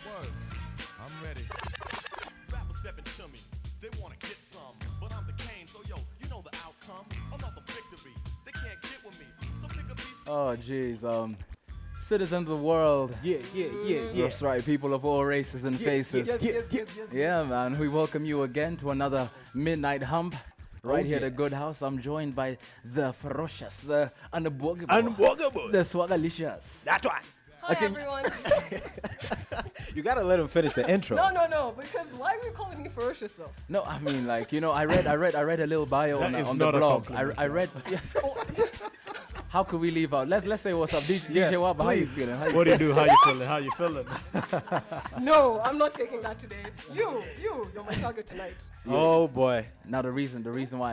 Word. I'm ready. Rappers stepping to me. They wanna get some, but I'm the Kane, so yo, you know the outcome. Another victory. They can't get with me. So pick a piece. Oh, jeez. Citizens of the world. Yeah. That's right, people of all races and faces. Yeah, man, we welcome you again to another Midnight Hump. Right here at the Good House. I'm joined by the ferocious, the unbogable, the swagalicious. That one. Hi, everyone. You gotta let him finish the intro. No, because why are you calling me ferocious though? No, I mean, like, you know, I read a little bio on the blog. I read. How could we leave out? Let's say what's up, DJ Waba. How you feeling? What do you do? How you feeling? No, I'm not taking that today. You're my target tonight. Oh boy. Now the reason why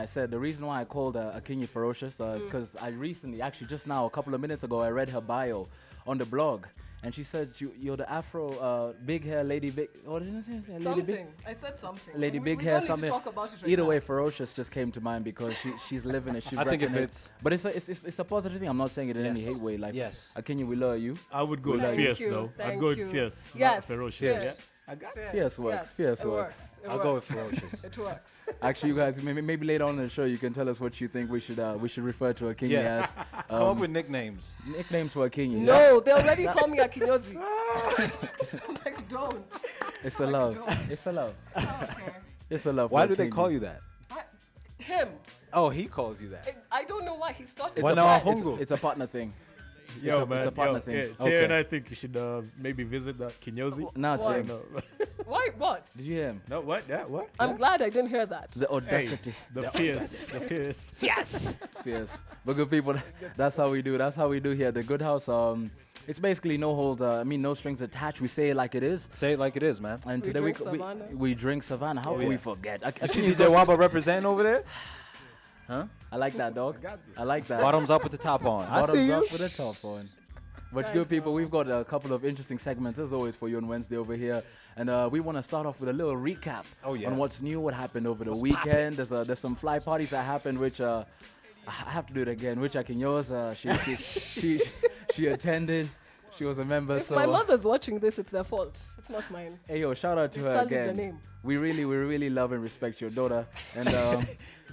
I called Akinyi ferocious is because I recently, actually just now, a couple of minutes ago, I read her bio on the blog. And she said, you're the Afro big hair lady big. What did I say? Something. I said something. Lady we big hair, don't something. Need to talk about it right Either now. way, ferocious just came to mind because she's living it. She's I think it repping fits. But it's a positive thing. I'm not saying it in any hate way. Like, Akinyi, we love you. I would go with fierce though. I'd go with fierce. Yes. Not ferocious. Yes. Yeah. I got Fierce, fierce works. yes, Fierce it works. It I'll go with ferocious. It works. Actually, you guys, maybe later on in the show, you can tell us what you think we should refer to Akinyi as. Come up with nicknames. Nicknames for Akinyi. No, they already call me Akinyozi. Like, don't. It's a love. It's a love. Okay. It's a love. Why for do they Akinyi. call you that? Him. Oh, he calls you that. I don't know why he started. It's, Well, a, no, part- Hongo. it's a partner thing. Yo, it's a partner thing. Yeah, Okay. Tay and I think you should maybe visit the Kinyozi. Now, Why? Tim, No. Why? What? did you hear him? No, what? Yeah, what? I'm glad I didn't hear that. The audacity. The fierce. The fierce. Yes. Fierce. But good people, that's how we do. That's how we do here at the Good House. It's basically no holds. No strings attached. We say it like it is. Say it like it is, man. And We today drink Savannah. we drink Savannah. How can we forget? You see DJ Waba representing over there? Huh? I like that, dog. I like that. Bottoms up with the top on. I see Bottoms you. up with the top on. But Guys, good people, we've got a couple of interesting segments as always for you on Wednesday over here, and we want to start off with a little recap on what's new, what happened over the weekend. There's some fly parties that happened, which I have to do it again. Which I can yours. She attended. She was a member. If so my mother's watching this, it's their fault. It's not mine. hey yo, shout out to her Salute the again. name. We really love and respect your daughter, and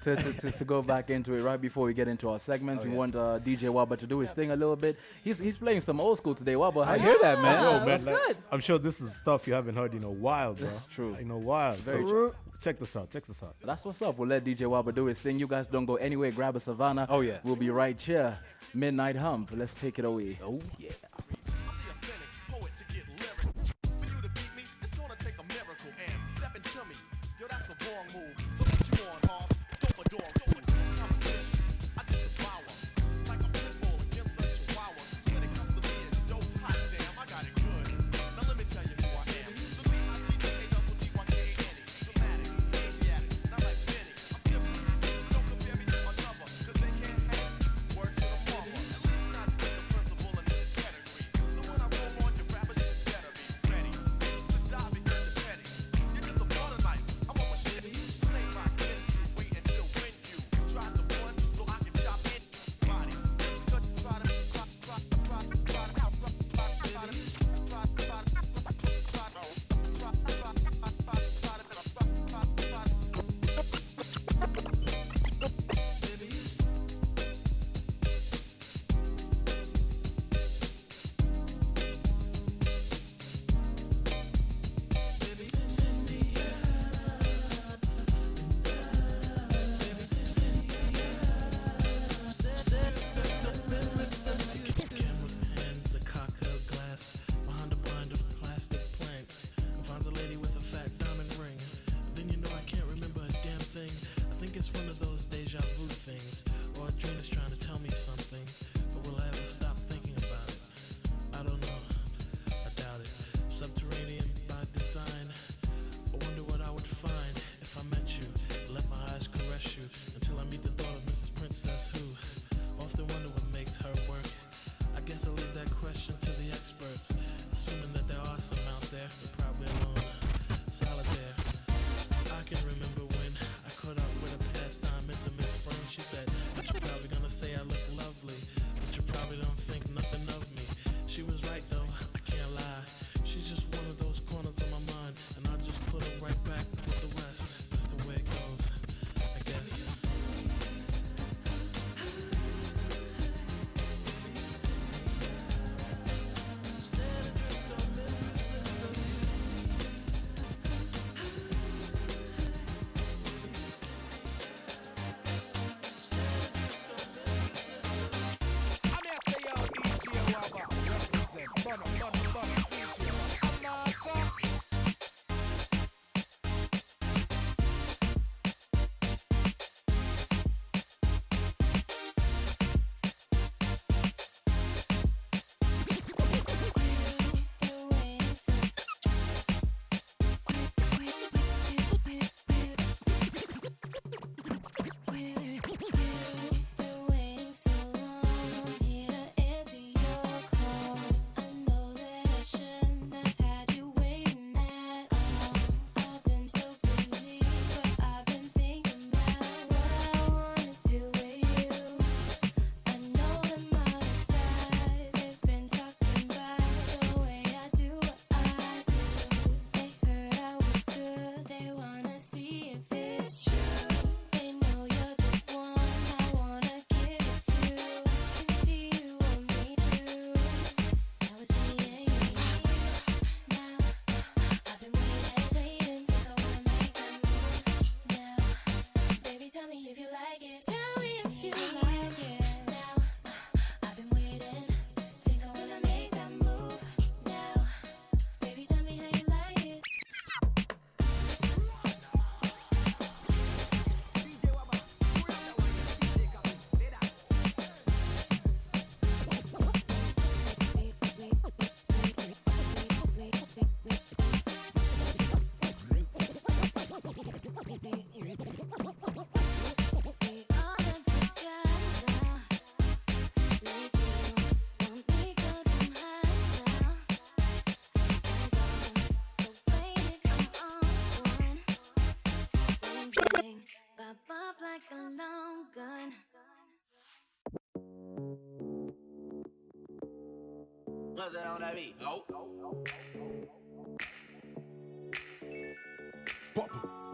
to go back into it right before we get into our segment, we want DJ Waba to do his thing a little bit. He's playing some old school today. Waba, how I you? hear that, man. Yeah, Yo, man, that's good. I'm sure this is stuff you haven't heard in a while, bro. That's true. In a while. Very So check this out. Check this out. That's what's up. We'll let DJ Waba do his thing. You guys don't go anywhere. Grab a Savannah. Oh, yeah. We'll be right here. Midnight Hump. Let's take it away. Oh, yeah. I'm the authentic poet to get lyric. For you to beat me, it's gonna take a miracle. And step into me, yo, that's a wrong move. So what you on, Hobbs? Dope a dog food. Competition, I just devour. Like a pit bull against a chihuahua. So when it comes to being dope, hot damn, I got it good. Now let me tell you who I am. The B-I-G-K-double-D-Y-K-A-N-E. Dramatic, Asiatic, not like Benny. I'm different, so don't compare me to another. Cause they can't hang. Word to the mother. It's not the principle in this category. So when I roll on your rappers, you better be ready. To die because you're petty. You're just a butter knife. I'm a machete. Snake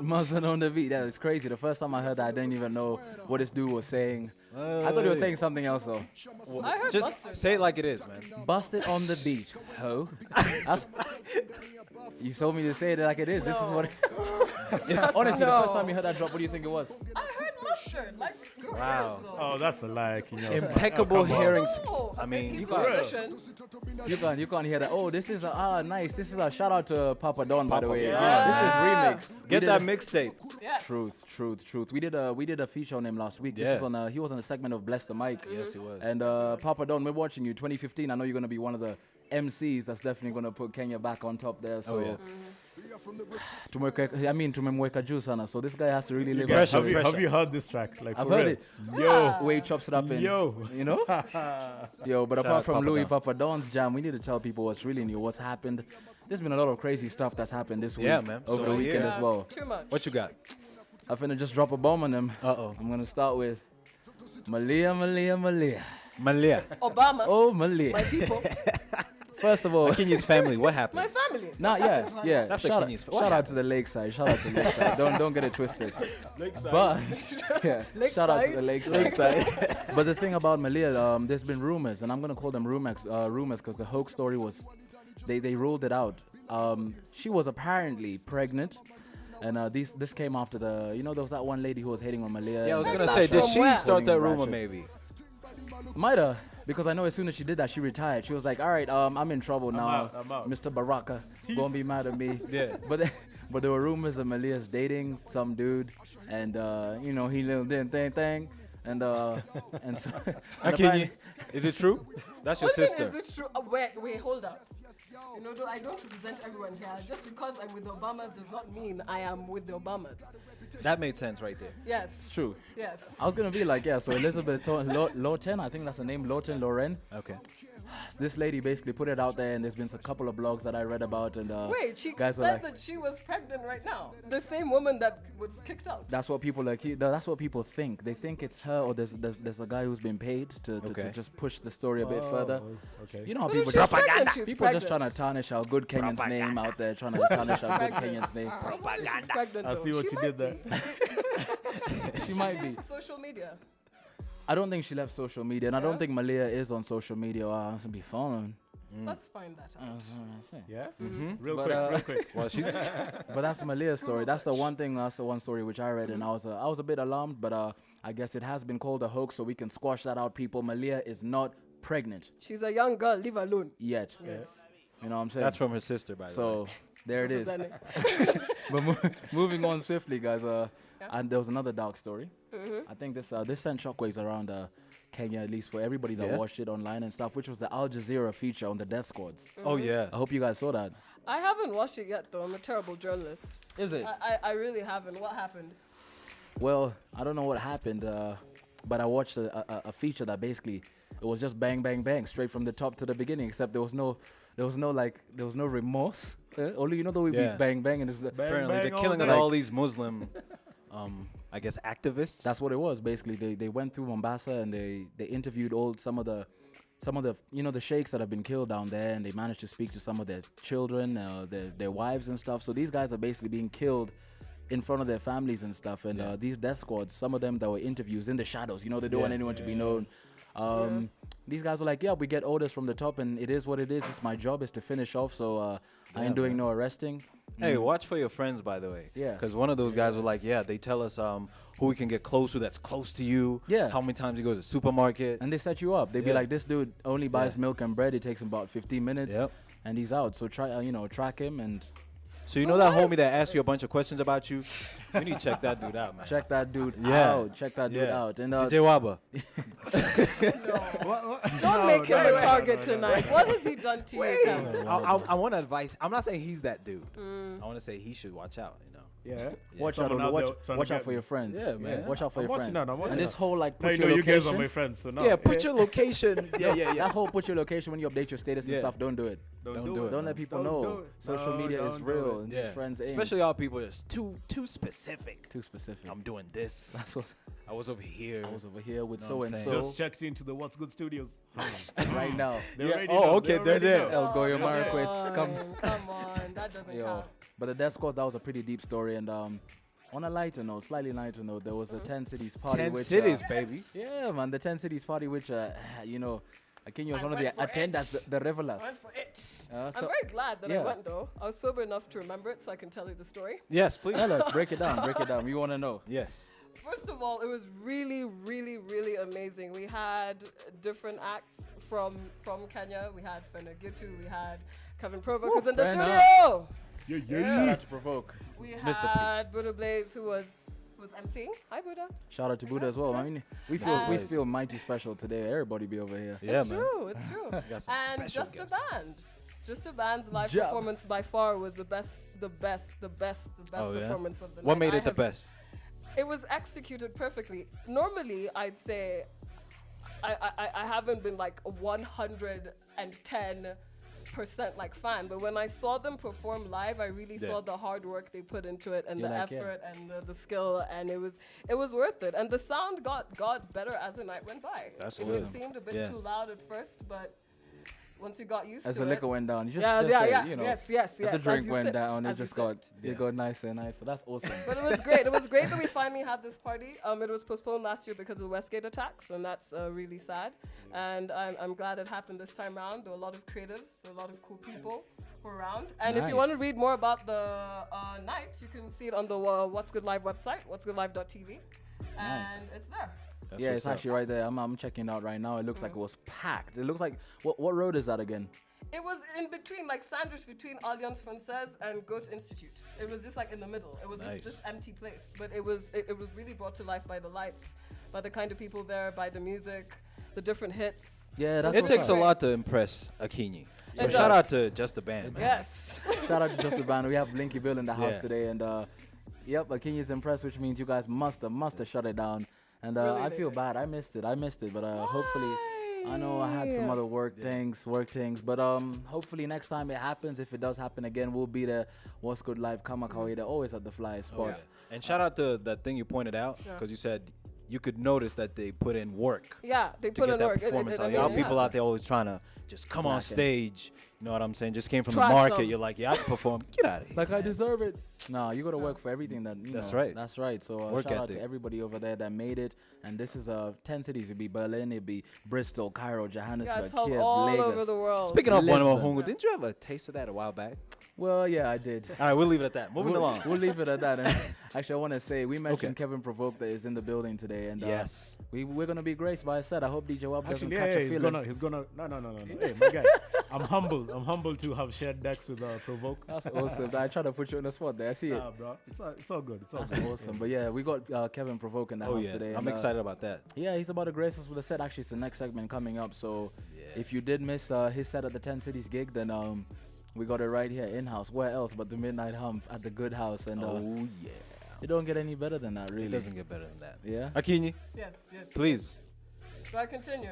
Muzzin on the beat. That is crazy. The first time I heard that, I didn't even know what this dude was saying. I thought he was saying something else though. I heard Just Buster. say it like it is, man. Busted on the beat, ho. That's, you told me to say it like it is. This is what. Honestly, the first time you heard that drop, what do you think it was? I heard mustard. Like, Wow. Oh, that's a like, you know. Impeccable hearing. oh, I mean, he's you a got musician. You can't hear that. Oh, this is nice. This is a shout out to Papa Don, by the way. Yeah. This is remix. We get did that a- mixtape. Yes. Truth. We did a feature on him last week. This Yeah. was on he was on a segment of Bless the Mic. Yes, he was. And Papa Don, we're watching you. 2015. I know you're gonna be one of the MCs that's definitely gonna put Kenya back on top there. So. Oh, yeah. Tumemweka juu sana. So this guy has to really live Guys, up. have you heard this track? Like, I've for heard real? it. Yo. The way he chops it up in. Yo. You know? Yo, but apart out from Papa Louis Don. Papa Don's jam, we need to tell people what's really new, what's happened. There's been a lot of crazy stuff that's happened this week. Yeah, man. Over So the weekend yeah. as well. Too much. What you got? I'm finna just drop a bomb on them. Uh-oh. I'm gonna start with Malia. Malia. Obama. Oh, Malia. My people. First of all, Kenya's family. What happened? My family. nah, What's happened? yeah. That's the Shout Kenya's fault. out to the Lakeside. Shout out to Lakeside. don't get it twisted. But yeah, shout out to the Lakeside. But the thing about Malia, there's been rumors, and I'm gonna call them rumors because the hoax story was, they ruled it out. She was apparently pregnant, and this came after the, there was that one lady who was hating on Malia. Yeah, I was and- gonna say, did From she where? start that rumor? Ratchet. Maybe. Might have, because I know as soon as she did that, she retired. She was like, all right, I'm in trouble now. I'm out. Mr. Baraka, gonna be mad at me. Yeah. But there were rumors that Malia's dating some dude, and he little did thing, and so. and Kenya, apparently- is it true? That's your What do you sister. mean, is it true? Wait, hold up. I don't represent everyone here. Just because I'm with the Obamas does not mean I am with the Obamas. That made sense right there. Yes. It's true. Yes. I was gonna be like, yeah. So Elizabeth Lawton, I think that's the name, Lawton Loren. Okay. This lady basically put it out there, and there's been a couple of blogs that I read about, and Wait, she guys said are like, that she was pregnant right now. The same woman that was kicked out. that's what people that's what people think. They think it's her, or there's a guy who's been paid to Okay. just push the story a bit further. Okay. You know how But if people she's just pregnant, she's people just trying pregnant. to tarnish our good Kenyan's name out there, trying to tarnish our good Kenyan's name. She's pregnant, I though. see what She you might did there. be. She might be. Social media. I don't think she left social media, and I don't think Malia is on social media. I have to be following. Let's find that out. Yeah? Mm-hmm. Real But, quick, real quick. Well, she's. But that's Malia's story. That's the one thing. That's the one story which I read, and I was a bit alarmed. But I guess it has been called a hoax, so we can squash that out. People, Malia is not pregnant She's a young girl. Leave her alone. yet. Yes. You know what I'm saying? That's from her sister, by the way. So there it is. Representing. But moving on swiftly, guys. And there was another dark story. I think this sent shockwaves around Kenya, at least for everybody that Yeah. watched it online and stuff, which was the Al Jazeera feature on the death squads. Oh yeah. I hope you guys saw that. I haven't watched it yet, though. I'm a terrible journalist. Is it? I really haven't. What happened? Well, I don't know what happened, but I watched a feature that basically it was just bang, bang, bang, straight from the top to the beginning. Except there was no remorse. Only the way Yeah. we bang, bang, and it's Apparently, bang the all killing of day. all these Muslim, I guess, activists. that's what it was. Basically, they went through Mombasa and they interviewed some of the the sheikhs that have been killed down there, and they managed to speak to some of their children, their wives and stuff. So these guys are basically being killed in front of their families and stuff. And these death squads, some of them that were interviews in the shadows, they don't want anyone to be known. These guys were like, yeah, we get orders from the top, and it is what it is. It's my job is to finish off, so I ain't doing no arresting. Hey, watch for your friends, by the way. Yeah. Because one of those guys was like, yeah, they tell us who we can get close to that's close to you. Yeah. How many times he goes to the supermarket. And they set you up. They'd be Yeah. like, this dude only buys milk and bread. It takes him about 15 minutes, Yep. and he's out. So try, track him and So you know that homie that asked you a bunch of questions about you? We need to check that dude out, man. check that dude Yeah. out. Check that dude Yeah. out. And DJ Waba. Don't make him a target tonight. What has he done to you, Captain? I want advice. I'm not saying he's that dude. I want to say he should watch out, Yeah. Watch out, Someone out there trying to watch out get for me. your friends. Yeah, man. Watch out for your friends. I'm watching and this out. whole like Now put you know your you guys are location. my friends, so now. Yeah, put your location. Yeah. That whole put your location when you update your status and Yeah. stuff. Don't do it. Don't do it. Don't let people Don't do know. it. Social No, media is don't do real, it. and these friends ain't. Especially all people just too specific. Too specific. I'm doing this. That's what I was over here. I was over here with Know so what and I'm so saying? Just checked into the What's Good Studios. right now. They Yeah. already Oh, know. okay, They they're already there. know. El Goyo Yeah. Marquich, come. Come on, that doesn't Yo, count. but the Death Squad, that was a pretty deep story. And on a lighter note, slightly lighter note, there was a 10 Cities party. 10 which, cities, baby. Yeah, man, the 10 Cities party, which, you know, Akinyi was I one of went the for attendants, it. the revelers. I went for it. Uh, I'm so- very glad that yeah. I went though. I was sober enough to remember it, so I can tell you the story. Yes, please. Tell us, break it down, We want to know. Yes. First of all, it was really, really, really amazing. We had different acts from Kenya. We had Fena Gitu, we had Kevin Provo, who's in the Fena. studio. Shout out to Provoke. We Mr. P. had Buddha Blaze, who was emceeing. Hi, Buddha. Shout out to Buddha as well. I mean, we feel mighty special today. Everybody be over here. Yeah, It's man. true. It's true. Got some And special Just guests. a Band. Just a Band's live Jab. performance by far was the best Oh, yeah? performance of the What night. made it the best? It was executed perfectly. Normally, I'd say I haven't been like a 110% like fan, but when I saw them perform live, I really saw the hard work they put into it and You're the like, yeah. effort and the skill, and it was worth it. And the sound got better as the night went by. That's it awesome. seemed a bit Yeah. too loud at first, but once you got used As to the it, liquor went down, you just, yeah, just yeah, say, yeah. you know, yes. as the As drink you went sipped, down, it as you just got sipped. it got nicer and nicer. That's awesome. But it was great. It was great that we finally had this party. It was postponed last year because of the Westgate attacks, and that's really sad. And I'm glad it happened this time around. There were a lot of creatives, a lot of cool people who were around. And if you Nice. want to read more about the night, you can see it on the What's Good Live website, what'sgoodlive.tv. And it's there. That's Yeah, what's it's up. actually right there. I'm checking it out right now. It looks like it was packed. It looks like what road is that again? It was in between, like sandwiched between Alliance Française and Goethe Institute. It was just like in the middle. It was Nice. this empty place, but it was really brought to life by the lights, by the kind of people there, by the music, the different hits. Yeah, that's It what's takes a up. lot to impress Akinyi. So It shout out does. to Just the Band, man. Yes. Shout out to Just the Band. We have Blinky Bill in the house Yeah. today, and yep, Akinyi is impressed, which means you guys must have shut it down. And Really I feel did. bad. I missed it, but hopefully, I know I had some other work things, but hopefully next time it happens, if it does happen again, we'll be there. What's Good Live, Kamakawi, they're always at the fly spots. And shout out to that thing you pointed out, because you said you could notice that they put in work Yeah, they to put get in that work. performance I out. mean, Y'all yeah. people out there always trying to just come on Slacking. stage. You know what I'm saying? Just came from Try the market. some. You're like, yeah, I can perform. Get out of here. Like I deserve it. No, you gotta work for everything that you That's know. right. That's right. So Work shout out ethic. to everybody over there that made it. And this is 10 cities. It'd be Berlin, it'd be Bristol, Cairo, Yeah, Johannesburg, it's held Kiev, all Lagos. over the world. Speaking of one Lisbon. Hungu, didn't you have a taste of that a while back? Well, yeah, I did. All right, we'll leave it at that. Moving we'll, along. We'll leave it at that. And actually, I want to say we mentioned Okay. Kevin Provoke that is in the building today, and Yes. we're gonna be graced by a set. I hope DJ Web doesn't Actually, catch yeah, a he's feeling. gonna. No. Hey, my guy. I'm humbled to have shared decks with Provoke. That's awesome. I try to put you on the spot there. I see it. Nah, bro. It's all good. It's all That's good. awesome. But yeah, we got Kevin Provoke in the Oh, house yeah. today. I'm and, excited about that. Yeah, he's about to grace us with a set. Actually, it's the next segment coming up. So if you did miss his set at the 10 Cities gig, then we got it right here in-house. Where else but the Midnight Hump at the Good House? And Oh, yeah. it don't get any better than that, really. It doesn't get better than that. Yeah? Akinyi, Yes. please. Do I continue?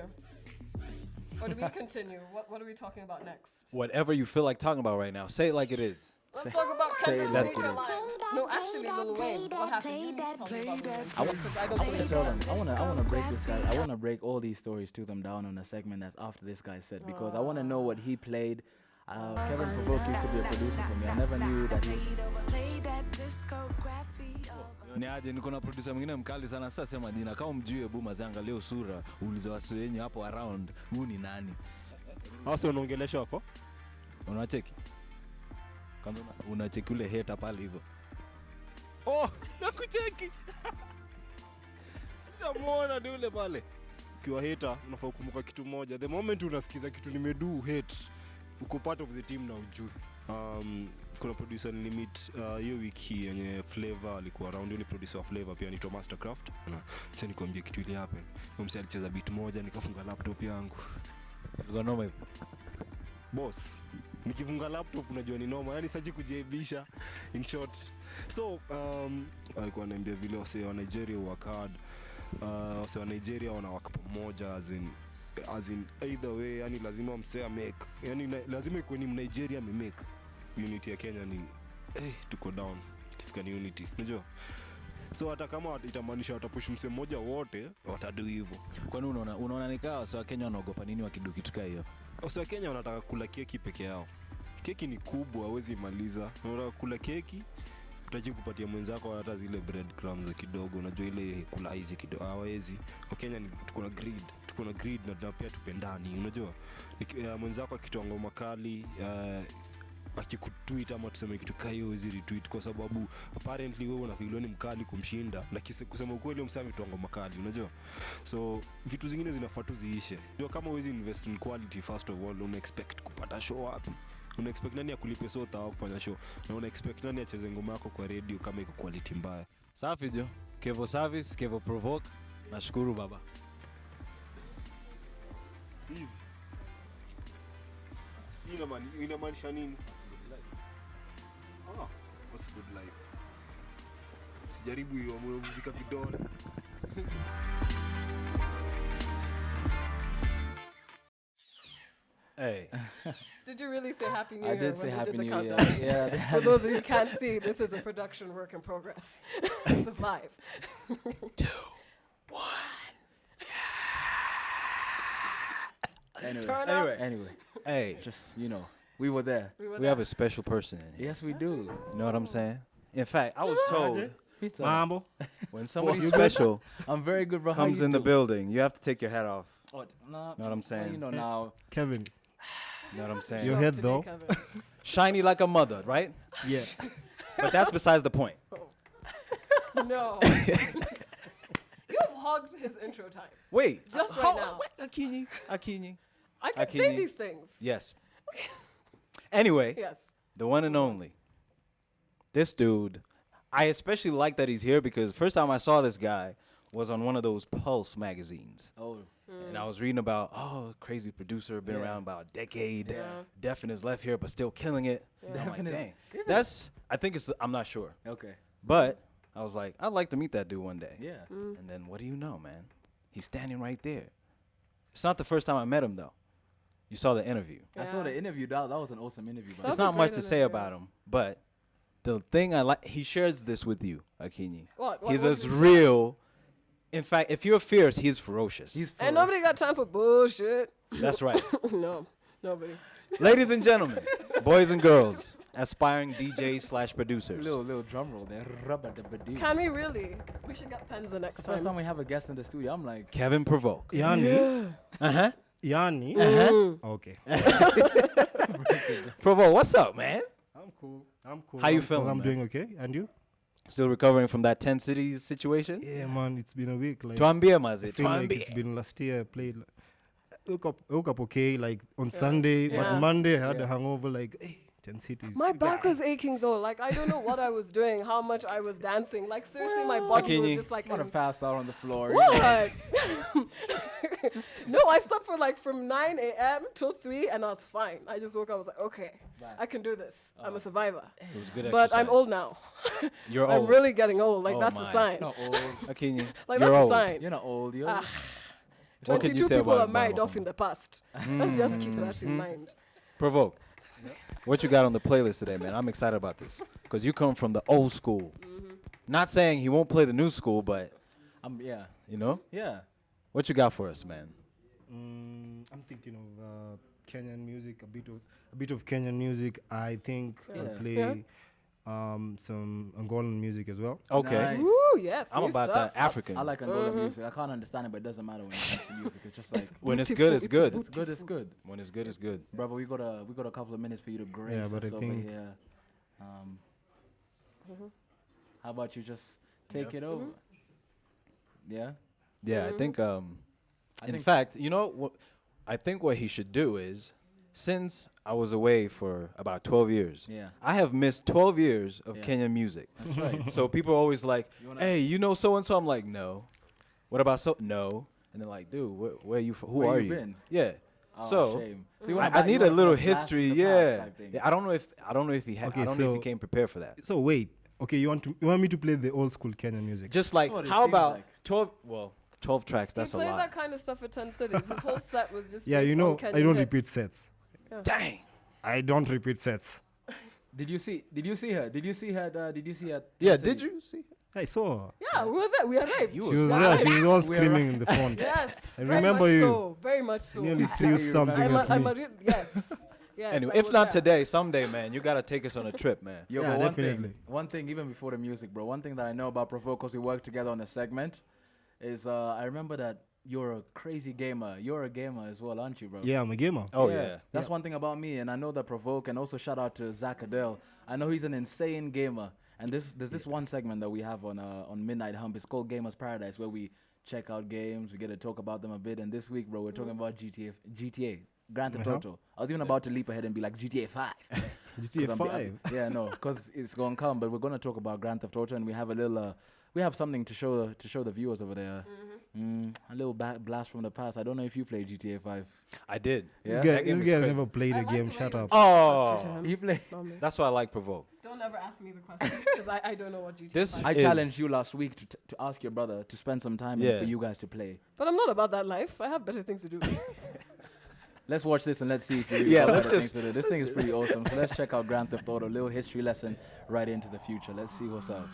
Or do we continue? What are we talking about next? Whatever you feel like talking about right now, say it like it is. Let's talk about say it Kendrick's like Secret it is. Line. No, actually, Lil Wayne. What happened? You need to tell me about Lil Wayne. Because I don't I want to believe tell it. them. I want to break this guy. I want to break all these stories to them down on a segment that's after this guy's set because I want to know what he played. Kevin Provoke used to be a producer for me. I never knew that he. Ni aje niko na producer mwingine mkali sana sasa sema jina kama mjue buma zanga leo sura ulizo wasi wenyu hapo around huu ni nani Hasa unaongelesha wako? unacheki kama unacheki ule hater pale hivyo Oh, nakucheki. Namuona ni ule pale. Ukiwa hater unafaa kukumbuka kitu moja. The moment unasikiza kitu nimedu hate, uko part of the team na ujui. Kuna producer limit hiyo wiki yenye Flavor alikuwa around, ni producer wa Flavor pia anaitwa Mastercraft. Acha nikwambie kitu ile happen. Mimi alicheza beat moja nikafunga laptop yangu. Ulikuwa noma hivyo. boss nikifunga laptop unajua ni noma, yani siji kujiaibisha in short. So alikuwa ananiambia vile wase wa Nigeria work hard, wase wa Nigeria wanawaka pamoja as in either way, yani lazima msea make, yani lazima ikuwe ni Nigeria make unity ya Kenya ni tuko down kifika ni unity, unajua. So hata kama itamaanisha watapush mse mmoja wote watadu hivyo. Kwani unaona nikaa wase wa Kenya wanaogopa nini wakidukitika hiyo? Wase wa Kenya wanataka kula keki peke yao. Keki ni kubwa, hawezi maliza. Unataka kula keki, utaje kupatia mwenzako hata zile bread crumbs kidogo, unajua ile kula hizi kidogo hawezi. Kwa Kenya ni tuko na greed na pia tupendani, unajua. Mwenzako akitoa ngoma kali, akikutweet ama tuseme kitu kai hizi retweet kwa sababu apparently wewe unafeel ni mkali kumshinda, lakini kusema ukweli msami tuango makali, unajua. So vitu zingine zinafaa tu ziishe. Unajua kama wewe invest in quality first of all, una expect kupata show wapi? Una expect nani akulipe sota au kufanya show? Na una expect nani acheze ngoma yako kwa radio kama iko quality mbaya? Safi jo. Kevo Service, Kevo Provoke. Nashukuru baba. Hivi. Inamaanisha nini? What's good life? Sijaribu hiyo muziki vidole. Hey. Did you really say Happy New Year? I did say when you Happy did the New Year. countdown? Yeah. For those of you who can't see, this is a production work in progress. This is live. 2, 1. Turn up. Anyway, Hey. just, you know, we were there. We have a special person in here. Yes, we do. You know what I'm saying? In fact, I was told Pizza. Mambo. when somebody special I'm very good, bro. How comes you in the do? building, you have to take your hat off. What? Nah, Know what I'm saying? well, you know now. Kevin. You know what I'm saying? Your Show up head today, though. Kevin. Shiny like a mother, right? Yeah. But that's besides the point. No. You have hogged his intro time. Wait. Just right now. Akinyi. I can Akinyi. say these things. Yes. Anyway, Yes. the one and only. This dude, I especially like that he's here because first time I saw this guy was on one of those Pulse magazines. Oh, And I was reading about, crazy producer, been Yeah. around about a decade, Yeah. deaf in his left here, but still killing it. Yeah. And I'm Deaf in like, his- dang. Is it? That's, I think it's, I'm not sure. okay. But I was like, I'd like to meet that dude one day. Yeah. And then what do you know, man? He's standing right there. It's not the first time I met him, though. You saw the interview. I saw the interview. That was an awesome interview. By That's It's the way. a not much great to say interview. about him, but the thing I like, he shares this with you, Akinyi. What? He's what as did he say? real. In fact, if you're fierce, he's ferocious. He's Ain't full. nobody got time for bullshit. That's right. No, nobody. Ladies and gentlemen, boys and girls, aspiring DJs/producers. Little drum roll there. Rubba-dubba-doo. Can we really? We should get pens the next It's the first time. time we have a guest in the studio. I'm like, Kevin Provoke. Yani. Uh-huh. Yani. Okay. Provoke, what's up, man? I'm cool. I'm cool. How you I'm cool. feeling, I'm man? doing okay. And you? Still recovering from that 10 cities situation? Yeah, man. It's been a week. Like, Tuambie, I mazi. feel like it's Tuambie. been last year. I played. Woke up okay. Like on Sunday, Yeah. but Monday I had Yeah. a hangover. Like, hey, 10 cities. My back was aching though. Like I don't know what I was doing, how much I was dancing. Like seriously, my body was Akinyi, just like. I'm gonna pass out on the floor. What? No, I slept for like from 9 a.m. till 3, and I was fine. I just woke up. I was like, okay, Right. I can do this. I'm a survivor. It was good But I'm exercise. old now. You're I'm old. really getting old. Like Oh that's my. a sign. You're not old. Akinyi, Like you're that's old. a sign. You're not old. You're Ah. What can you 22 say people about are married Obama? off in the past. Let's just keep that in mind. Provoke. What you got on the playlist today, man? I'm excited about this because you come from the old school. Not saying he won't play the new school, but yeah. you know, Yeah. what you got for us, man? I'm thinking of Kenyan music, a bit of Kenyan music. I think I'll Yeah. play Yeah. some Angolan music as well. Okay, Nice. Ooh, yes. I'm new about stuff. that African. I like Angola music. I can't understand it, but it doesn't matter when it comes to music. It's just like When it's good, it's good. it's good. It's good. When it's good, it's good. Brother, we got a couple of minutes for you to grace but us I over think- here. How about you just take it over? Yeah. Yeah, I think. I In think- fact, you know what? I think what he should do is, since I was away for about 12 years, Yeah. I have missed 12 years of Yeah. Kenyan music. That's right. So people are always like, You wanna- "Hey, you know so and so?" I'm like, "No." What about so? No. And they're like, "Dude, where are you from? Who Where are you you?" been? Yeah. Oh, So, shame. So you I, wanna I back- need you a wanna little blast history. the past Yeah. type thing. I don't know if he had. Okay, I don't know if so- he came prepared for that. So wait, okay, you want me to play the old school Kenyan music? Just like what it how seems about like. 12? Well, 12 tracks. That's he a played lot. that kind of stuff at 10 cities. His whole set was just Yeah, based you know, on Kenyan I don't hits. repeat sets. Dang. I don't repeat sets. Did you see her? Did you see her? Did you see her? Yeah. 10 Did cities? you see? I saw her. Yeah, we were there. We arrived. She was there. She was all We are screaming in the front. Yes. I very remember much you. So, very much so. Nearly threw something I'm a, at I'm me. a real, yes. Yes. Anyway, I if was not there. today, someday, man, you gotta take us on a trip, man. Yo, Yeah, but definitely. one thing, even before the music, bro. One thing that I know about Provoke, because we worked together on a segment, is I remember that you're a crazy gamer. You're a gamer as well, aren't you, bro? Yeah, I'm a gamer. Oh yeah. That's one thing about me, and I know that Provoke, and also shout out to Zach Adele. I know he's an insane gamer, and there's this one segment that we have on Midnight Hump. It's called Gamers Paradise, where we check out games, we get to talk about them a bit. And this week, bro, we're talking about GTA, Grand Theft Auto. I was even about to leap ahead and be like GTA 5. 'Cause GTA 5. Yeah, no, because it's gonna come, but we're gonna talk about Grand Theft Auto, and we have a little. We have something to show the viewers over there. A little blast from the past. I don't know if you played GTA 5. I did. Yeah? This That game guy is crazy. never played I a like game. the way Shut you up. question to Oh, him. You play. Normally. that's why I like Provoke. Don't ever ask me the question because I don't know what GTA This- 5 I is- challenged you last week to ask your brother to spend some time and Yeah. for you guys to play. But I'm not about that life. I have better things to do. Let's watch this and let's see if you really Yeah, got let's other things just- to do. This thing is pretty awesome. So let's check out Grand Theft Auto, little history lesson right into the future. Let's see what's up.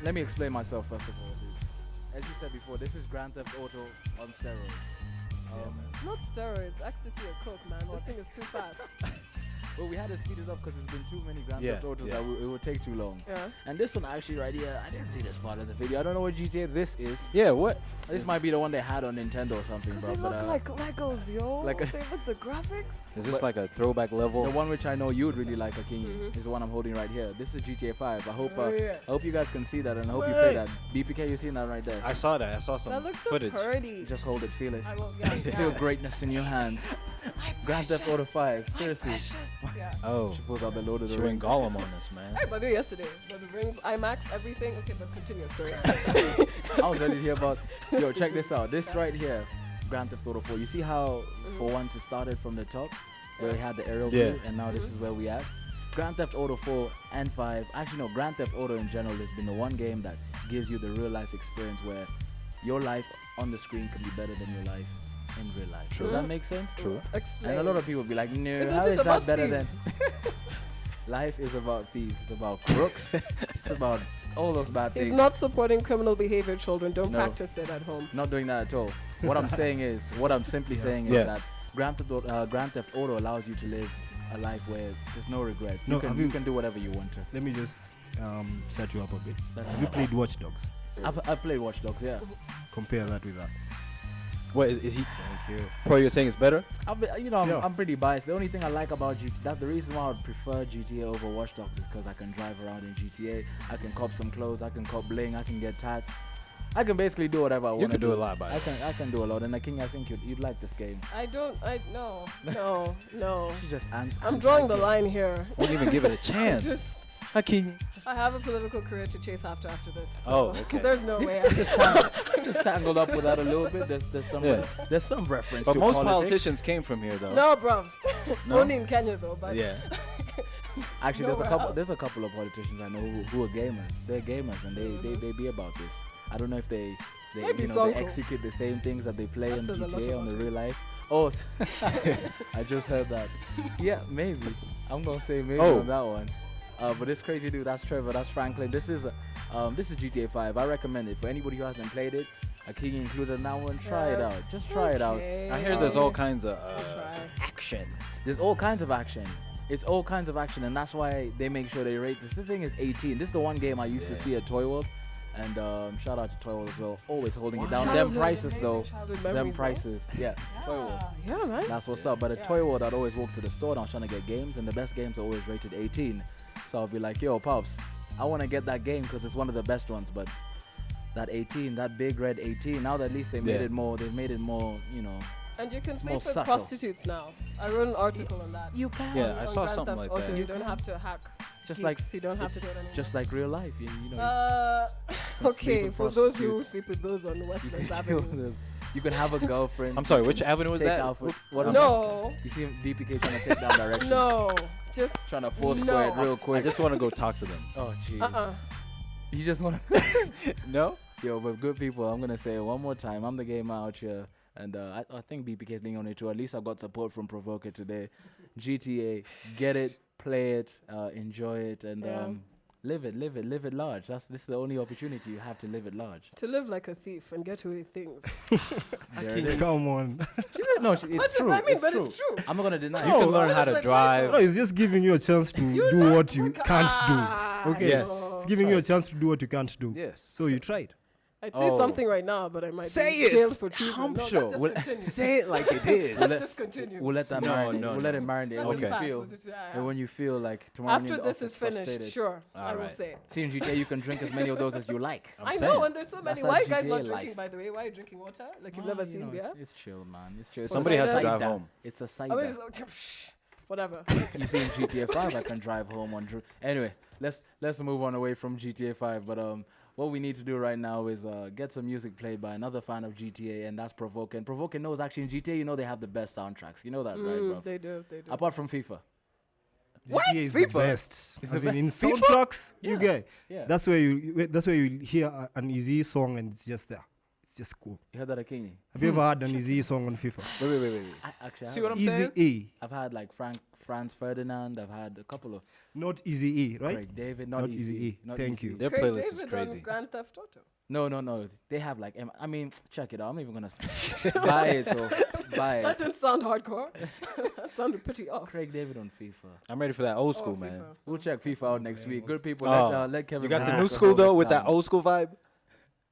Let me explain myself first of all, dude. As you said before, this is Grand Theft Auto on steroids. Not steroids, ecstasy or coke, man. This thing is too fast. Well, we had to speed it up because there's been too many Grand Yeah, Theft Autos yeah. that it would take too long. Yeah. And this one actually right here, I didn't see this part of the video. I don't know what GTA this is. Yeah, what? This might be the one they had on Nintendo or something, Because bro. they But look like Legos, yo. like a- they look the graphics. Is this But- like a throwback level? the one which I know you would really like, Akinyi, is the one I'm holding right here. This is GTA 5. I hope Yes. I hope you guys can see that, and I hope you play that. BPK, you seen that right there? I saw that. I saw some That looks so footage. pretty. Just hold it, feel it. I will, yeah, Feel yeah. greatness in your hands. Grand Theft Auto 5. Seriously. Yeah. Oh, She pulls out the Lord of she the went Rings. Gollum on us, man. Hey, by the way, yesterday, the rings, IMAX, everything. Okay, but continue your story. I was ready to hear about. Yo, check this out. This right here, Grand Theft Auto 4. You see how, for once, it started from the top, where we had the aerial Yeah. view, and now this is where we at. Grand Theft Auto 4 and 5. Actually, no. Grand Theft Auto in general has been the one game that gives you the real life experience where your life on the screen can be better than your life in real life. Does that make sense? True. Explain. And a lot of people be like, no, Isn't how it is that about better thieves? than? Life is about thieves. It's about crooks. It's about all those bad He's things. not supporting criminal behavior, children. Don't No. practice it at home. Not doing that at all. What I'm saying is, what I'm simply saying is Yeah. that Grand Theft Auto allows you to live a life where there's no regrets. No, You can have you you- can do whatever you want to. Let me just set you up a bit. Have you played Watch Dogs? I've played Watch Dogs, yeah. Compare that with that. What is he? Thank you. Pro, you're saying it's better? Yeah. I'm pretty biased. The only thing I like about GTA, that's the reason why I would prefer GTA over Watch Dogs, is because I can drive around in GTA. I can cop some clothes. I can cop bling. I can get tats. I can basically do whatever I want to can do a lot, by the way. I can do a lot. And King, I think you'd like this game. No. You just I'm drawing the line here. Won't even give it a chance. Just, Hakeem. I have a political career to chase after this. So Oh, okay. There's no way. This is tangled up with that a little bit. Yeah. There's some reference But to most politics. politicians came from here, though. No, bruv. No? Only in Kenya though. But Yeah. Actually, Nowhere there's a couple of politicians I know who are gamers. They're gamers and they be about this. I don't know if they Maybe they Sonko. execute the same things that they play That in says a lot GTA on about the you. real life. Oh, I just heard that. Yeah, maybe. I'm gonna say maybe Oh. on that one. But this crazy dude, that's Trevor, that's Franklin. This is GTA 5. I recommend it for anybody who hasn't played it. A king included in that one. Try it Yeah. out. Just try it out. Okay. I hear there's all kinds of try. action. There's all kinds of action. It's all kinds of action, and that's why they make sure they rate this. The thing is 18. This is the one game I used to see at Toy World, and shout out to Toy World as well. Always holding it down. Them Childhood, prices amazing though. childhood Them memories, though. prices. Yeah. Toy World. Yeah, man. That's what's up. But at Toy World, I'd always walk to the store and I was trying to get games, and the best games are always rated 18. So I'll be like, yo, pops, I want to get that game because it's one of the best ones. But that 18, that big red 18. Now that at least they made Yeah. it more. They've made it more. And you can It's sleep more with subtle. prostitutes now. I wrote an article on that. You can. Yeah, I On saw Grand something Theft like Auto, that. You don't have to hack. Just geeks, like you don't have to do it anymore. Just like real life. You know. Okay, sleep for with those who prostitutes. sleep with those on Westlands Kill Avenue. them. You can have a girlfriend. I'm sorry, which avenue was take that? out what No, You see VPK trying to take down directions. no, just Trying to four square it no. real I quick. just want to go talk to them. Oh jeez. Uh-uh. You just want to. No? Yo, but good people, I'm gonna say it one more time. I'm the gamer out here, and I think BPK is leaning on it too. At least I got support from Provoker today. GTA, get it, play it, enjoy it, and Yeah. live it large. This is the only opportunity you have to live it large. To live like a thief and get away with things. There it is. Come on. She said, no, it's true. I mean, it's but true. it's true. I'm not gonna deny You it. can learn how to that's drive. No, it's just giving you a chance to do what you can't do. Okay. Yes. It's giving you a chance to do what you can't do. Yes. So you tried. I'd say Oh. something right now, but I might Say be it. jailed for treason. I'm No, sure. let's just Well, continue. Say it like it is. Let's just continue. We'll let that No, marinate. no, We'll let no. it marinate. Let When this you pass. feel, Let's just- and when you feel like tomorrow After in the this office is finished, frustrated. sure, I will Alright. say. See in GTA, you can drink as many of those as you like. I saying. know, and there's so many. That's Why are like you guys not GTA drinking, life. by the way? Why are you drinking water? Like you've Well, never you seen know, beer? It's chill, man. It's chill. It's Somebody a has to cider. drive home. It's a I cider. mean, it's like, whatever. You see in GTA 5, I can drive home on. Anyway, let's move on away from GTA 5. But what we need to do right now is get some music played by another fan of GTA, and that's Provoke. And Provoke knows actually in GTA, you know they have the best soundtracks. You know that, right, bro? They do. They do. Apart from FIFA. GTA is the best. It's As the in best. soundtracks, Yeah. you get. Yeah. That's where you hear an Easy song and it's just there. It's just cool. You heard that, Akinyi? Have you ever had an Easy song on FIFA? Wait. Actually, I See what I'm haven't. saying? Easy I've had like Franz Ferdinand. I've had a couple of not Easy E, right? Craig David, not, Not easy. Easy-E. Not Thank easy. you. Their Craig playlist is David crazy. on Grand Theft Auto. No. They have like, I mean, check it out. I'm even gonna buy it. So buy That it. didn't sound hardcore. That sounded pretty off. Craig David on FIFA. I'm ready for that old school, Oh, man. FIFA. We'll check FIFA out next week. Good people. Oh. Let Kevin. You got the Durant new hold school though us with that down. old school vibe?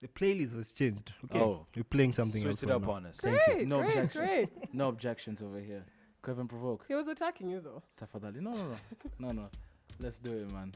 The playlist has changed. Okay. Oh. We're playing something Switch else. it right up now. on us. Thank you. Great, No great, objections. great. No objections over here. Kevin Provoke. He was attacking you though. Tafadhali. No. Let's do it, man.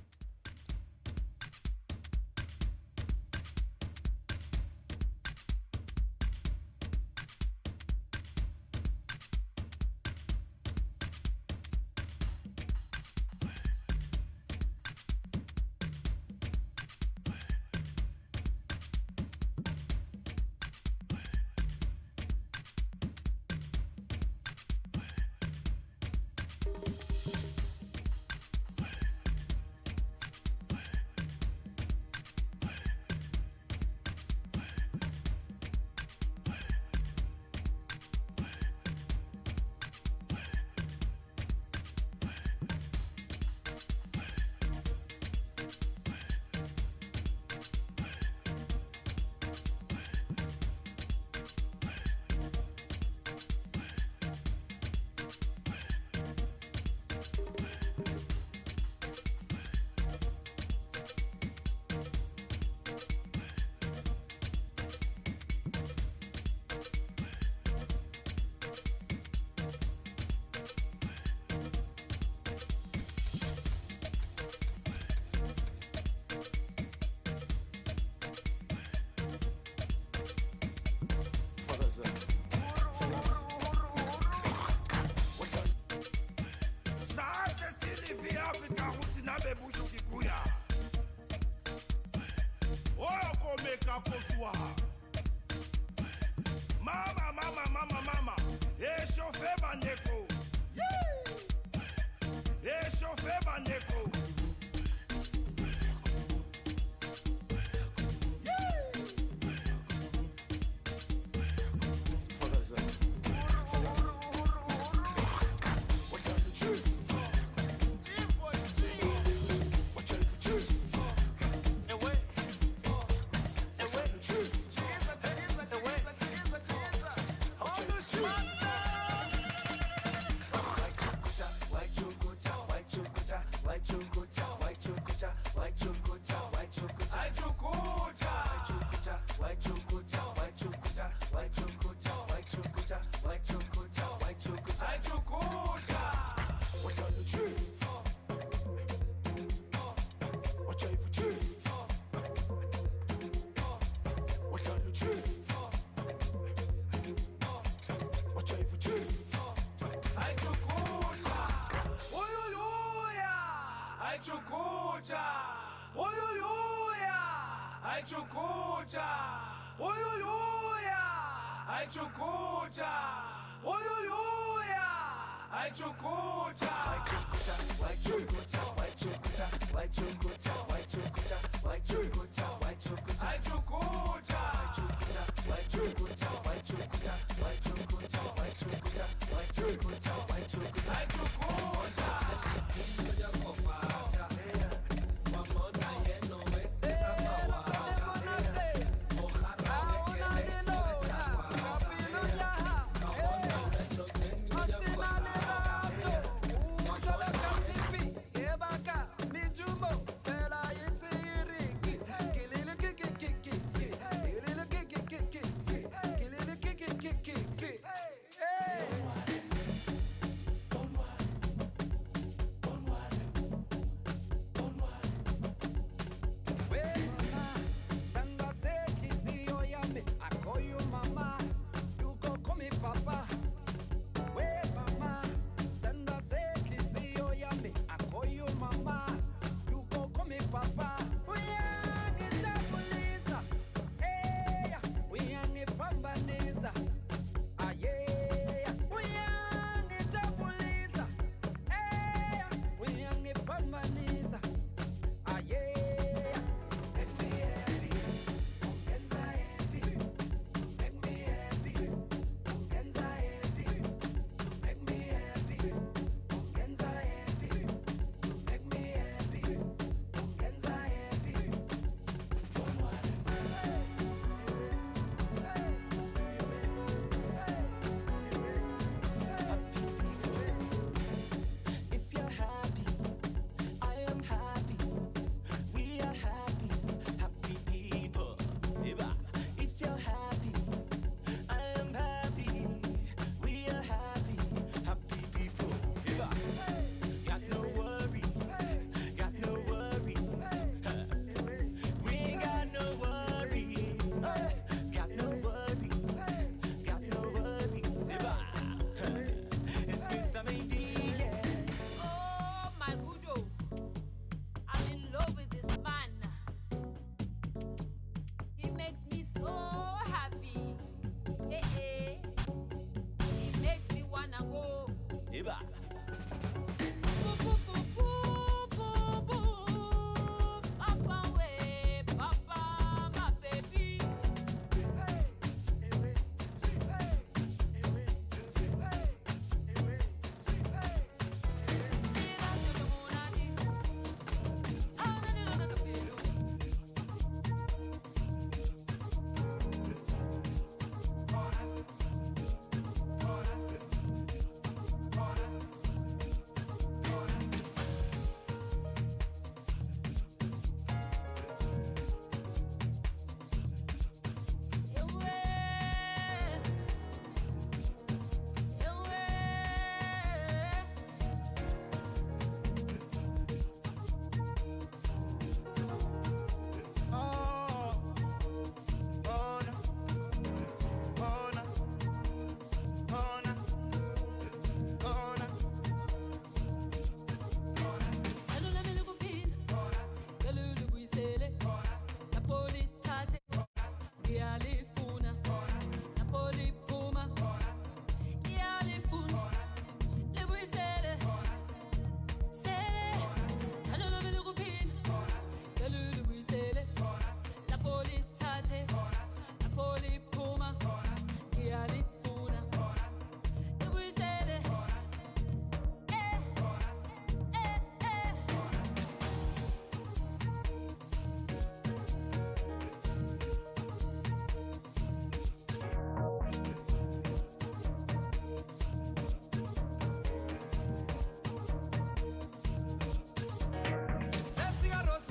bandeko. Échauffé bandeko.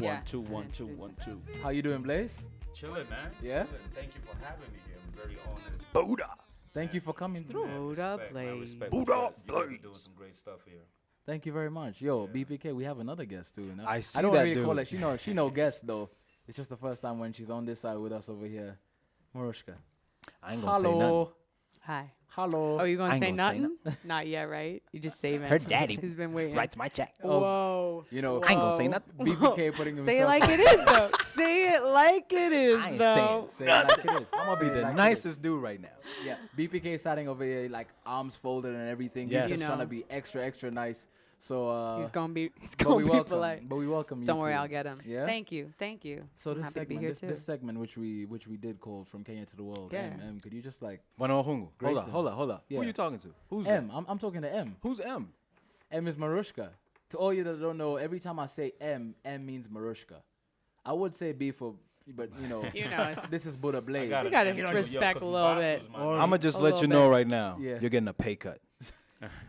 Yeah. 1 2 1 2 1 2. How you doing, Blaze? Chilling, man. Yeah? Chilling. Thank you for having me here. I'm very honored. Thank you for coming through. Buddha Respect, man. Blaze. Respect. You guys are doing some great stuff here. Thank you very much. Yo, BPK, we have another guest too. You know? I see don't that really call dude. it. She no guest though. It's just the first time when she's on this side with us over here. Marushka. I ain't gonna say nothing. Hello. Hi. Hello. Oh, you I gonna ain't say gonna say nothing? Not yet, right? You just saving. Her daddy He's been waiting. writes my check. Whoa. You know, I ain't gonna say nothing. BPK putting himself. Say it like it is, though. Say it like it is, I ain't though. Say it like it is. I'm gonna be Say it the like it is. nicest dude right now. Yeah, BPK starting over here, like arms folded and everything. Yes. He's just You trying to know. be extra nice. So He's gonna be but we welcome. polite. But we welcome you. Don't worry, too. I'll get him. Yeah. Thank you. So I'm this happy to be segment, here this, too. this segment, which we did call From Kenya to the World. Yeah. Could you just like Wanohungu. Hold Grayson. up, hold up. Yeah. Who you talking to? Who's M? I'm talking to M. Who's M? M is Marushka. To all you that don't know, every time I say M means Marushka. I would say B for, but you know, it's this is Buddha Blaze. You gotta respect a little bit. I'm gonna just A let little you know bit. right now. Yeah. You're getting a pay cut.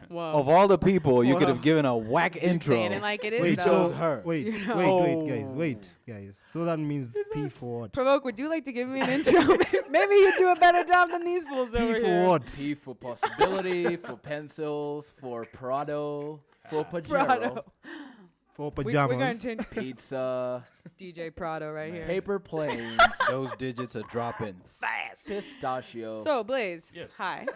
Whoa. Of all the people, you could Whoa. have given a whack intro. Saying it like it is, Wait, though. chose her. Wait, You know. wait, guys. So that means P for what? Provoke, would you like to give me an intro? Maybe you do a better job than these fools P over for here. what? P for possibility, for pencils, for Prado, for Pajero, Prado. For We're gonna pajamas. change pizza, DJ Prado right here. paper planes, Those digits are dropping fast. pistachio. So, Blaze, Yes. hi.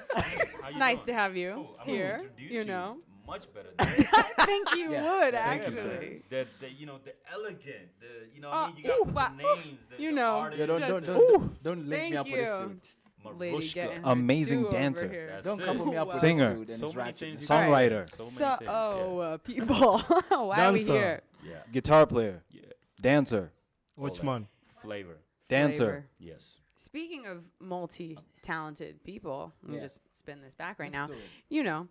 How you Nice doing? to have you Cool. I'm gonna here. introduce You know. much better than I think you Yeah. would, Yeah, thank you, actually. the the elegant, you know what I mean? You ooh, got wow. the names, You the know. artists, Yeah, don't Just- link me Thank up with this you. dude. Just lady Marushka. getting her Amazing due over dancer. here. That's Don't it. couple me up with Singer. this dude and So his many ratchetness. things you Songwriter. So many So, things, people, why are we Dancer. here? yeah. Guitar player. Yeah. Dancer. Which All that. one? Flavor. Dancer. Flavor. Yes. Speaking of multi-talented people, let me Yeah. just spin this back right Let's now. do it. You know,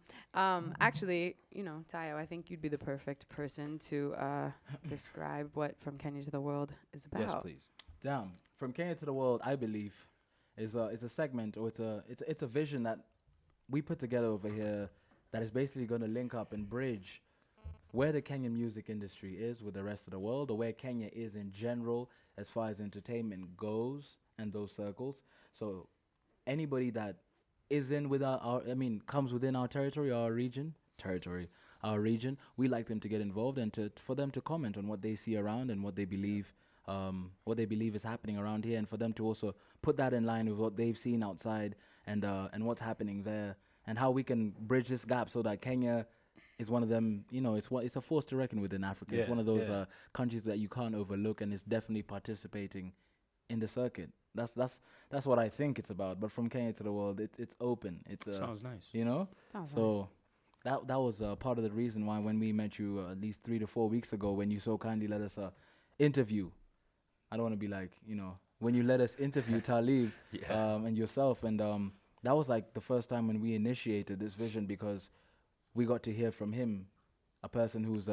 actually, you know, Tayo, I think you'd be the perfect person to describe what From Kenya to the World is about. Yes, please. Damn. From Kenya to the World, I believe, is a segment, or it's a vision that we put together over here that is basically going to link up and bridge where the Kenyan music industry is with the rest of the world, or where Kenya is in general as far as entertainment goes and those circles. So anybody that is in with comes within our territory, our region, we like them to get involved and for them to comment on what they see around and what they believe is happening around here, and for them to also put that in line with what they've seen outside and what's happening there, and how we can bridge this gap so that Kenya is one of them. You know, it's a force to reckon with in Africa. It's Yeah, one of those yeah. countries that you can't overlook, and it's definitely participating in the circuit. That's what I think it's about. But From Kenya to the World, it's open. It's Sounds nice. you know. Sounds So that was part of the reason why when we met you at least 3 to 4 weeks ago, when you so kindly let us interview. I don't want to be like, you know, when you let us interview Talib and yourself, and that was like the first time when we initiated this vision, because we got to hear from him, a person who's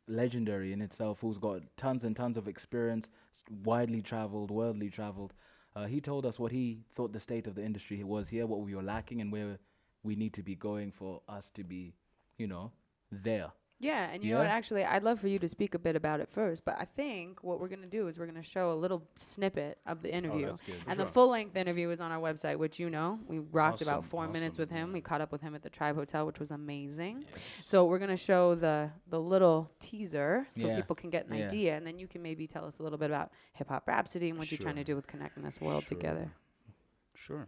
legendary in itself, who's got tons and tons of experience, widely traveled, worldly traveled. He told us what he thought the state of the industry was here, what we were lacking, and where we need to be going for us to be, you know, there. Yeah, and you know what, actually, I'd love for you to speak a bit about it first, but I think what we're going to do is we're going to show a little snippet of the interview. that's good. And the full-length interview is on our website, which you know. We rocked about Awesome, 4 minutes awesome, with him. yeah. We caught up with him at the Tribe Hotel, which was amazing. So we're going to show the little teaser so Yeah. people can get an Yeah. idea, and then you can maybe tell us a little bit about Hip Hop Rhapsody and what you're trying to Sure. do with connecting this world together. Sure.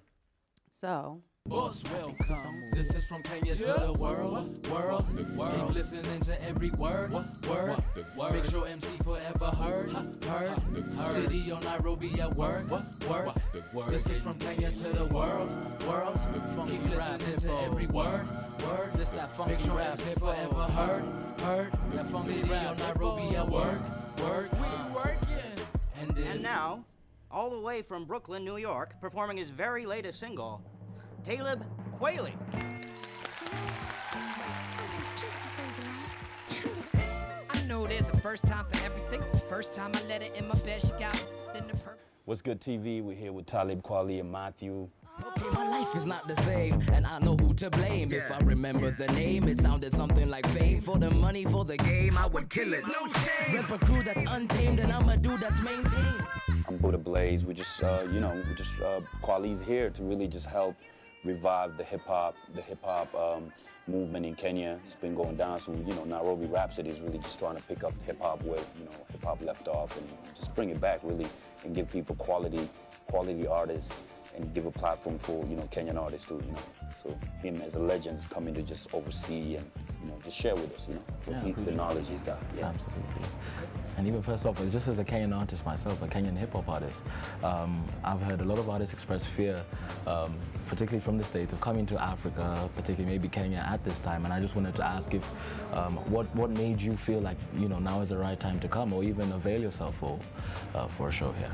So, Boss welcome. This is From Kenya to the world. Keep listening to every word. Make sure MC forever heard. City on Nairobi at work. This is From Kenya to the world. Keep listening to every word. This that funky Make sure MC forever heard. That funky City on Nairobi at work. We working. And now, all the way from Brooklyn, New York, performing his very latest single, Talib Kweli. I know there's a first time for everything. First time I let it in my bed, she got in the purple. What's good, TV? We're here with Talib Kweli and Matthew. Okay, my life is not the same, and I know who to blame. If I remember the name, it sounded something like fame. For the money, for the game, I would kill it. No shame. Rep a crew that's untamed, and I'm a dude that's maintained. I'm Buddha Blaze. Kwali's here to really just help revive the hip hop movement in Kenya. It's been going down, so Nairobi Rhapsody is really just trying to pick up hip hop where hip hop left off and just bring it back really and give people quality artists and give a platform for Kenyan artists too. So him as a legend is coming to just oversee and just share with us the knowledge he's got. Yeah. Absolutely. And even first off, just as a Kenyan artist myself, a Kenyan hip-hop artist, I've heard a lot of artists express fear, particularly from the States, of coming to Africa, particularly maybe Kenya at this time. And I just wanted to ask if, what made you feel like, now is the right time to come, or even avail yourself for a show here?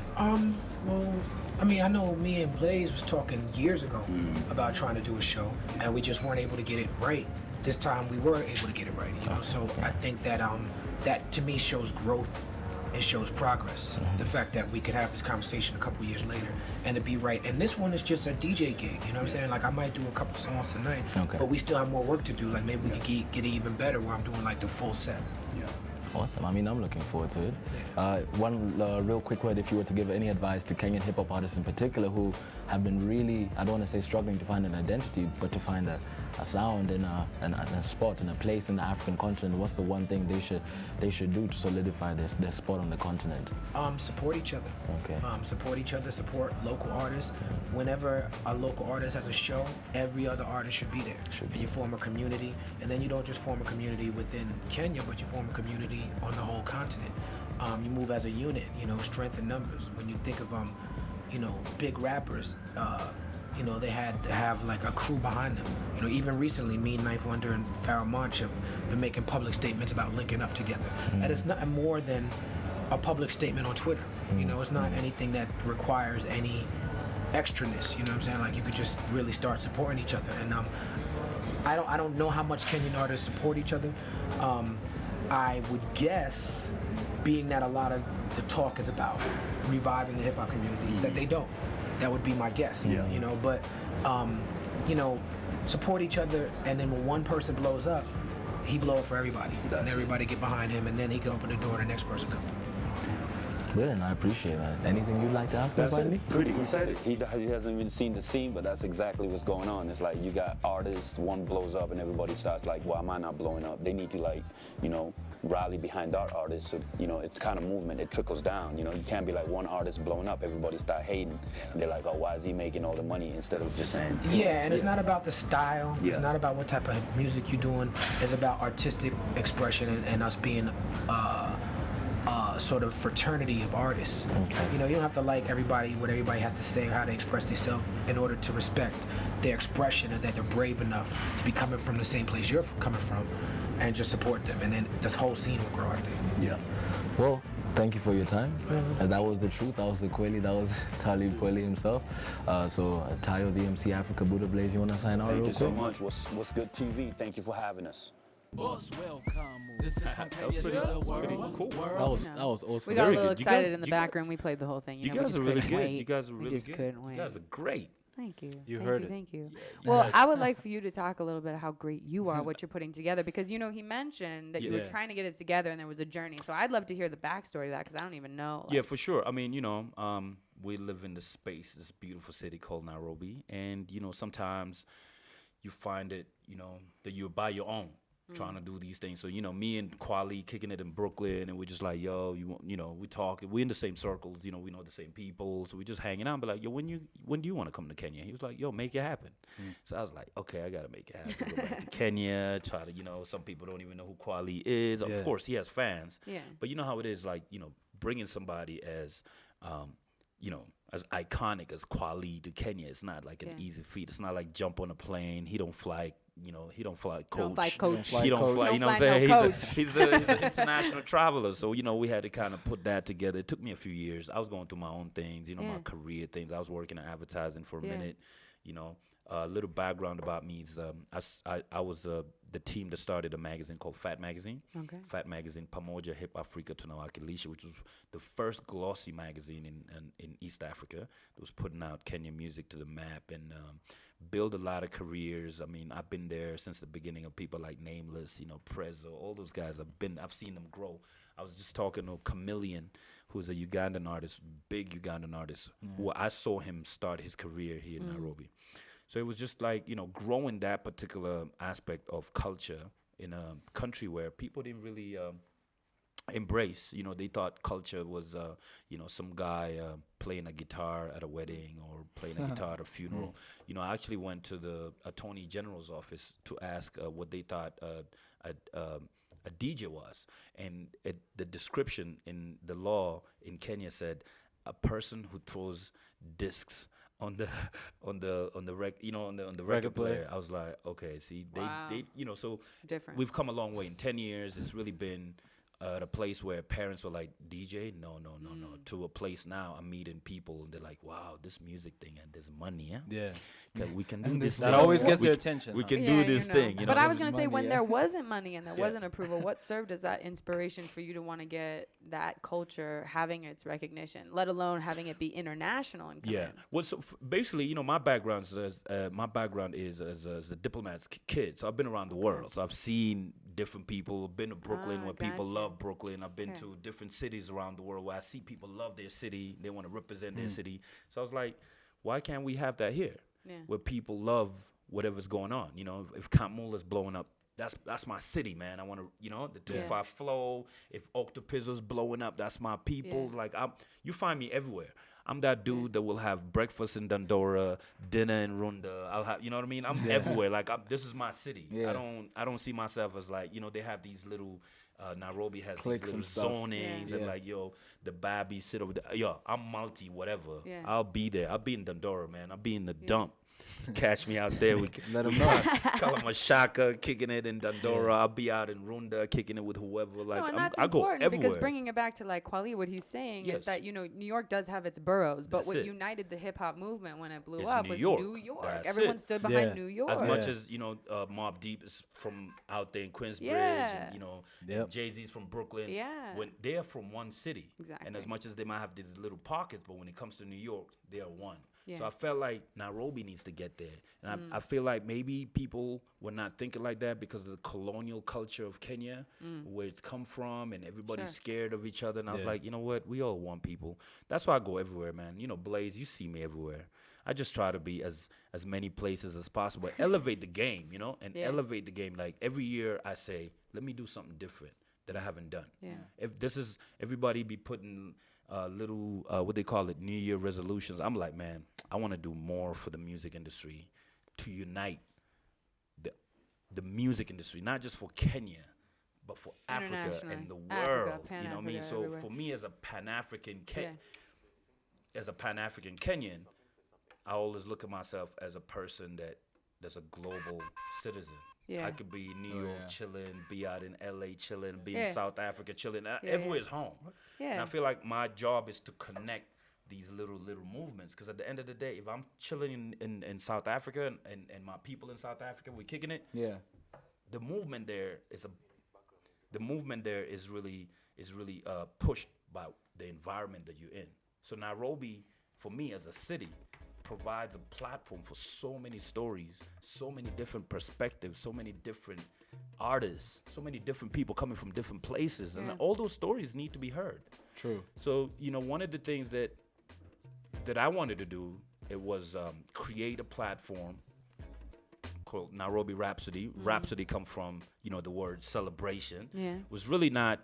Well, I mean, I know me and Blaze was talking years ago about trying to do a show, and we just weren't able to get it right. This time we were able to get it right, So I think that that to me shows growth and shows progress. The fact that we could have this conversation a couple years later and to be right. And this one is just a DJ gig, you know what I'm saying? Like I might do a couple songs tonight, but we still have more work to do. Like maybe we could get it even better where I'm doing like the full set. Awesome. I mean, I'm looking forward to it. One real quick word, if you were to give any advice to Kenyan hip-hop artists in particular who have been really, I don't want to say struggling to find an identity, but to find a sound and a spot and a place in the African continent, what's the one thing they should do to solidify their spot on the continent? Support each other. Okay. Support each other, support local artists. Whenever a local artist has a show, every other artist should be there. And you form a community, and then you don't just form a community within Kenya, but you form a community on the whole continent. You move as a unit, strength in numbers. When you think of big rappers, they had to have like a crew behind them. Even recently, me, Knife Wonder, and Pharoah Monch have been making public statements about linking up together. And it's nothing more than a public statement on Twitter. It's not anything that requires any extraness. You know what I'm saying? Like you could just really start supporting each other. And I don't know how much Kenyan artists support each other. I would guess, being that a lot of the talk is about reviving the hip hop community, that they don't. That would be my guess. But support each other, and then when one person blows up, he blow up for everybody, and everybody get behind him, and then he can open the door to the next person comes. Brilliant, I appreciate that. Anything you'd like to ask That's anybody? it. Pretty. He said it. He hasn't even seen the scene, but that's exactly what's going on. It's like you got artists, one blows up, and everybody starts like, "Why am I not blowing up?" They need to rally behind our artists. So it's kind of movement. It trickles down. You can't be like one artist blowing up, everybody start hating, and they're like, "Oh, why is he making all the money?" Instead of just saying. Yeah, and it's not about the style. Yeah. It's not about what type of music you're doing. It's about artistic expression and us being. Sort of fraternity of artists. You don't have to like everybody, what everybody has to say, or how they express themselves, in order to respect their expression and that they're brave enough to be coming from the same place you're coming from, and just support them. And then this whole scene will grow, I think. Yeah. Well, thank you for your time. And that was the truth. That was the Kweli. That was Talib Kweli himself. Tayo, the MC Africa, Buddha Blaze, you want to sign out real quick? Thank you so much. What's Good TV? Thank you for having us. Boss, welcome. This is from Kenya to the world. Cool. That was awesome. We got a little excited in the background. We played the whole thing. You know, guys we are just really couldn't good. wait. You guys are We really just good. couldn't wait. You guys are great. Thank you. You heard it. Thank you. Well, I would like for you to talk a little bit how great you are, what you're putting together, because he mentioned that you were trying to get it together and there was a journey. So I'd love to hear the backstory of that because I don't even know. Yeah, for sure. I mean, we live in this beautiful city called Nairobi, and sometimes you find it, that you're by your own. Trying to do these things. So, me and Kwali kicking it in Brooklyn, and we're just like, yo, we talk. We're in the same circles, we know the same people. So we just hanging out. But like, yo, when do you want to come to Kenya? He was like, yo, make it happen. So I was like, okay, I got to make it happen. Go back to Kenya, try to, some people don't even know who Kwali is. Of course, he has fans. Yeah. But you know how it is, like, bringing somebody as, as iconic as Kwali to Kenya, it's not like an easy feat. It's not like jump on a plane. He don't fly coach. He don't fly, you know what I'm saying? He's an international traveler. So, we had to kind of put that together. It took me a few years. I was going through my own things, my career things. I was working in advertising for a minute, A little background about me is I was the team that started a magazine called Fat Magazine. Okay. Fat Magazine, Pamoja Hip Africa Tunawakilisha, which was the first glossy magazine in East Africa that was putting out Kenyan music to the map and build a lot of careers. I mean, I've been there since the beginning of people like Nameless, Prezzo, all those guys. I've seen them grow. I was just talking to Chameleon, who's a Ugandan artist, big Ugandan artist, who I saw him start his career here in Nairobi. So it was just like, growing that particular aspect of culture in a country where people didn't really embrace. They thought culture was, some guy playing a guitar at a wedding or playing a guitar at a funeral. I actually went to the Attorney General's office to ask what they thought a DJ was. And the description in the law in Kenya said a person who throws discs on the record player. I was like, okay, see, they so different. We've come a long way in 10 years. It's really been at a place where parents were like, DJ, no, to a place now I'm meeting people and they're like, wow, this music thing and there's money, Yeah. We can do this. That thing. always gets their attention. We can do this thing. But I was going to say, when there wasn't money and there wasn't approval, what served as that inspiration for you to want to get that culture having its recognition, let alone having it be international? And Well, so basically, my background is as a diplomat's kid. So I've been around the world. So I've seen different people. I've been to Brooklyn where people love Brooklyn. I've been to different cities around the world where I see people love their city. They want to represent their city. So I was like, why can't we have that here? Where people love whatever's going on. If Camp is blowing up, that's my city, man. I want to, the 2-5 flow. If Octopizzo's blowing up, that's my people. Like you find me everywhere. I'm that dude that will have breakfast in Dandora, dinner in Runda. I'll have, you know what I mean? I'm everywhere. Like this is my city. I don't see myself as like, they have these little. Nairobi has Clicks these little zonings and like, the Babbies sit over there. Yo, I'm multi, whatever. I'll be there. I'll be in Dandora, man. I'll be in the dump. Catch me out there. Let them know. Call him a shaka, kicking it in Dandora. I'll be out in Runda, kicking it with whoever. Like, and that's I go important everywhere. because bringing it back to like Kwali, what he's saying is that New York does have its boroughs, but what united the hip hop movement when it blew up was New York. Everyone stood behind New York. As much as Mobb Deep is from out there in Queensbridge, and Jay-Z's from Brooklyn. When they're from one city, and as much as they might have these little pockets, but when it comes to New York, they are one. So I felt like Nairobi needs to get there. And I feel like maybe people were not thinking like that because of the colonial culture of Kenya, where it's come from, and everybody's scared of each other. And I was like, you know what? We all one people. That's why I go everywhere, man. Blaze, you see me everywhere. I just try to be as many places as possible. Elevate the game, elevate the game. Like every year I say, let me do something different that I haven't done. If this is, everybody be putting little, what they call it, New Year resolutions. I'm like, man, I want to do more for the music industry to unite the music industry, not just for Kenya, but for Africa and the world. You know what I mean? So everywhere. For me as a Pan-African Kenyan, I always look at myself as a person that's a global citizen. I could be in New York chilling, be out in LA chilling, be in South Africa chilling. Everywhere is home. And I feel like my job is to connect these little movements, because at the end of the day, if I'm chilling in South Africa and my people in South Africa, we're kicking it. The movement there is really pushed by the environment that you're in. So Nairobi, for me as a city, provides a platform for so many stories, so many different perspectives, so many different artists, so many different people coming from different places, and all those stories need to be heard. True. So one of the things that I wanted to do, it was create a platform called Nairobi Rhapsody. Rhapsody come from the word celebration. It was really not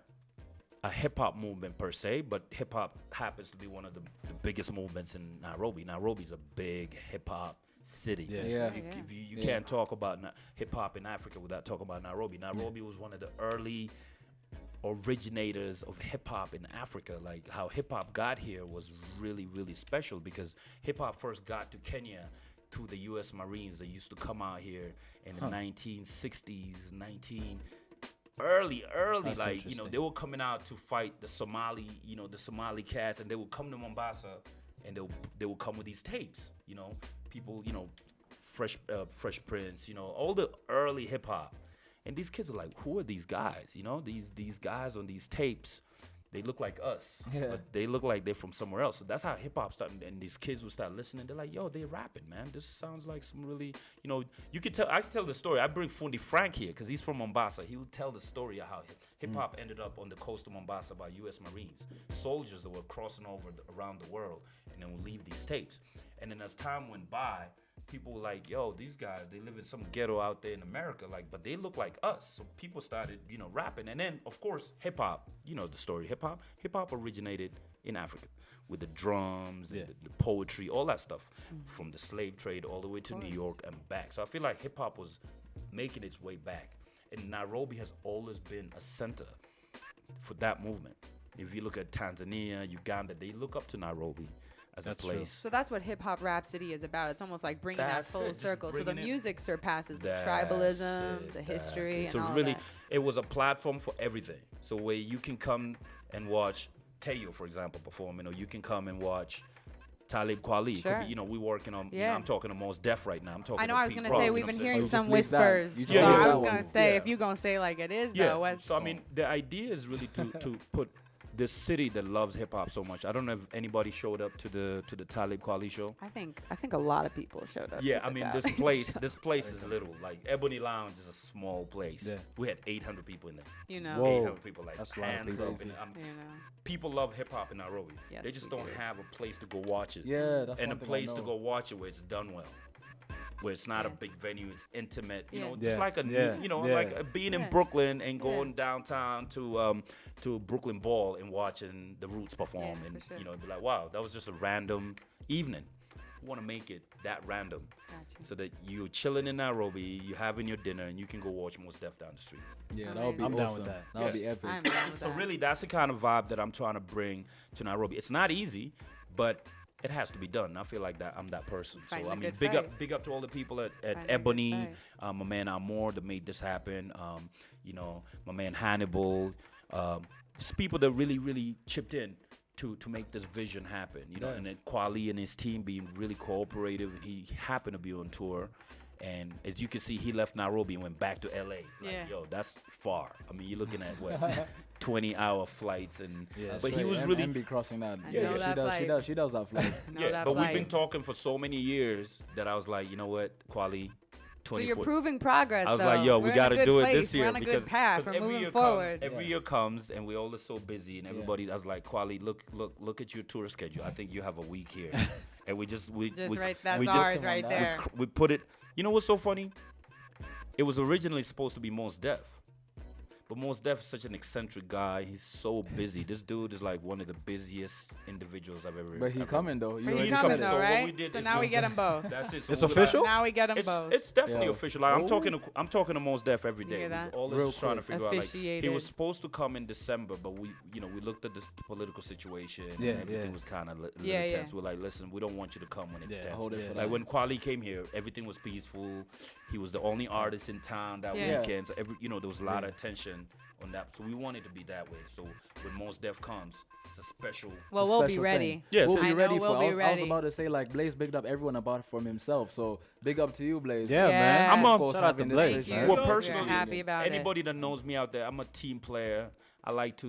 a hip-hop movement per se, but hip-hop happens to be one of the biggest movements in Nairobi. Nairobi's a big hip-hop city. You can't talk about hip-hop in Africa without talking about Nairobi. Nairobi was one of the early originators of hip-hop in Africa. Like how hip-hop got here was really, really special, because hip-hop first got to Kenya through the U.S. Marines. They used to come out here in the 1960s, early, That's like, they were coming out to fight the Somali cast, and they would come to Mombasa, and they would come with these tapes, people, Fresh Prince, you know, all the early hip hop. And these kids are like, who are these guys? You know, these guys on these tapes, they look like us, but they look like they're from somewhere else. So that's how hip hop started. And these kids will start listening. They're like, yo, they're rapping, man. This sounds like some really, you know, I can tell the story. I bring Fundi Frank here because he's from Mombasa. He will tell the story of how hip hop ended up on the coast of Mombasa by U.S. Marines, soldiers that were crossing over around the world, and then would leave these tapes. And then as time went by, people were like, yo, these guys, they live in some ghetto out there in America, like, but they look like us. So people started, you know, rapping. And then, of course, hip hop, you know the story. Hip hop originated in Africa with the drums, and the poetry, all that stuff, from the slave trade all the way to New York and back. So I feel like hip hop was making its way back. And Nairobi has always been a center for that movement. If you look at Tanzania, Uganda, they look up to Nairobi as a place. So that's what Hip Hop Rhapsody is about. It's almost like bringing that full circle. So the music surpasses the tribalism, the history, and all that. It was a platform for everything. So where you can come and watch Teo, for example, performing, or you can come and watch Talib Kweli. Sure. Could be, you know, we're working on, you know, I'm talking to Mos Def right now. I'm talking I know to I was Pete going to Rock, say, you we've know been what I'm hearing saying? some whispers. So I was going to say, if you're going to say like it is, though, what's... So, I mean, the idea is really to put this city that loves hip hop so much. I don't know if anybody showed up to the Talib Kweli show. I think a lot of people showed up. Yeah, I mean, this place is little. Like Ebony Lounge is a small place. Yeah. We had 800 people in there. You know, 800 people, like, that's hands up. And, people love hip hop in Nairobi. Yes, they just don't have a place to go watch it. Yeah, that's and a one thing I place to know. go watch it where it's done well. Where it's not a big venue, it's intimate. You know, Yeah. just like like being in Brooklyn and going downtown to Brooklyn Ball and watching the Roots perform, and you know, be like, wow, that was just a random evening. We want to make it that random, so that you're chilling in Nairobi, you're having your dinner, and you can go watch Mos Def down the street. Yeah, that would be I'm awesome. down with that. That would be epic. I'm down with So that. really, that's the kind of vibe that I'm trying to bring to Nairobi. It's not easy, but it has to be done. I feel like that I'm that person. Fighting so a I mean, good big up to all the people at Fighting a good Ebony, fight. my man Amor that made this happen. You know, my man Hannibal. Just people that really chipped in to make this vision happen. You know, and then Kweli and his team being really cooperative. And he happened to be on tour. And as you can see, he left Nairobi and went back to LA. Like, yo, that's far. I mean, you're looking at what, 20-hour flights, and but he was really MB crossing that. I know that flight. She does that flight. but we've been talking for so many years that I was like, you know what, Kweli. So you're proving progress. I was though. like, yo, we We're got in a to good do it place. this year We're on a because good path. We're every moving year forward. comes, every year comes, and we all are so busy, and everybody. I was like, Kweli, look at your tour schedule. I think you have a week here, and we right. That's ours right there. We put it. You know what's so funny? It was originally supposed to be Mos Def. But Mos Def is such an eccentric guy. He's so busy. This dude is like one of the busiest individuals I've ever. But he coming though. You But already he's coming said it. though, So what right? we did So is now we get them both. That's it. So It's we're like- official? Now we get them both. It's definitely Yeah. official. Like I'm talking to Mos Def every You day. hear that? All this Real is trying to quick. figure out. Like he Officiated. was supposed to come in December, but we looked at this political situation. Yeah, and everything yeah. was kind of little Yeah, tense. yeah. We're like, listen, we don't want you to come when it's Yeah, tense. hold it for Like now. when Kweli came here, everything was peaceful. He was the only artist in town that Yeah. weekend. So there was a lot of attention on that. So we wanted to be that way. So when Mos Def comes, it's a special. Well, It's a we'll be special ready. thing. Yes, we'll I be know ready we'll for. be I was ready. about to say like Blaze bigged up everyone apart from himself. So big up to you, Blaze. Yeah, Yeah. man. I'm Of a- course, shout out to having this Blaze, vision. man. Well, We're personally, happy about anybody that knows me out there, I'm a team player. I like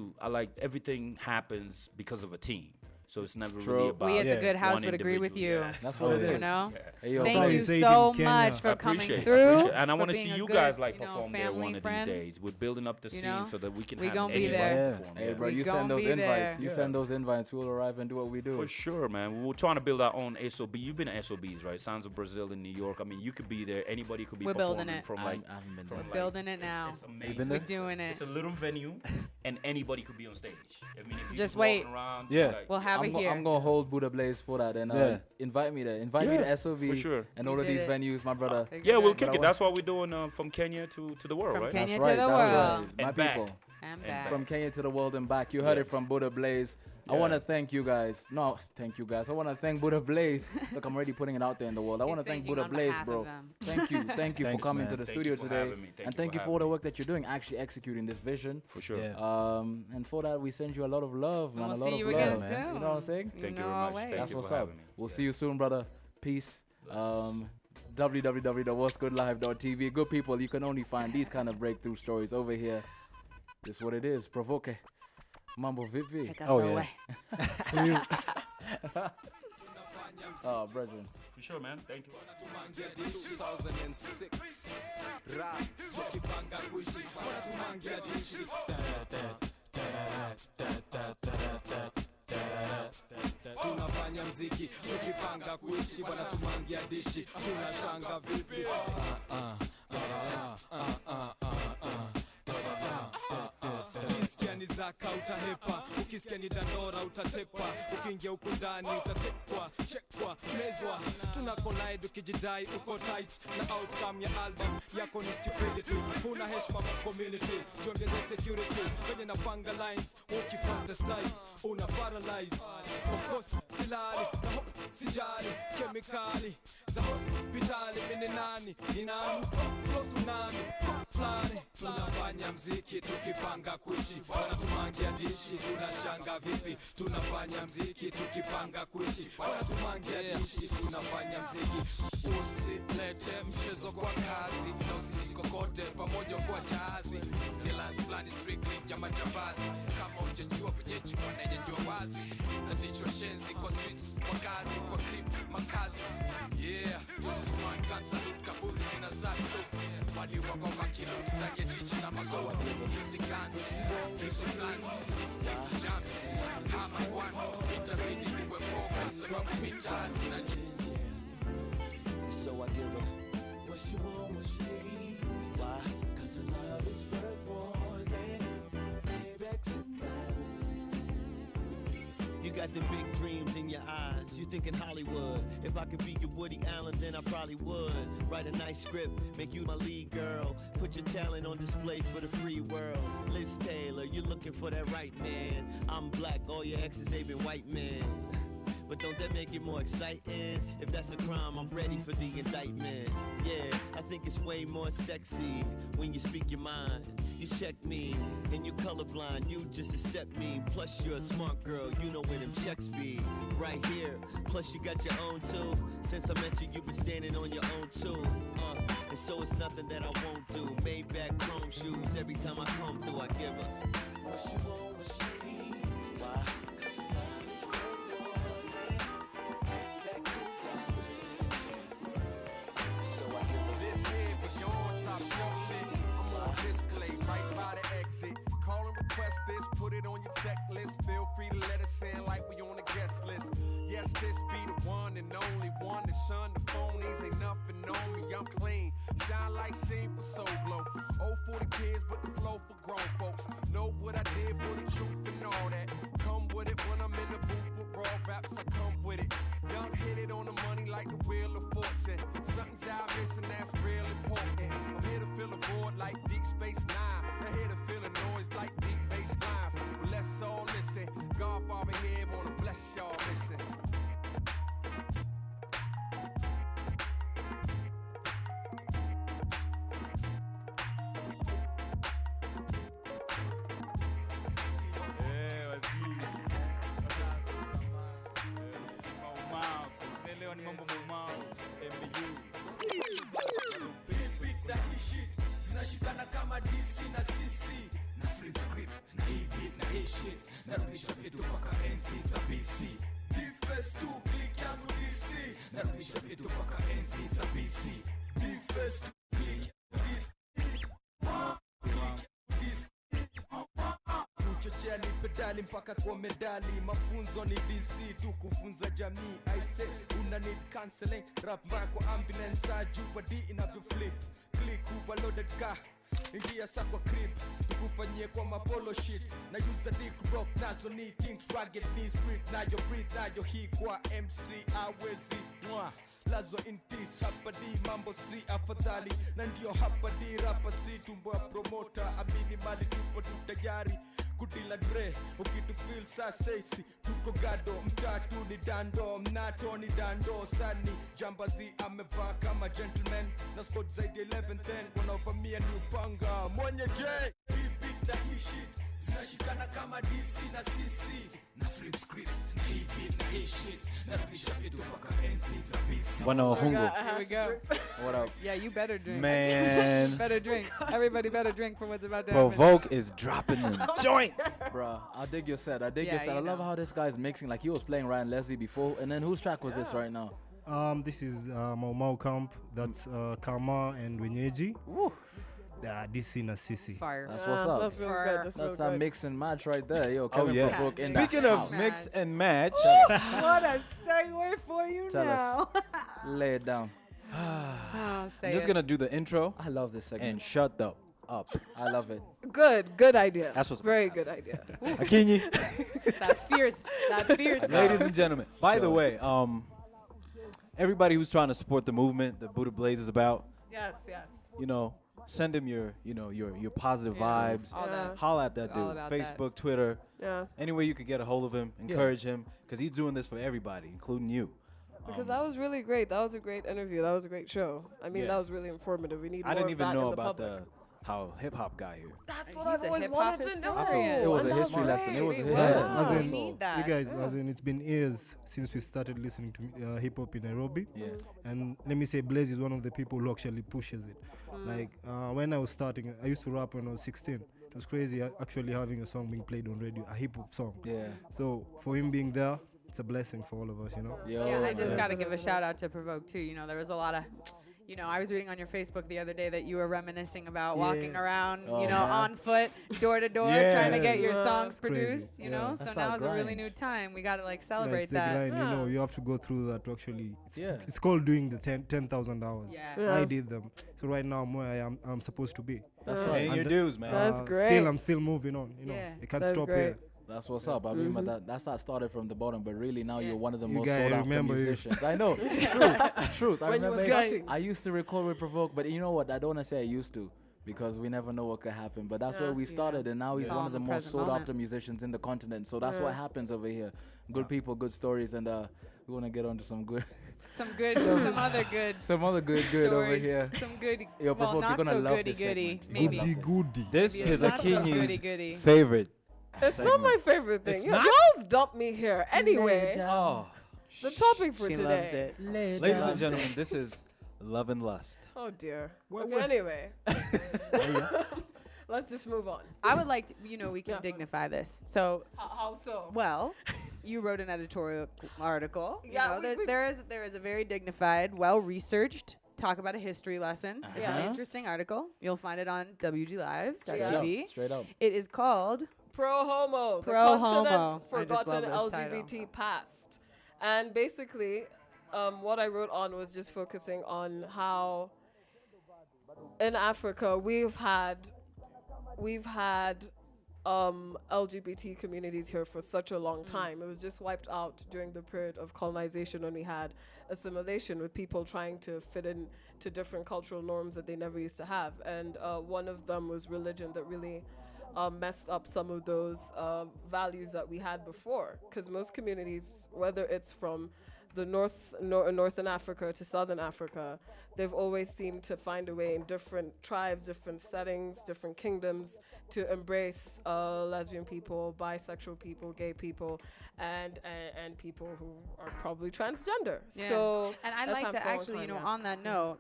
everything happens because of a team. So it's never True. really about We at Yeah. the Good House one would agree with you. individual. Yeah. That's what it You is. know? Yeah. Hey, yo, That's how Thank you you say it so in Kenya. much I for coming appreciate it. through. And I for want to being see a you good, guys like you know, perform there family one of friend. these days. We're building up the You scene know? so that we can We have gonna be anybody there. perform. Hey, yeah. bro, We you gon' send those be there. invites. You send those invites. We'll arrive and do what we do. For sure, man. We were trying to build our own SOB. You've been to SOBs, right? Sounds of Brazil in New York. I mean, you could be there. Anybody could be We're building performing it. from I like. haven't been from, there. like, Building it now. It's amazing. been We're there? doing it. It's a little venue, and anybody could be on stage. I mean, if you Just walking wait. around, Yeah. like, We'll have it here. I'm gonna hold Buddha Blaze for that and Yeah. invite me there. Invite me Yeah, to SOV for sure. and We all of did these it. venues, my brother. Yeah, we'll But kick I it. want- That's what we're doing from Kenya to the world, From right? Kenya That's to right. the That's world. right. My And back. people. And And back. From Kenya to the world and back. You heard Yeah. it from Buddha Blaze. I Yeah. want to thank you guys. No, thank you guys. I want to thank Buddha Blaze. Look, I'm already putting it out there in the world. I He's want to thank thinking Buddha on Blaze, behalf bro. of them. Thank you. Thank you for Thanks, coming man. to the Thank studio you for today. having me. Thank And you thank for you for all the having work that you're doing, actually executing this vision. For sure. Yeah. And for that, we send you a lot of love, man. We'll a lot see of you love. again man. soon. You know what I'm saying? You Thank you know very our much. way. Thank That's you what's for up. having me. We'll Yeah. see you soon, brother. Peace. Bless. www.what'sgoodlive.tv. Good people, you can only find these kind of breakthrough stories over here. This is what it is. Provoke. Mambo vipi. Yeah. Oh, brethren. For sure, man. Thank you. 2006 rap tukipanga kuishi wanatumangia dishi tunafanya mziki tukipanga kuishi wanatumangia dishi tunashanga vipi ukisikia ni zaka utahepa ukisikia ni dandora utatepa ukiingia huko ndani utatekwa chekwa mezwa tuna collide ukijidai uko tight na outcome ya album yako ni stupidity huna heshima kwa community tuongeze security kwenye napanga lines ukifantasize una paralyze of course silali na hope sijali kemikali za hospitali mimi nani ni nani flow tsunami flani tunafanya mziki tukipanga kuishi wanatumangia dishi tunashanga vipi tunafanya mziki tukipanga kuishi wanatumangia dishi tunafanya mziki usilete mchezo kwa kazi na usijikokote pamoja kwa jahazi ni lance flani strictly ya majambazi kama ujejua penyechi wanajejua wazi na ticho shenzi kwa streets kwa kazi kwa crib makazi yeah 21 kansa look kaburi zina sad looks wali wako makiloti ndani ya chichi na magoa hizi guns hizi plans hizi jumps hama one itabidi niwe focus sababu mitazi na so I give her what she want, what she need. Why? Cause her love is worth more than Apex and diamonds. You got the big dreams in your eyes. You thinking Hollywood. If I could be your Woody Allen, then I probably would. Write a nice script, make you my lead girl. Put your talent on display for the free world. Liz Taylor, you're looking for that right man. I'm black, all your exes, they been white men. But don't that make it more exciting? If that's a crime, I'm ready for the indictment. Yeah, I think it's way more sexy when you speak your mind. You check me, and you're colorblind, you just accept me. Plus you're a smart girl, you know where them checks be. Right here, plus you got your own too. Since I met you, you've been standing on your own too. And so it's nothing that I won't do. Maybach chrome shoes, every time I come through, I give her what she want, what she need. Why? Put it on your checklist. Feel free to let us in like we on the guest list. Yes, this be the one and only one that shun the phonies. Ain't nothing on me, I'm clean. Shine like sheen for so glow. Oh, for the kids, but the flow for grown folks. Know what I did for the truth and all that. Come with it when I'm in the booth with raw raps, I come with it. Young hit it on the money like the wheel of fortune. Something y'all missing that's real important. I'm here to fill a void like Deep Space Nine. I'm here to feel a noise like deep bass lines. But let's all listen. Godfather here wanna bless y'all, listen. Zinashikana kama DC na CC na flip script na beat na shit narudisha vitu mpaka enzi za BC. D-Face 2 click yangu DC narudisha vitu mpaka enzi za BC. D-Face 2 click DC kuchochea ni pedali mpaka kwa medali. Mafunzo ni DC tu kufunza jamii. I say una need counseling. Rap mako ambulance ajupa D inavyo flip. Click uba loaded car. Ingia sa kwa crib. Tukufanyie kwa mapolo sheets. Na use a dick rock nazo ni things rugged ni street. Na yo breathe na yo hii kwa MC awezi mwa. Lazo in peace hapa di mambo si afadhali. Na ndio hapa di rapa si tumbo ya promoter. Amini mali tupo tutayari kudila dre, ukitufeel saa sesi tuko gado, mtatu ni dando, mnato ni dando, sani jambazi amevaa kama gentleman, na squad zaidi 11-10 wanaovamia ni upanga mwenye J. Hii beat na hii shit zinashikana kama DC na CC na flip script na hii beat na hii shit narudisha vitu mpaka enzi za BC. Bueno, Hungo. Here we go. What up? Yeah, you better drink. Man. Better drink. Everybody better drink for what's about to Provoke happen. is dropping them joints. Bruh, I dig your set. I dig Yeah, your set. I you love know. how this guy's mixing. Like he was playing Ryan Leslie before. And then whose track was this right now? This is Mau Camp. That's Kama and Wenyeji. DC na Sisi. Fire. That's what's up. That's really good. That's That's really that good. mix and match right there. Yo, Oh Kevin yeah. Provoke in Speaking the of house. mix and match, What a segue for you Tell now. us. Lay it down. Oh, say I'm just it. gonna do the intro I love this segment. and shut the up. I love it. Good idea. That's what's very good idea. Akinyi. That fierce. Ladies and gentlemen. By the Sure. way, everybody who's trying to support the movement that Buddha Blaze is about, Yes. you know, send him your positive vibes. All that. Holla at that All dude. about that. Facebook, Twitter. Yeah. Any way you could get a hold of him, encourage him, because he's doing this for everybody, including you. Because that was really great. That was a great interview. That was a great show. I mean, Yeah. that was really informative. We need I more didn't of even that know in the about public. how hip hop got here. That's what He's I've a always hip-hop wanted to know. historian. It was And a that's history lesson. It was a great. history Yeah, lesson. as We in, need that. you guys, as in, it's been years since we started listening to hip hop in Nairobi. Yeah. And let me say, Blaze is one of the people who actually pushes it. Like when I was starting, I used to rap when I was 16. It was crazy actually having a song being played on radio, a hip hop song. Yeah. So for him being there, it's a blessing for all of us, you know. Yo, Yeah, I just man. got to give a shout out to Provoke too. You know, there was a lot of, you know, I was reading on your Facebook the other day that you were reminiscing about walking Yeah. around, Oh, you know, man. on foot, door to door, Yeah. trying to get your Yeah. songs It's crazy. produced. You Yeah. know, so That's now our is a really grind. new time. We got to like Yeah, celebrate it's the that. grind, you Yeah. know. You have to go through that to actually. Yeah. It's called doing the 10,000 hours. Yeah. Yeah. I did them. So right now I'm where I'm supposed to be. That's Yeah. right. Paying your And, dues, man. That's great. Still, I'm still moving on. You know, Yeah. you can't That's stop great. here. That's what's up. I mean, but that's not started from the bottom, but really now Yeah. you're one of the You most guys sought after remember you. musicians. I know. Truth. I When you was remember. starting. I used to record with Provoke, but you know what? I don't want to say I used to because we never know what could happen. But that's Yeah. where we started, and now he's It's all one of in the the most present sought moment. after musicians in the continent. So that's Yeah. what happens over here. Good people, good stories, and we want to get on to some good, Some good, some other good some other good over stories. here. Some good, Yo, well, Provoke, not you're gonna so love goody this goody, segment. maybe. You're gonna love Goody. This Maybe is it's not so Akinyi's goody-goody. favorite. It's not my favorite thing. It's Y- not? Y'all's dumped me here. Anyway, Oh, the topic for She today. loves it. ladies and gentlemen, this is Love and Lust. Oh dear. Okay, anyway. Let's just move on. I would like to, you know, we can Yeah. dignify this. So, How so? well, you wrote an editorial article. You Yeah, know, we- there is a very dignified, well researched talk about a history lesson. It's an Yes. interesting article. You'll find it on WGLive.tv. Straight up. Straight up. It is called Pro homo, the Pro continent's homo. I just forgotten love this LGBT past. And basically, what I wrote on was just focusing on how in Africa we've had LGBT communities here for such a long time. It was just wiped out during the period of colonization when we had assimilation with people trying to fit in to different cultural norms that they never used to have. And one of them was religion that really messed up some of those values that we had before. Because most communities, whether it's from the northern Africa to southern Africa, they've always seemed to find a way in different tribes, different settings, different kingdoms to embrace lesbian people, bisexual people, gay people, and people who are probably transgender. Yeah. So and I'd that's like to how I'm actually, you know, yeah. on that note,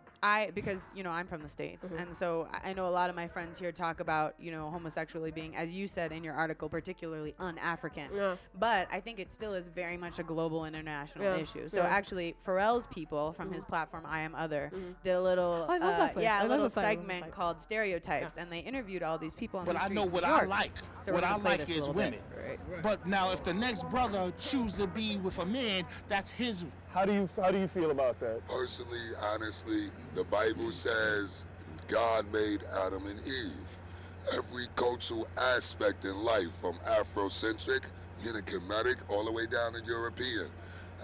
because, you know, I'm from the States, and so I know a lot of my friends here talk about, you know, homosexuality being, as you said in your article, particularly un-African. Yeah. But I think it still is very much a global international Yeah. issue. So Yeah. actually, Pharrell's people from his platform, I Am Other, did a little, I love that place. yeah, I a love little the site, I love the segment site. called Stereotypes, and they interviewed all these people on But the I street know in what New I York. like. So What we're I gonna play like this a is little women. bit. But now, if the next brother chooses to be with a man, that's his. How do you feel about that? Personally, honestly, the Bible says God made Adam and Eve. Every cultural aspect in life, from Afrocentric, Kemetic, all the way down to European,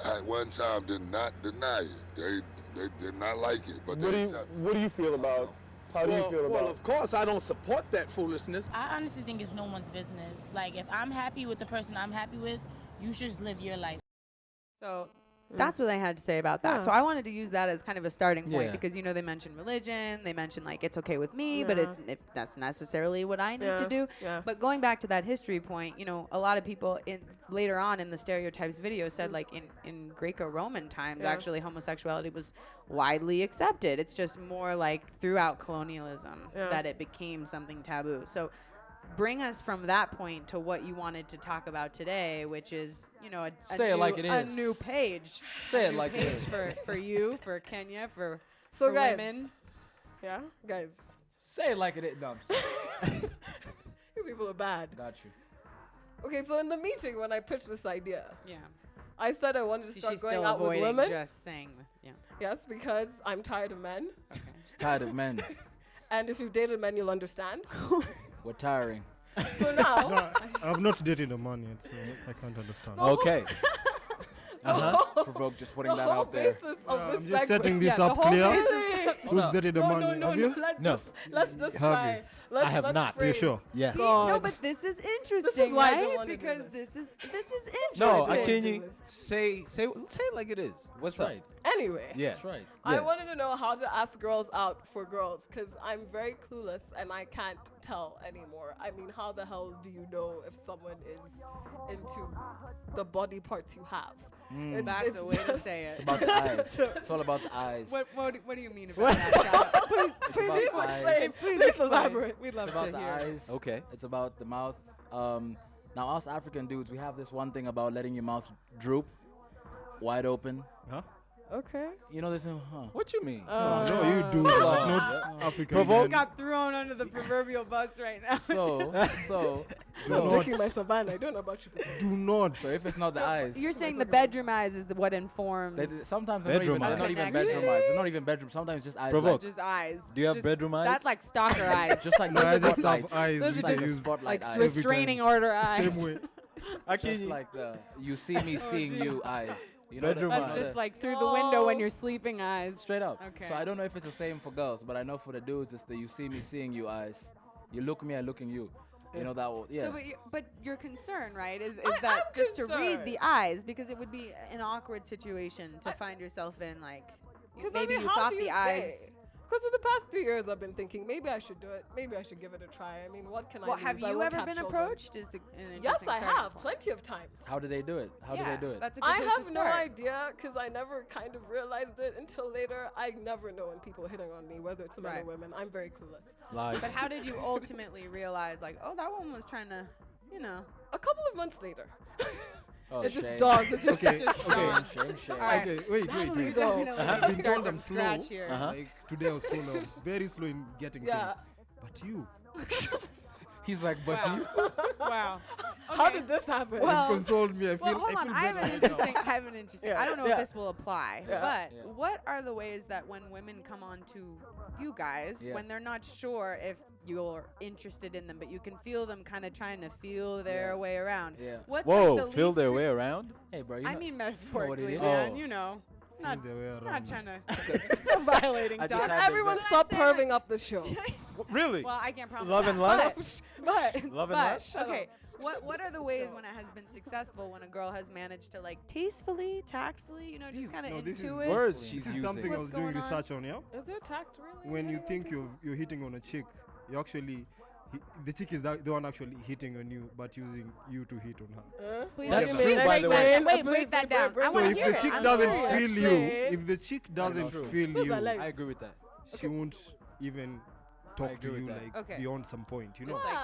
at one time did not deny it. They did not like it, but What they do accepted it. what do you feel about? How do you feel Well, about? of course, I don't support that foolishness. I honestly think it's no one's business. Like, if I'm happy with the person I'm happy with, you should just live your life. So That's what I had to say about that. Yeah. So I wanted to use that as kind of a starting point Yeah. because they mention religion, they mention like it's okay with me, but Yeah. it's if that's necessarily what I need Yeah. to do. Yeah. But going back to that history point, a lot of people later on in the stereotypes video said like in Greco-Roman times Yeah. actually homosexuality was widely accepted. It's just more like throughout colonialism Yeah. that it became something taboo. So bring us from that point to what you wanted to talk about today, which is, a Say it new, like it a is. new page. Say A it new like it page is. for you, for Kenya, for Guys, women. Yeah, guys. Say it like it is. No, I'm sorry. You people are bad. Got you. Okay, so in the meeting when I pitched this idea, Yeah. I said I wanted to So start she's going still out with avoiding women. just saying, yeah. Yes, because I'm tired of men. Tired of men. And if you've dated men, you'll understand. We're tiring. So now, No, I've not dated a man yet, so I can't understand. Okay. Provoke just putting the that whole out there. basis of this I'm just segment. setting this Yeah, up the whole clear. basic- Who's dated a No, man? no, yet? no, Have no. you? Let's just Have try. you? Let's, I have let's not. Are you phrase- sure? Yes. God. No, but this is interesting. why I right? don't wanna do because this. this is interesting. No, Interesting. Akinyi, say it like it is. What's That's up? right. Anyway, Yeah. That's right. I Yeah. wanted to know how to ask girls out for girls because I'm very clueless and I can't tell anymore. I mean, how the hell do you know if someone is into the body parts you have? That's a way to say It's it. about the eyes. It's all about the eyes. What do you mean about that, Shada? Please about the eyes. Please elaborate. We'd It's love about to the hear. eyes. Okay. It's about the mouth. Now, us African dudes, we have this one thing about letting your mouth droop, wide open. Huh? Okay. You know this? Huh? What you mean? No, you do. Not African. Provoke. men. Got thrown under the proverbial bus right now. So, I'm not- taking my savannah. I don't know about you. Do not. so if it's not the eyes, You're saying the bedroom eyes is what informs sometimes they're not even, Bedroom they're not eyes. even bedroom eyes. They're not even bedroom. Sometimes just eyes. Provoke. just eyes. Do you have Just- bedroom eyes? That's like stalker eyes. Just like No, I the just spotlight. have eyes. Those Just are like the just spotlight eyes. restraining order eyes. Same way. Just like the you see me seeing you eyes. You know Bedroom That's eyes. just like through the window when you're sleeping eyes. straight up. Okay. So I don't know if it's the same for girls, but I know for the dudes it's the you see me seeing you eyes. You look me, I looking you. You know that will, yeah. So, but your concern, right, is I'm that just to read concerned. the eyes because it would be an awkward situation to find yourself in, like Because maybe I mean, you how thought do the you eyes. say? Because for the past 3 years, I've been thinking maybe I should do it. Maybe I should give it a try. I mean, what can I Well, lose? have I you won't ever have been children. approached? Is an Yes, interesting I starting have point. plenty of times. How do they do it? How do Yeah, they do it? That's a good I place have to no start. idea because I never kind of realized it until later. I never know when people are hitting on me, whether it's men Right. or women. I'm very clueless. Live. But how did you ultimately realize, like, oh, that one was trying to, A couple of months later. Oh, It's just shame. dogs. It's just, Okay, just okay. dogs. Shame. All right. Okay, wait. We go. definitely I've need to been start told from I'm slow. scratch here. Like today I was slow. I was very slow in getting Yeah. things. But you, He's like, but Wow. you. Wow. How Okay. did this happen? Well, you consoled me. I feel. Well, hold on. feel I have better an right now. interesting. I have an interesting. Yeah, I don't know yeah. if this will apply, Yeah. but Yeah. what are the ways that when women come on to you guys, Yeah. when they're not sure if you're interested in them, but you can feel them kind of trying to feel their Yeah. way around? Yeah. What's Whoa, like the feel least their re- way around? Hey, bro. You I know, mean what it metaphorically, is? man. Oh. You know, not Feel their way not around. trying to violating I just talk. had to Everyone vet- stop I'm saying, perving up the show. Really? Well, I can't promise Love that, and lust? But, Love and but, lust? okay. What are the ways when it has been successful when a girl has managed to like tastefully, tactfully, just kind of No, this is into it? Words This she's is using. something I was What's doing going on? research on. Yeah. Is there tact really? When you think you're hitting on a chick, you actually. The chick is the one actually hitting on you, but using you to hit on her. Please That's explain. true, by the way. Wait, Please break that down. I explain. So want to if hear the it. chick I'm doesn't curious. feel you, if the chick doesn't true. feel Those you, are legs. I agree with that. she won't even talk to agree with you that. like Okay. beyond some point. You know. Just like no,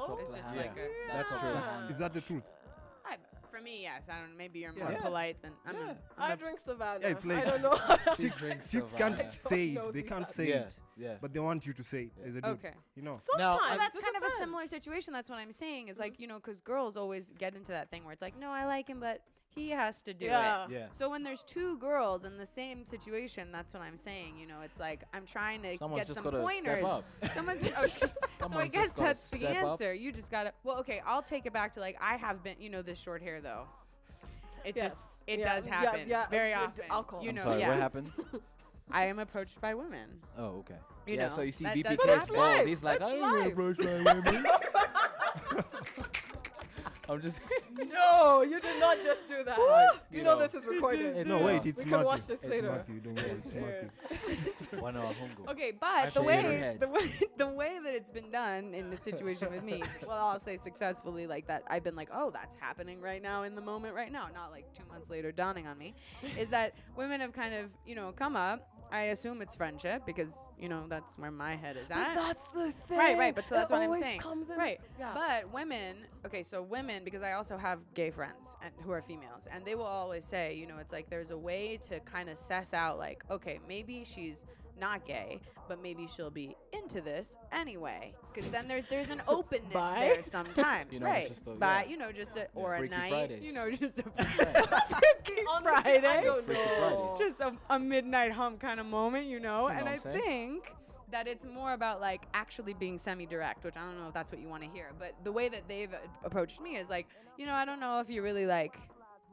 Wow. it's just Yeah. like a. That's true. Is that the truth? For me, yes. I don't know. Maybe you're more Yeah. polite than I'm. I drink Savannah. Yeah, it's like- I don't know. how to She Chicks, drinks chicks Savannah. can't say know it. They these can't are- say Yeah, it, yeah. but they want you to say it. As a dude, Okay. you know. Now, So I- that's it kind of a depends. similar situation. That's what I'm saying. Is like because girls always get into that thing where it's like, no, I like him, but he has to do Yeah. it. Yeah. So when there's two girls in the same situation, that's what I'm saying. It's like I'm trying to Someone's get just some gotta step pointers. up. Someone's okay. So I Someone's guess just gotta that's the step up. answer. You just gotta. Well, okay, I'll take it back to like I have been. This short hair though. It Yes. just it Yeah, does yeah, happen yeah, very it's often. alcohol. You I'm know, sorry, yeah. what happened? I am approached by women. Oh, okay. You Yeah, know, so you see that does BPK's happen. bald. life. He's like, That's I don't life. approach my women. I'm just. No, you did not just do that. Do you know this is recorded? No, wait, it's we Matthew. can watch this It's later. Matthew, don't worry, it's Matthew. Okay, but the Actually, way overhead. the way that it's been done in the situation with me, well, I'll say successfully like that. I've been like, oh, that's happening right now in the moment right now, not like 2 months later dawning on me, is that women have kind of come up. I assume it's friendship because that's where my head is at. But that's the thing. Right. But so that's It what I'm always saying. comes in Right. yeah. But women, okay, so women, because I also have gay friends who are females, and they will always say, it's like there's a way to kind of suss out, like, okay, maybe she's not gay, but maybe she'll be into this anyway. Because then there's an openness Bi? there sometimes, It's right? just a, But yeah. just or a Freaky night, Fridays. just a Freaky Honestly, Friday. I don't Freaky know. Fridays. Just a midnight hum kind of moment, and what I I'm saying? think that it's more about like actually being semi-direct, which I don't know if that's what you want to hear, but the way that they've approached me is like, I don't know if you're really like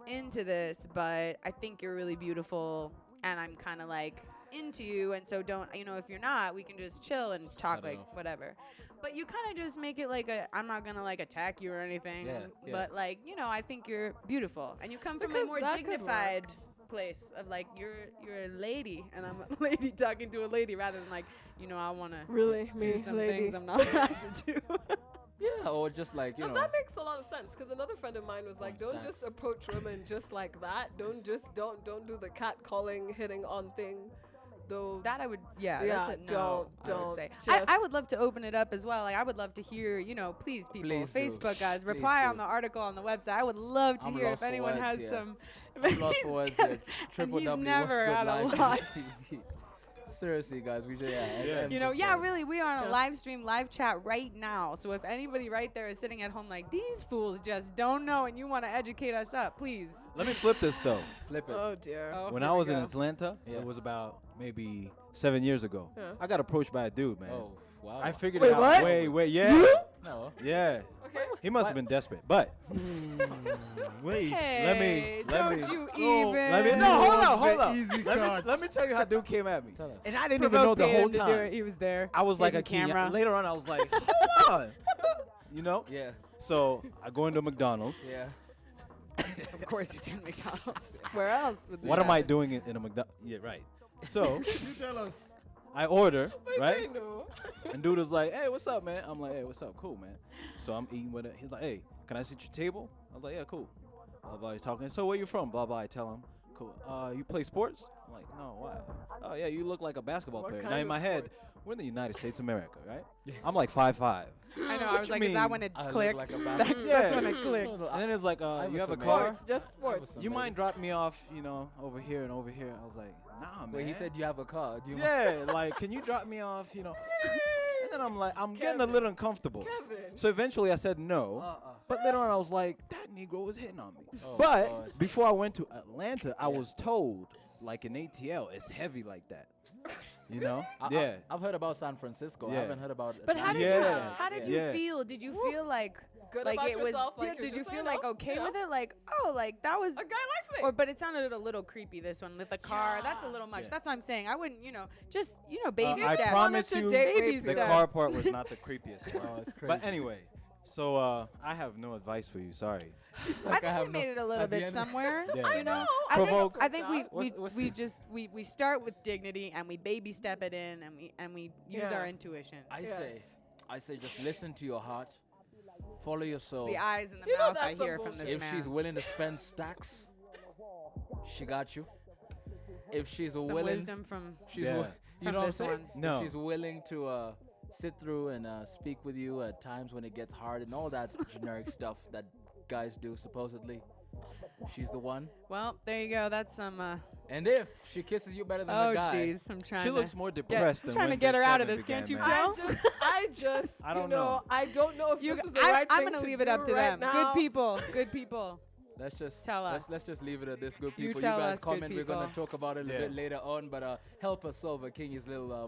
into this, but I think you're really beautiful, and I'm kind of like into you, and so don't, if you're not, we can just chill and talk like whatever. But you kind of just make it like I'm not gonna like attack you or anything, Yeah. but like I think you're beautiful, and you come from a Because more that could dignified place of like you're a lady, and I'm a lady talking to a lady rather than like I want to Really, do me, some lady. things I'm not allowed to do. Yeah, or just like No, that makes a lot of sense because another friend of mine was like, don't just approach women just like that. Don't do the cat calling, hitting on thing. Though That I would, Yeah, that's a no, don't I would say. just- I would love to open it up as well. Like I would love to hear, please people, Please do. Facebook guys, Please reply do. on the article on the website. I would love to I'm hear lost if for anyone words, has yeah. some. I'm lost for words. Yeah. Triple he's W. never What's at a good loss. live? Seriously, guys, we just Really, we are on a live stream, live chat right now. So if anybody right there is sitting at home like these fools just don't know, and you want to educate us up, please. Let me flip this though. Flip it. Oh dear. When here I we was in go. Atlanta, Yeah. it was about maybe 7 years ago. Yeah. I got approached by a dude, man. Oh, wow. I figured Wait, it out. what? Wait, yeah. No. Yeah. Okay. He must have been desperate. But Wait. Hey, let don't me- you no, even? let me no, hold up. Easy Let cards. me tell you how dude came at me. Tell us. And I didn't even know the whole time. He was there. I was like a hidden kid. camera. Later on, I was like, hold on. Yeah. So I go into McDonald's. Yeah. Of course, it's in McDonald's. Where else would this What am I happen? doing in a McDonald's? Yeah, right. So You tell us. I order, I right? know. And dude was like, hey, what's up, man? I'm like, hey, what's up? Cool, man. So I'm eating with it. He's like, hey, can I sit your table? I was like, yeah, cool. Blah, blah, he's talking. So where you from? Blah, blah. I tell him, cool. You play sports? I'm like, no, why? Oh, yeah, you look like a basketball What player. kind Now in of my head, sports? we're in the United States of America, right? I'm like 5'5". I know. I was you like, is that mean? when it I look clicked? like a That's basketball- when it Yeah. clicked. No, no, And then it's like, I you was have a some car? Sports, just sports. some You maybe. mind drop me off, over here and over here? I was like, nah, man. Wait, he said you have a car. Do you? Yeah, like, can you drop me off, And then I'm like, I'm getting a little uncomfortable. Kevin. So eventually I said no. But later on I was like, that Negro was hitting on me. Oh, but God. before I went to Atlanta, I was told, like in ATL, it's heavy like that. Yeah. I've heard about San Francisco. I Yeah. haven't heard about. But how did Atlanta. you how did you Yeah. feel? Did you feel like Good like about it was? yourself, like yeah, you're did you just feel saying, like okay you know? with it? Like like that was A guy likes me. Or but it sounded a little creepy. This one with the car. That's a little much. Yeah. That's what I'm saying. I wouldn't just baby I steps. promise to you, date baby rape the steps. car part was not the creepiest part. Oh, it's crazy. But anyway, so I have no advice for you. Sorry. I think we made it a little at the bit end- somewhere. Yeah. You know, Provoke. I think we What's we the- just we start with dignity and we baby step it in and we use Yeah. our intuition. I Yes. say, just listen to your heart, follow your soul. The eyes and the You know mouth I that's some hear from this If man. she's willing to spend stacks, she got you. If she's Some willing, wisdom from she's Yeah. you from know what I'm this saying? one. No. If she's willing to sit through and speak with you at times when it gets hard and all that generic stuff that guys do supposedly, she's the one. Well, there you go. That's some. And if she kisses you better than Oh the guy, jeez, I'm trying. She to looks more get- depressed I'm than trying to when get this her out of segment this. Can't began, you man. tell? I just, I don't know. I don't know if You, this is the right I'm thing gonna to leave it do up to right them. now. Good people. Good people. let's just Tell us. Let's just leave it at this. Good You people. tell guys us, good comment. We're gonna people. talk about it a little Yeah. bit later on, but help us solve a Kingy's little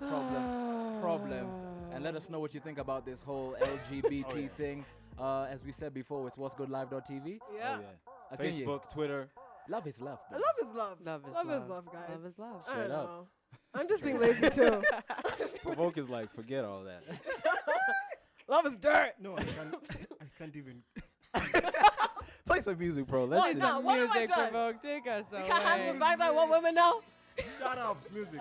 problem, and let us know what you think about this whole LGBT thing. As we said before, it's what'sgoodlive.tv. Yeah. I think you- Facebook, Twitter. Love is love. baby. Love is love. Love is love. love. is love, guys. Love is love. I Straight don't up. know. I'm just being lazy too. Provoke is like, forget all that. Love is dirt. No, I can't even. Play some music, bro. What Let's now? What have I Music done? provoke, take us You away. can't handle the fact that I want women now? Shut up, music.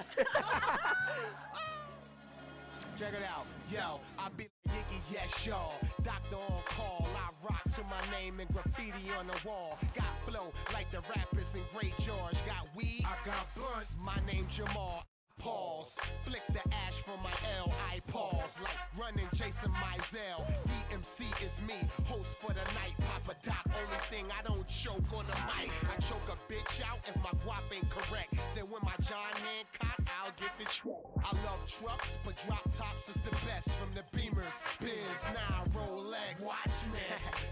Check it out, yo, I be Yiggy, yes, y'all. Doctor on call, I rock to my name and graffiti on the wall. Got flow like the rappers in Great George. Got weed, I got blunt. My name Jamal. Pause, flick the ash from my L. I pause like running Jason Mizell. DMC is me, host for the night. Papa Doc, only thing I don't choke on the mic. I choke a bitch out if my guap ain't correct. Then when my John Hancock, I'll get the I love trucks, but drop tops is the best. From the Beamers, Benz, now Rolex. Watch me.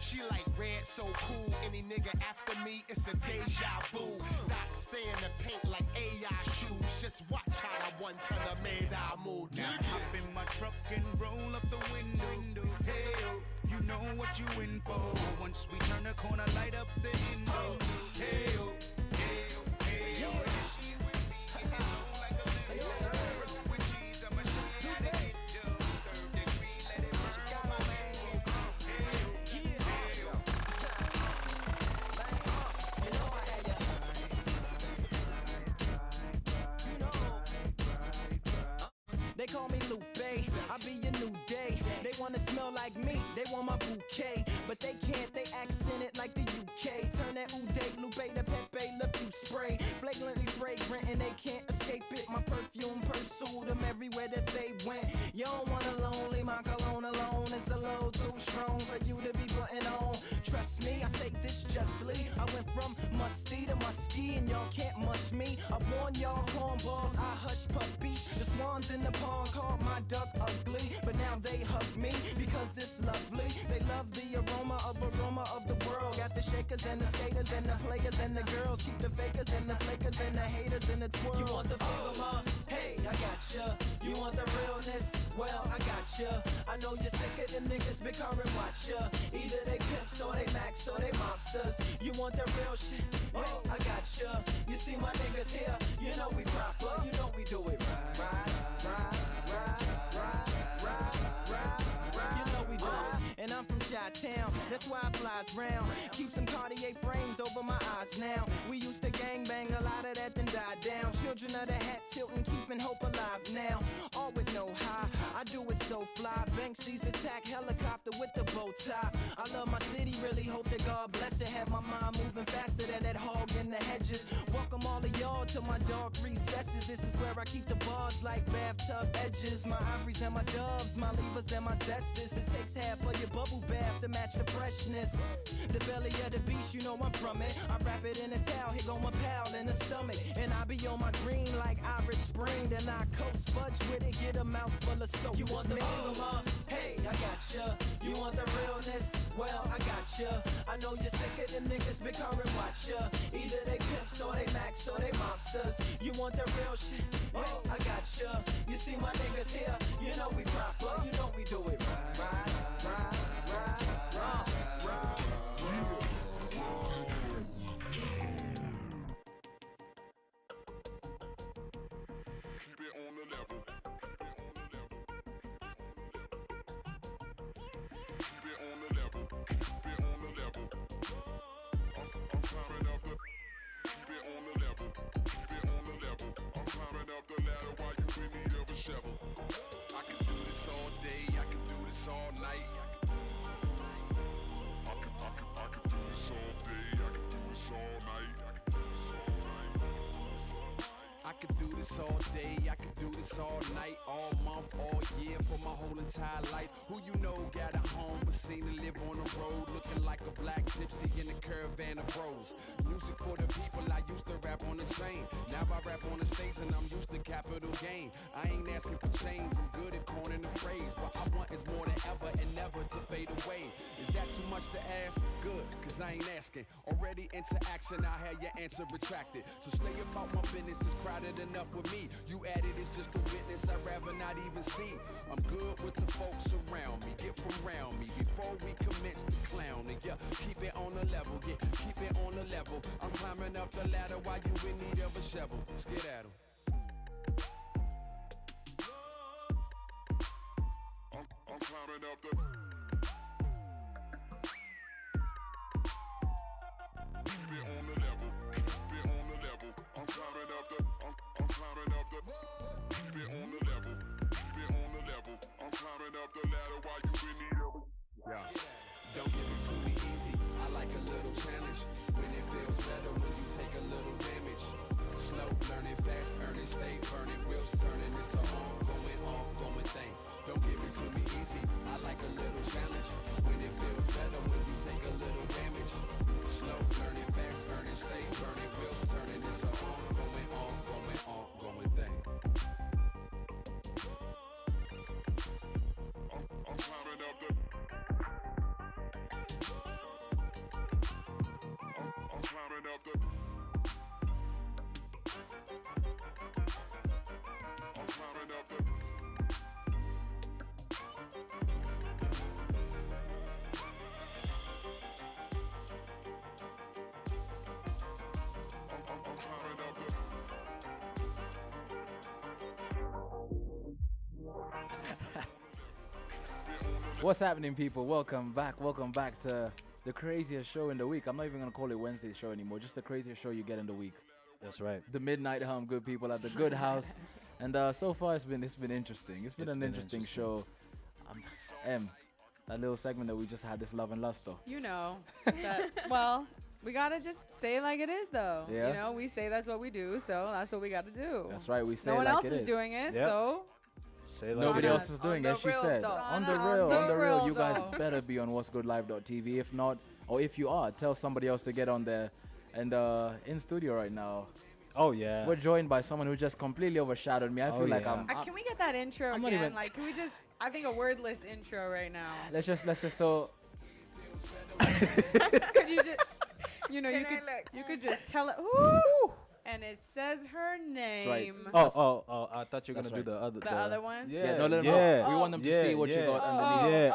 She like red, so cool. Any nigga after me, it's a deja vu. Doc stay in the paint like AI shoes. Just watch how that one ton of made I move. Now hop in my truck and roll up the window. Hey, oh, you know what you in for. Once we turn the corner, light up the window. Hey, oh, hey, oh, hey, oh. She with me, get me low like a little sir. With G's, I'm a shit and get dough. Third degree, let it burn on my man. Hey, oh, hey, oh. You know I had ya. They call me Lupe, I be your new day. They wanna smell like me, they want my bouquet. But they can't, they accent it like the UK. Turn that Uday, Lupe to Pepe, Le Pew spray. Flagrantly fragrant and they can't escape it. My perfume pursued them everywhere that they went. You don't want a lonely, my cologne alone is a little too strong for you to be putting on. Trust me, I say this justly. I went from musty to musky and y'all can't mush me. I warn y'all cornballs, I hush puppies. The swans in the pond called my duck ugly, but now they hug me because it's lovely. They love the aroma of the world. Got the shakers and the skaters and the players and the girls. Keep the fakers and the flakers and the haters in the twirl. You want the flavor, ma? Hey, I gotcha. You want the realness? Well, I gotcha. I know you're sick of them niggas big car and watch ya. Either they pimps or they max or they mobsters. You want the real shit? Well, I gotcha. You see my niggas here? You know we proper. You know we do it right. Right. You know we do it. And I'm from Chi-Town, that's why I flies round. Keep some Cartier frames over my eyes now. We used to gangbang, a lot of that then died down. Children of the hat tilting, keeping hope alive now. All with no high, I do it so fly. Banksy's attack helicopter with the bow tie. I love my city, really hope that God bless it. Have my mind moving faster than that hog in the hedges. Welcome all of y'all to my dark recesses. This is where I keep the bars like bathtub edges. My ivories and my doves, my levers and my zesses. This takes half of your bubble bath to match the freshness. The belly of the beast, you know I'm from it. I wrap it in a towel, here go my pal in the stomach. And I be on my green like Irish Spring. Then I coast fudge with it, get a mouthful of soap. You want the flavor, ma? Hey, I gotcha. You want the realness? Well, I gotcha. I know you're sick of them niggas big car and watch ya. Either they pimps or they max or they mobsters. You want the real shit? Well, I gotcha. You see my niggas here? You know we proper. You know we do it right. Keep it on the level. Keep it on the level. Keep it on the level. I'm climbing up the. Keep it on the level. Keep it on the level. I'm climbing up the ladder while you in need of a shovel. I can do this all day. I can do this all night. I can do this all day. I can do this all night. I could do this all day, I could do this all night, all month, all year, for my whole entire life. Who you know got a home, but seen to live on the road, looking like a black gypsy in a caravan of bros. Music for the people, I used to rap on the train. Now I rap on the stage and I'm used to capital gain. I ain't asking for change, I'm good at coining the phrase. What I want is more than ever and never to fade away. Is that too much to ask? Good, cause I ain't asking. Already into action, I had your answer retracted. So stay about my business, it's crowded enough with me. You added is just a witness I'd rather not even see. I'm good with the folks around me, get from around me before we commence the clowning. Yeah, keep it on the level, yeah, keep it on the level. I'm climbing up the ladder while you in need of a shovel. Let's get at 'em. I'm climbing up the. challenge. When it feels better when you take a little damage. Slow learning, fast earning, stay burning, wheels turning. It's an ongoing thing. Don't give it to me easy. I like a little challenge. When it feels better when you take a little damage. Slow learning, fast earning, stay burning, wheels turning. It's an ongoing thing. I'm climbing up the. I'm climbing up the. I'm climbing up the. I'm climbing up the. What's happening, people? Welcome back to the craziest show in the week. I'm not even gonna call it Wednesday's show anymore, just the craziest show you get in the week. That's right. The Midnight Hum, good people at the Good House. And so far it's been interesting. It's been an interesting show. That little segment that we just had, this Love and Lust though. You know, that, well, we gotta just say it like it is though. Yeah. You know, we say that's what we do, so that's what we gotta do. That's right, we say no it one like else it is is. doing it, Yep. so Say like nobody it else is. is doing On it, the she real said. though. On On the the real, real you guys though. better be on what'sgoodlive.tv. If not, or if you are, tell somebody else to get on there. And in studio right now, Oh yeah. we're joined by someone who just completely overshadowed me. I feel like yeah. I'm can we get that intro I'm not again? even- Like, can we just? I think a wordless intro right now. let's just so Could you just? You know, you could just tell it. Ooh, and it says her name. right. Oh, I thought you were That's gonna do right. the The other one? Yeah, no, let them know. We want them to see what you got underneath. Yeah.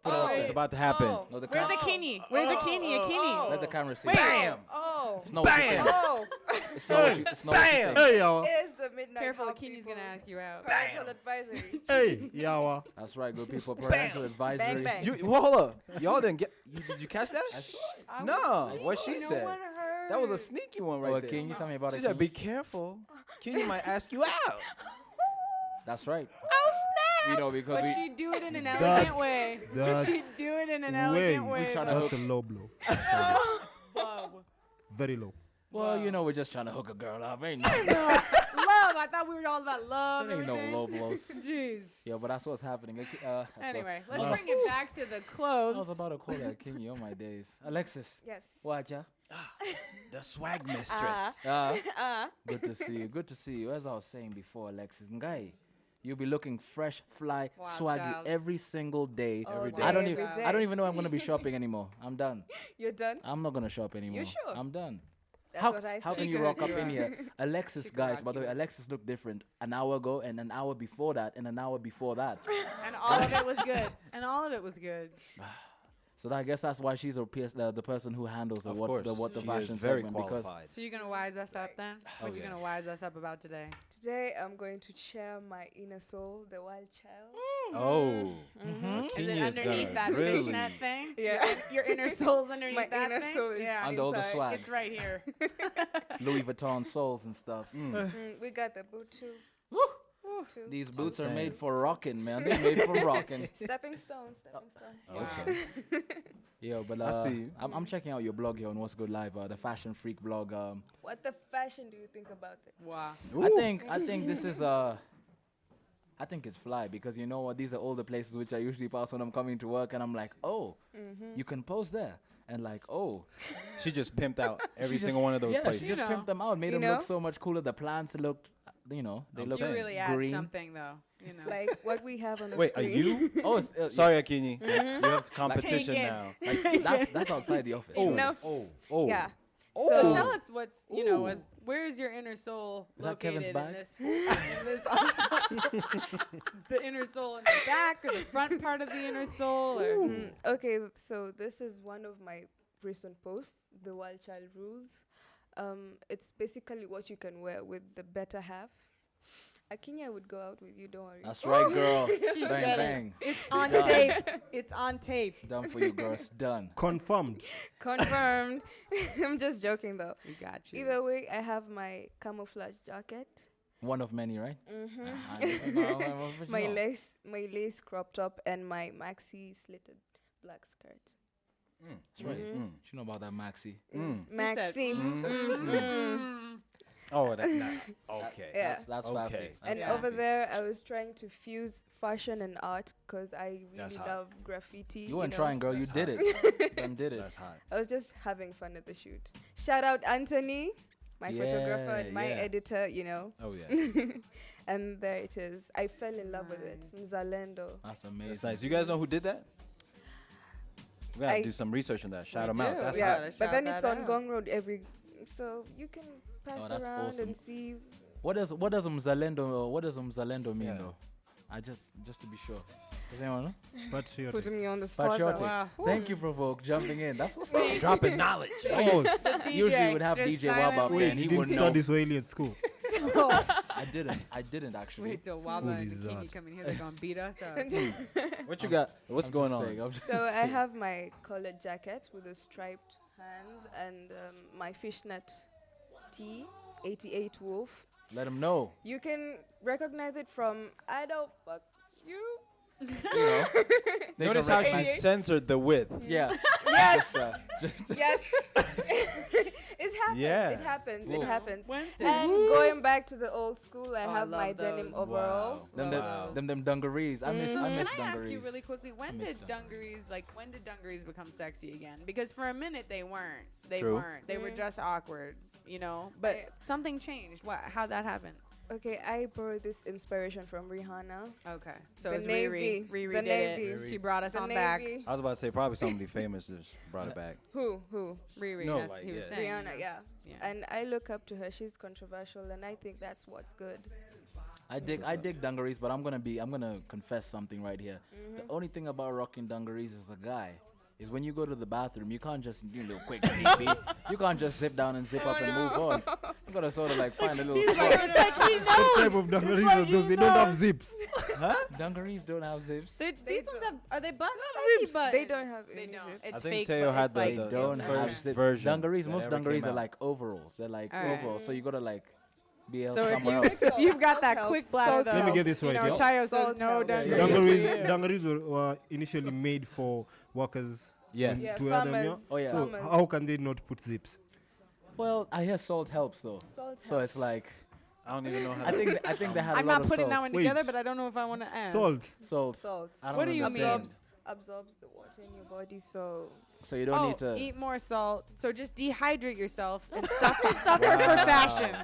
Put it up It's there. about to happen. No, the Where's cam- Akini? Where's Akini? Akini. Let the camera see. Wait. Bam! Oh. It's not what you Bam! think. Oh. It's not what you think. Hey y'all. It is the midnight. Careful, Hum Akini's people. gonna ask you out. Parental advisory. Hey, Yawa. That's right, good people. Parental advisory. Bang bang. Well, hold up. Y'all didn't get. Did you catch that? I No. was- What she no said. one heard. That was a sneaky one right Oh, there. King, you tell me about She it. said, King. "Be careful. Kenya might ask you out." That's right. Oh snap! You know, because But we she'd do it in an That's- elegant way. that's She'd do it in an way. elegant way. We tryna though. That's a low blow. Wow. Very low. well, you know, we're just trying to hook a girl up. Ain't no, Love. I thought we were all about love. there ain't no everything. low blows. Jeez. Yeah, but that's what's happening. That's Anyway, what- let's bring it back to the I clothes. was about to call that King on my days. Alexis, Yes. watch ya. The swag mistress. Good to see you. Good to see you. As I was saying before, Alexis, guy, you'll be looking fresh, fly, Wow, swaggy child. every single day. Every day, I don't every even. day. I don't even know I'm gonna be shopping anymore. I'm done. You're done? I'm not gonna shop anymore. sure? I'm done. That's how what I how said. can She you could rock hook up you in up. here? Alexis, She could guys, rock by the way, you. Alexis looked different an hour ago and an hour before that and an hour before that. And all of it was good. And all of it was good. So I guess that's why she's the person who handles the Of what the course. She fashion is very segment because qualified. So you're gonna wise us up then? What you yeah. gonna wise us up about today? Today I'm going to share my inner soul, the wild child. Oh. Is Kenya it is underneath gonna that really- fishnet thing? Yeah. Your inner soul's underneath My that inner thing? soul is yeah. under all the inside. swag, It's right here. Louis Vuitton soles and stuff. We got the boot too. Too. These boots are saying. made for rocking, man. They're made for rocking. Stepping stone, stepping stone. Okay. Yo, but I see you. I'm checking out your blog here on What's Good Live, the Fashion Freak blog. What the fashion do you think about it? Wow. I think this is I think it's fly because you know what? These are all the places which I usually pass when I'm coming to work, and I'm like, oh, you can pose there, and like, oh, She just pimped out every She just- single one of those yeah, places. she just You know. pimped them out, made You them look know? so much cooler. The plants looked, they I'm look saying. You really add green. something though. You know. Like what we have on the Wait, are screen. you? Oh, it's, Sorry, Akini. You have competition Take it. now. Like, that's outside the office. Oh, Enough. oh. Yeah. So So tell us what's where's your inner soul Is that located Kevin's bag? in this? In this the inner soul in the back or the front part of the inner soul or Okay, so this is one of my recent posts, the Wild Child Rules. It's basically what you can wear with the better half. Akinya would go out with you, don't worry. That's right, girl. She bang, said it. bang. It's on Done. tape. It's on tape. It's done for you, girl. It's done. Confirmed. Confirmed. I'm just joking though. We got you. Either way, I have my camouflage jacket. One of many, right? My lace crop top and my maxi slitted black skirt. That's right. You know about that Maxi. Maxi. Oh, that's not okay. Yeah. That's okay. And over there, I was trying to fuse fashion and art because I That's really hot. love graffiti. You weren't know. trying, girl. You That's did hot. it. Done did it. That's hot. I was just having fun at the shoot. Shout out Anthony, my photographer and my editor, you know. Oh yeah. And there it is. I fell in love with it. Mzalendo. That's amazing. That's nice. You guys know who did that? We gotta I- do some research on that. Shout We them out. do. That's Yeah, hot. but Shout then that it's on out. Gong Road so you can pass that's around awesome. and see. What does Mzalendo mean Yeah. though? I just to be sure. Does anyone know? Patriotic. Putting me on the spot. Patriotic. Wow. Thank you, Provoke, jumping in. That's what's up. Dropping knowledge. Oh, DJ, usually we would have just DJ Wab up silently- there Wait, and you he didn't wouldn't study know. Swahili at school. I didn't actually. Wait till Waba and is Bikini that? come in here. They're gonna beat us up. What you got? What's I'm going just on? saying, I'm just So I saying. have my collared jacket with the striped hands and my fishnet tee, 88 Wolf. Let him know. You can recognize it from I don't fuck you. You know. They Notice can how she recognize- censored the width. Yeah. Yes. Just Yes. It happens. Yeah. It happens. Whoa. It happens. Wednesday. And going back to the old school, I Oh, I have my love denim those. overall. them dungarees. I miss Can I dungarees. ask you really quickly, when miss did them. when did dungarees become sexy again? Because for a minute they weren't. They True. weren't. They were just awkward, you know. But something changed. How'd that happen? Okay, I borrowed this inspiration from Rihanna. Okay. So The it's Navy. Riri The did Navy. it. She brought us The on back. Navy. I was about to say probably somebody famous just brought it back. Who? Riri, No, that's like, he was yeah. saying. Rihanna, yeah. Yeah. And I look up to her. She's controversial, and I think that's what's good. I dig dungarees, but I'm gonna confess something right here. The only thing about rocking dungarees as a guy is when you go to the bathroom, you can't just do a little quick pee. You can't just zip down and zip up and move on. You gotta sort of like find a little spot. What type of dungarees are those? They don't have zips. Dungarees don't have zips. These ones have, are they buttons? Zips. They don't have They any don't. zips. It's I think fake, Teo but had it's the- like They the don't first have zips. version Dungarees, that most ever dungarees came are out. like overalls. They're like Alright. overalls. So you gotta like be else So somewhere if else. you've got that Helps. quick bladder, Salt though, Let me get this you right, know, yeah? Tayo says Salt no helps. dungarees. Dungarees were initially made for workers. Yes. Yeah, to wear them, farmers. Oh, yeah. So Farmers. how can they not put zips? Well, I hear salt helps though. Salt So it's like I don't even know how I think they had I'm a lot not of putting salt. that one Wait. together, but I don't know if I want to ask. Salt. Salt. I don't What do you understand. mean? Absorbs the water in your body, so So you don't Oh, need to. eat more salt. So just dehydrate yourself and suffer for fashion.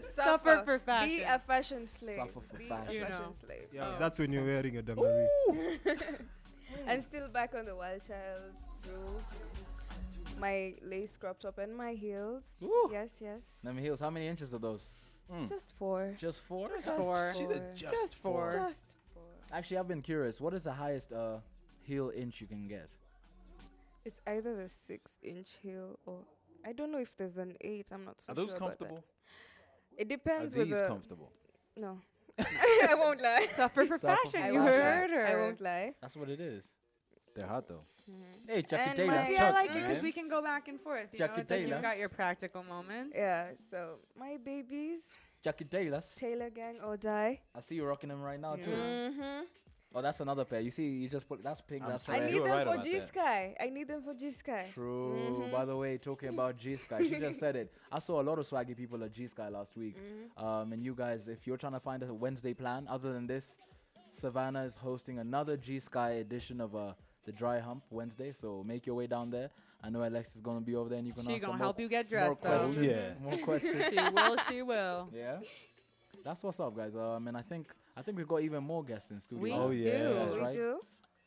Suffer for fashion. Be a fashion slave. Suffer for Be fashion. a You fashion know. slave. Yeah, that's when you're wearing a dungaree. And still back on the Wild Child rules. My lace crop top and my heels. Ooh. Yes, yes. Them heels. How many inches are those? Just 4. Just 4? Just four. She's a Just four. Just 4. Actually, I've been curious. What is the highest heel inch you can get? It's either the 6-inch heel or I don't know if there's an 8. I'm not so Are those sure comfortable? about that. It Are depends with these the comfortable? No. I won't lie. Suffer for Suffer fashion. for You fashion. heard her. I won't lie. That's what it is. They're hot though. Hey, Chucky And Taylor. my- That's See, I Chucks, like it man. because we can go back and forth. You Chucky know, it's like you've Taylors. got your practical moments. Yeah, so my babies, Chucky Taylors. Taylor gang or die. I see you rocking them right now too. Mm-hmm. Oh, that's another pair. You see, you just put that's pink. I'm That's sorry. I red. need You were them right for about G that. Sky. I need them for G Sky. True. By the way, talking about G Sky, she just said it. I saw a lot of swaggy people at G Sky last week. And you guys, if you're trying to find a Wednesday plan other than this, Savannah is hosting another G Sky edition of the Dry Hump Wednesday. So make your way down there. I know Alex is gonna be over there, and you can She ask her gonna more- help you get more dressed, though. questions. Yeah. More questions. She will. She will. Yeah. That's what's up, guys. And I think we've got even more guests in studio. We Oh, yeah. do. That's We right. do.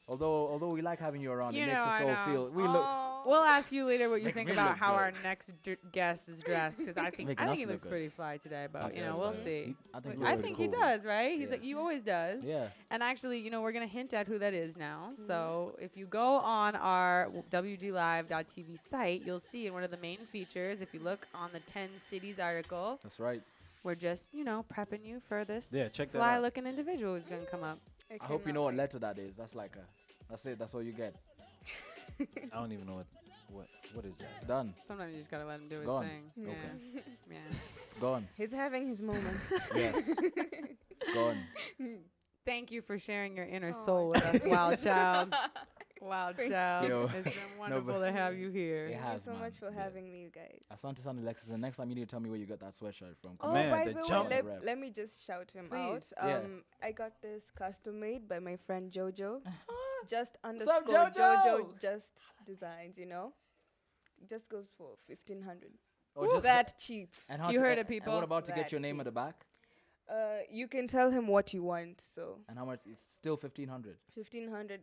Although we like having you around, You it makes know, us I all know. feel we look. We'll ask you later what you Make think me about look how good. our next guest is dressed, because I think Making us he look looks good. pretty fly today. But Okay, you know, that's we'll fine. see. I think, I looks think he cool. does, right? He's Yeah. like, he always does. Yeah. And actually, you know, we're gonna hint at who that is now. So if you go on our WGLive.tv site, you'll see in one of the main features. If you look on the 10 cities article, That's right. we're just, you know, prepping you for this Yeah, check that out. fly-looking individual who's gonna come up. I hope you know what letter that is. That's like a. That's it. That's all you get. I don't even know what is It's that. done. Sometimes you just gotta let him do It's his gone. thing. Yeah. Okay. Yeah. It's gone. He's having his moment. Yes. It's gone. Thank you for sharing your inner soul with us, Wild Child. Wow, Thank child. Yo. It's been wonderful to have you here. It Thank has, you so man. much for having me, you guys. Asante Sana, Alexis. And next time you need to tell me where you got that sweatshirt from. 'cause Oh, man, by the the way, jump let me just shout him Please. out. Yeah. I got this custom made by my friend Jojo. Just up, underscore Jojo? Jojo just designs, you know. It just goes for 1,500. Oh, just that cheap. And how You to- heard it, and people. what about to get That your name at cheap. the back? You can tell him what you want. So And how much? It's still 1,500. 1,500.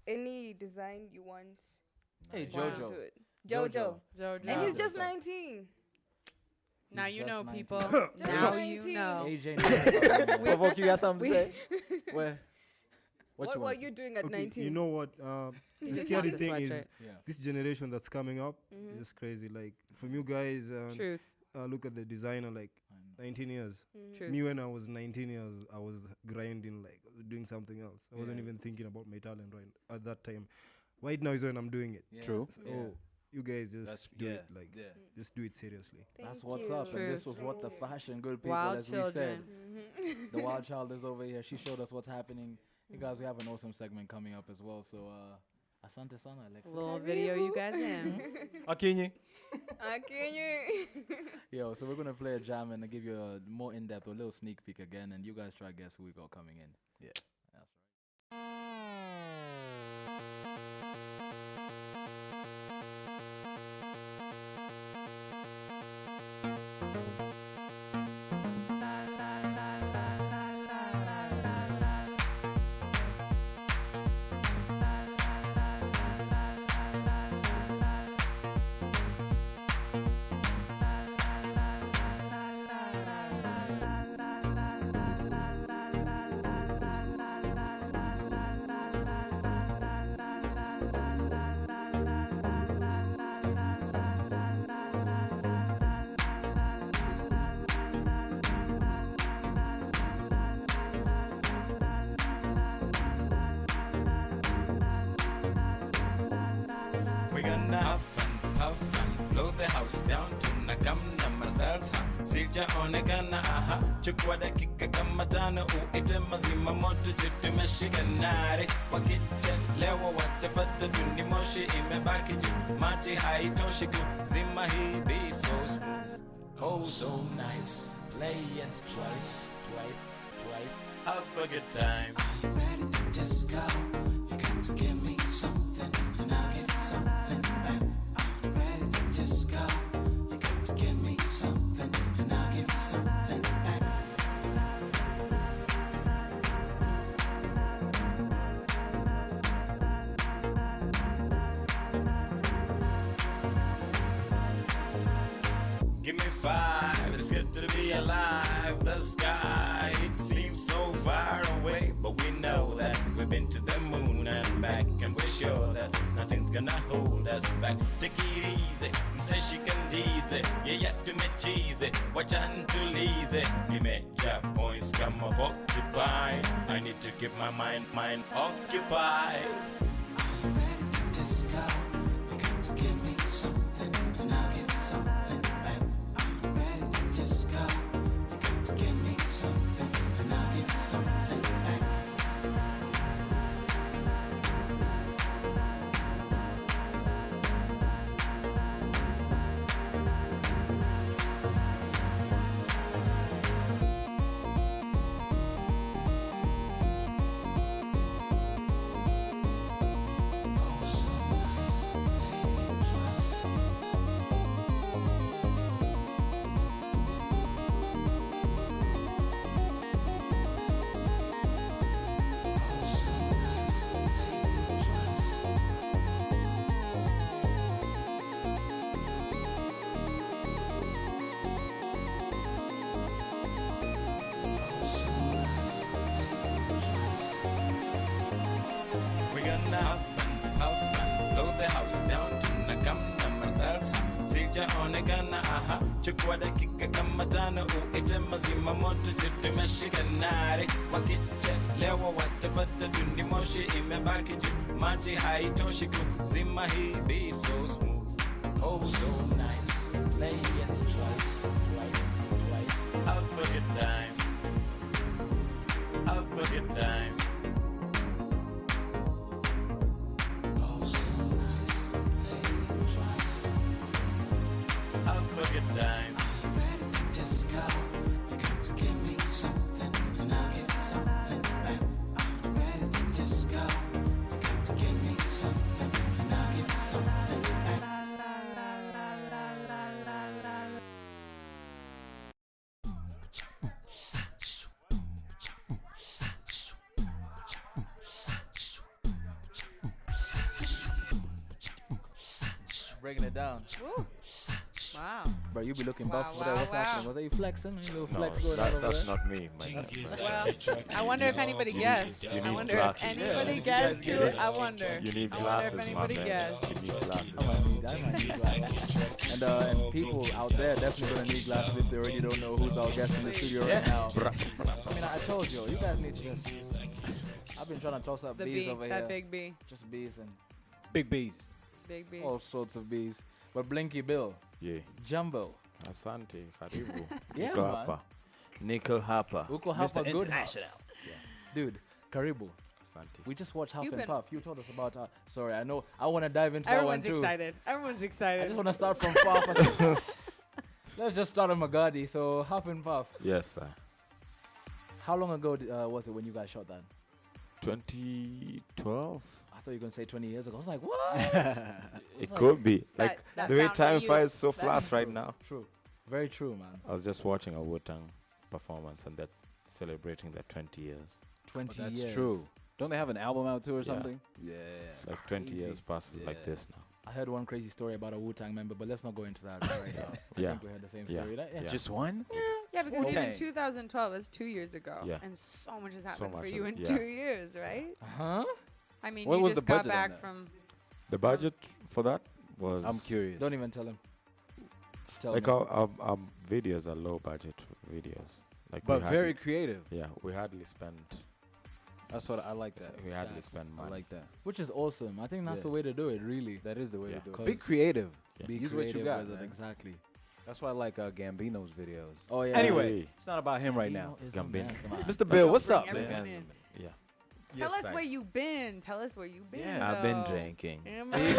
Any design you want. Hey, we'll Jojo. do it. Jojo. Jojo. And he's Nah, just that's- 19. Now He's you know, just people. 19. Now you know. AJ knows. Provoke, you got something to say? Where? What you were want to you say? doing at Okay, 19? you know what? He The just scary wants a thing is sweatshirt. Yeah. this generation that's coming up Mhm. is crazy. Like from you guys, Truth. look at the designer. Like 19 years. Mhm. Truth. Me when I was 19 years, I was grinding, like doing something else. I wasn't even thinking about my talent right at that time. Right now is when I'm doing it. Yeah. True. So Yeah. you guys just That's- do yeah, it. Like yeah. just do it seriously. That's Thank what's you. up. And this Truth. was what the fashion good people, Wild as we said. children. Mhm. The wild child is over here. She showed us what's happening. You guys, we have an awesome segment coming up as well. So, Asante Sana, Alexis. Little video you guys in. Akinyi. Yo, so we're gonna play a jam and give you a more in-depth, a little sneak peek again, and you guys try to guess who we got coming in. Yeah. That's right. We gonna huff and puff and blow the house down. Tunakamna masasa sijaonekana, aha. Chukua dakika kama tano uite mazima moto tutumeshika nare. Wakichelewa watapata tuni moshi imebaki juu. Maji haitoshi kuzima hii beat so smooth, oh so nice. Play it twice, twice, twice. Have a good time. Are you ready to disco? You got to give me something and I'll give you something back. Are you ready to disco? You got to give me something and I'll give you something back. Give me five, it's good to be alive. The sky, it seems so far away, but we know that we've been to the moon and back, and we're sure that nothing's gonna hold us back. Take it easy, say she can easy, yeah, yet to me cheesy, watch and to easy. We make your points come up occupied. I need to keep my mind occupied. Are you ready to disco? You got to give me something, and I'll give you something back. Are you ready to disco? You got to give me something, and I'll give you something back. We gonna huff and puff and blow the house down. Tunakamna masasa sijaonekana, aha. Chukua dakika kama tano uite mazima moto tutumeshika nare. Wakichelewa watapata tuni moshi imebaki juu. Maji haitoshi kuzima hii beat so smooth, oh so nice. Play it twice, twice, twice. Have a good time, have a good time. breaking it down. Woo. Wow. Bro, you be looking Wow, buff over there. What's wow, happening? wow. Was that you flexing? A little No, flex going on over that's there? not me, man. Well, I wonder if anybody guessed. You I need wonder glasses. if anybody Yeah. guessed You too. guys get it? I wonder. You need I wonder if glasses, my anybody man. guessed. You need glasses. I might need glasses. And people out there definitely gonna need glasses if they already don't know who's our guest in the studio right now. I mean, I told you, you guys need to just. I've been trying to toss up The bees bee, over that here. big bee. Just bees and Big bees. Big bees. all sorts of bees. But Blinky Bill, Yeah. Jumbo, Asante, karibu. Yeah, Nickel man. hapa. Nickel hapa. Uko Hapa Mr. Good House. International. Dude, Karibu. Asante. We just watched Huff You've and been- Puff. You told us about. Sorry, I know. I want to dive into that one Everyone's too. excited. Everyone's I excited. just want to start from Puff. Let's just start on Magadi. So Huff and Puff. Yes, sir. How long ago was it when you guys shot that? 2012? I thought you were gonna say 20 years ago. I was like, what? It like- could be. that- Like, that the way found my time youth. flies so That's fast right now. True. Very true, man. I was just watching a Wu-Tang performance and that celebrating their 20 years. 20 That's years. true. Don't they have an album out too or Yeah. something? Yeah. It's like 20 years passes like Yeah. this now. I heard one crazy story about a Wu-Tang member, but let's not go into that right now. I Yeah. think we heard the same Yeah. story. Right? Yeah. Just one? Yeah, because Okay. even 2012 is 2 years ago. Yeah. And so much has So happened for much you has- in yeah. 2 years, right? Huh? I mean, What you was just the got budget on back that? from. The budget for that was I'm curious. Don't even tell him. Just tell like me. our videos are low budget videos. Like we But very hardly- creative. Yeah, we hardly spend. That's what I like that. We hardly Stats. spend I money. like that. Which is awesome. I think that's Yeah. the way to do it, really. That is the way Yeah. to do it. Be 'Cause- creative. Yeah. Be Use creative what you got, with it, man. exactly. That's why I like Gambino's videos. Oh, yeah. Anyway, Hey. it's not about him right now. Gambino is a Gambino. mastermind. Mr. Bill, what's up, Bring man? everyone in. Yeah. Tell Yes, us sir. where you've been. Tell us where you've been. Yeah. I've been though. drinking. Yeah, He's man. been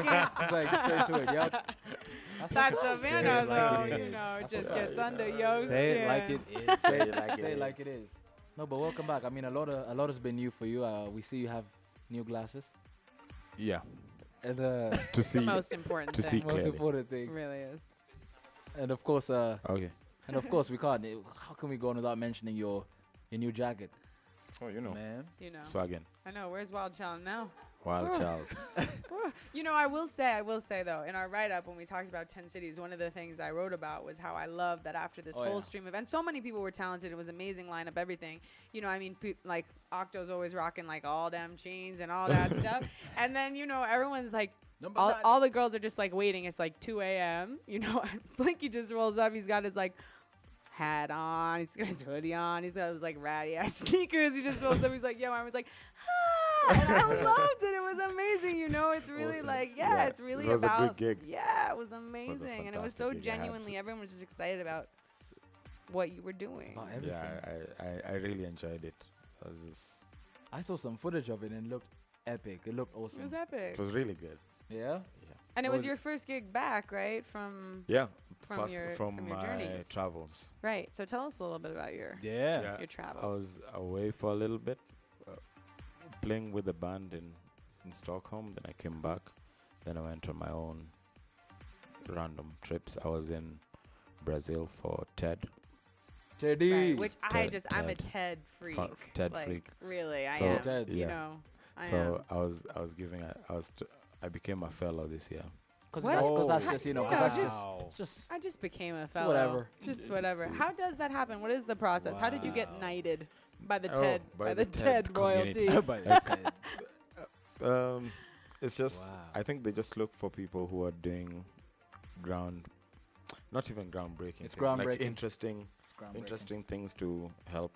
drinking. It's like straight to it. Yep. That's what's up. Savannah, Say it like though. it You is. know, it That's just what's gets up. under your Say it skin. like it is. Say Say it it like it like it is. No, but welcome back. I mean, a lot has been new for you. We see you have new glasses. Yeah. And To The see. most important to thing. see most clearly. important It thing. really is. And of course, Okay. we can't. How can we go on without mentioning your new jacket? Oh, you know. Man. You know. Swaggin. I know. Where's Wild Child now? Wild child. You know, I will say though, in our write-up when we talked about 10 cities, one of the things I wrote about was how I love that after this Oh, whole yeah. stream of, and so many people were talented. It was amazing lineup, everything. You know, I mean, like Octo's always rocking like all them chains and all that stuff, and then you know everyone's like. All the girls are just like waiting. It's like 2 a.m. You know, and Blinky just rolls up. He's got his like hat on. He's got his hoodie on. He's got his like ratty ass sneakers. He just rolls up. He's like, yo, I was like, ah, and I loved it. It was amazing. You know, it's really Awesome. like, Yeah, it's really it was a good about, gig. yeah, it was amazing, and it was so fantastic gig. I had genuinely. Everyone was just excited about what you were doing. About everything. Yeah, I really enjoyed it. It was, just, I saw some footage of it and it looked epic. It looked awesome. It was epic. it was really good. Yeah. And it What was was your first gig back, right? From Yeah. From First your- from from your my journeys. travels. right. So tell us a little bit about your Yeah. your travels. I was away for a little bit, playing with the band in Stockholm. Then I came back. Then I went on my own random trips. I was in Brazil for TED. Teddy. Right, which Ted- I'm a Ted. TED freak. TED like, freak. Really, I So, am. Ted, You yeah. know, I am. So I was giving. I became a fellow this year. Because What? that's just, you know, 'cause that's just, Wow. it's just, I just became a it's fellow. whatever. Just whatever. How does that happen? What is the process? How did you get Wow. knighted by the Oh, TED by the the TED TED royalty? community. By the Ted. It's just. Wow. I think they just look for people who are doing not even groundbreaking. It's things, like groundbreaking. interesting things to help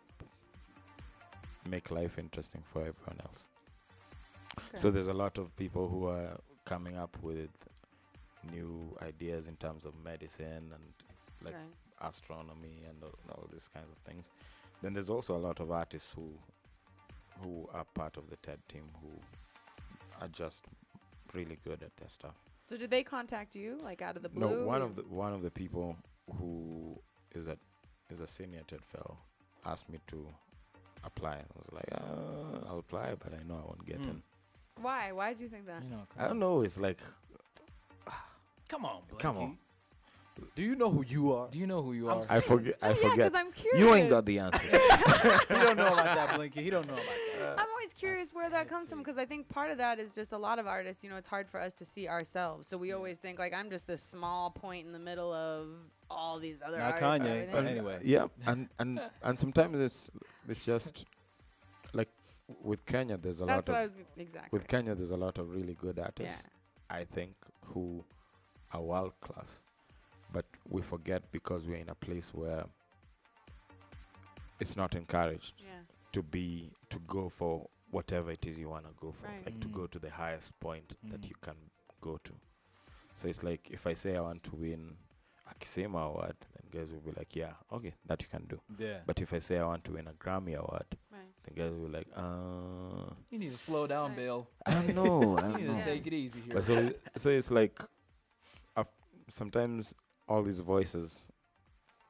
make life interesting for everyone else. So there's a lot of people who are coming up with new ideas in terms of medicine and like Right. astronomy and all these kinds of things. Then there's also a lot of artists who are part of the TED team who are just really good at their stuff. So did they contact you like out of the blue? No, one or- of the people who is a senior TED fellow asked me to apply. I was like, I'll apply, but I know I won't get in. Why? Why did you think that? you know, I don't know. It's like, Come on, come Blinky. on. Do you know who you are? Do you know who you are? I forget. I Yeah, forget. 'cause I'm You ain't curious. got the answer. He don't know about that, Blinky. He don't know about that. I'm always curious where that comes from because I think part of that is just a lot of artists, you know, it's hard for us to see ourselves. So we always think like I'm just this small point in the middle of all these other Not artists. and Kanye, everything. but anyway. Yeah, and sometimes it's just like with Kenya. There's a That's lot what I of was exactly. with Kenya. There's a lot of really good artists. I think who are world class, but we forget because we're in a place where it's not encouraged to go for whatever it is you want to go for, Right. like to go to the highest point that you can go to. So it's like if I say I want to win a Kisima award, then guys will be like, yeah, okay, that you can do. Yeah. But if I say I want to win a Grammy award, Right. then guys will be like, You need to slow down, Bill. I know. I You need know. to take it easy here. But so it's like sometimes all these voices,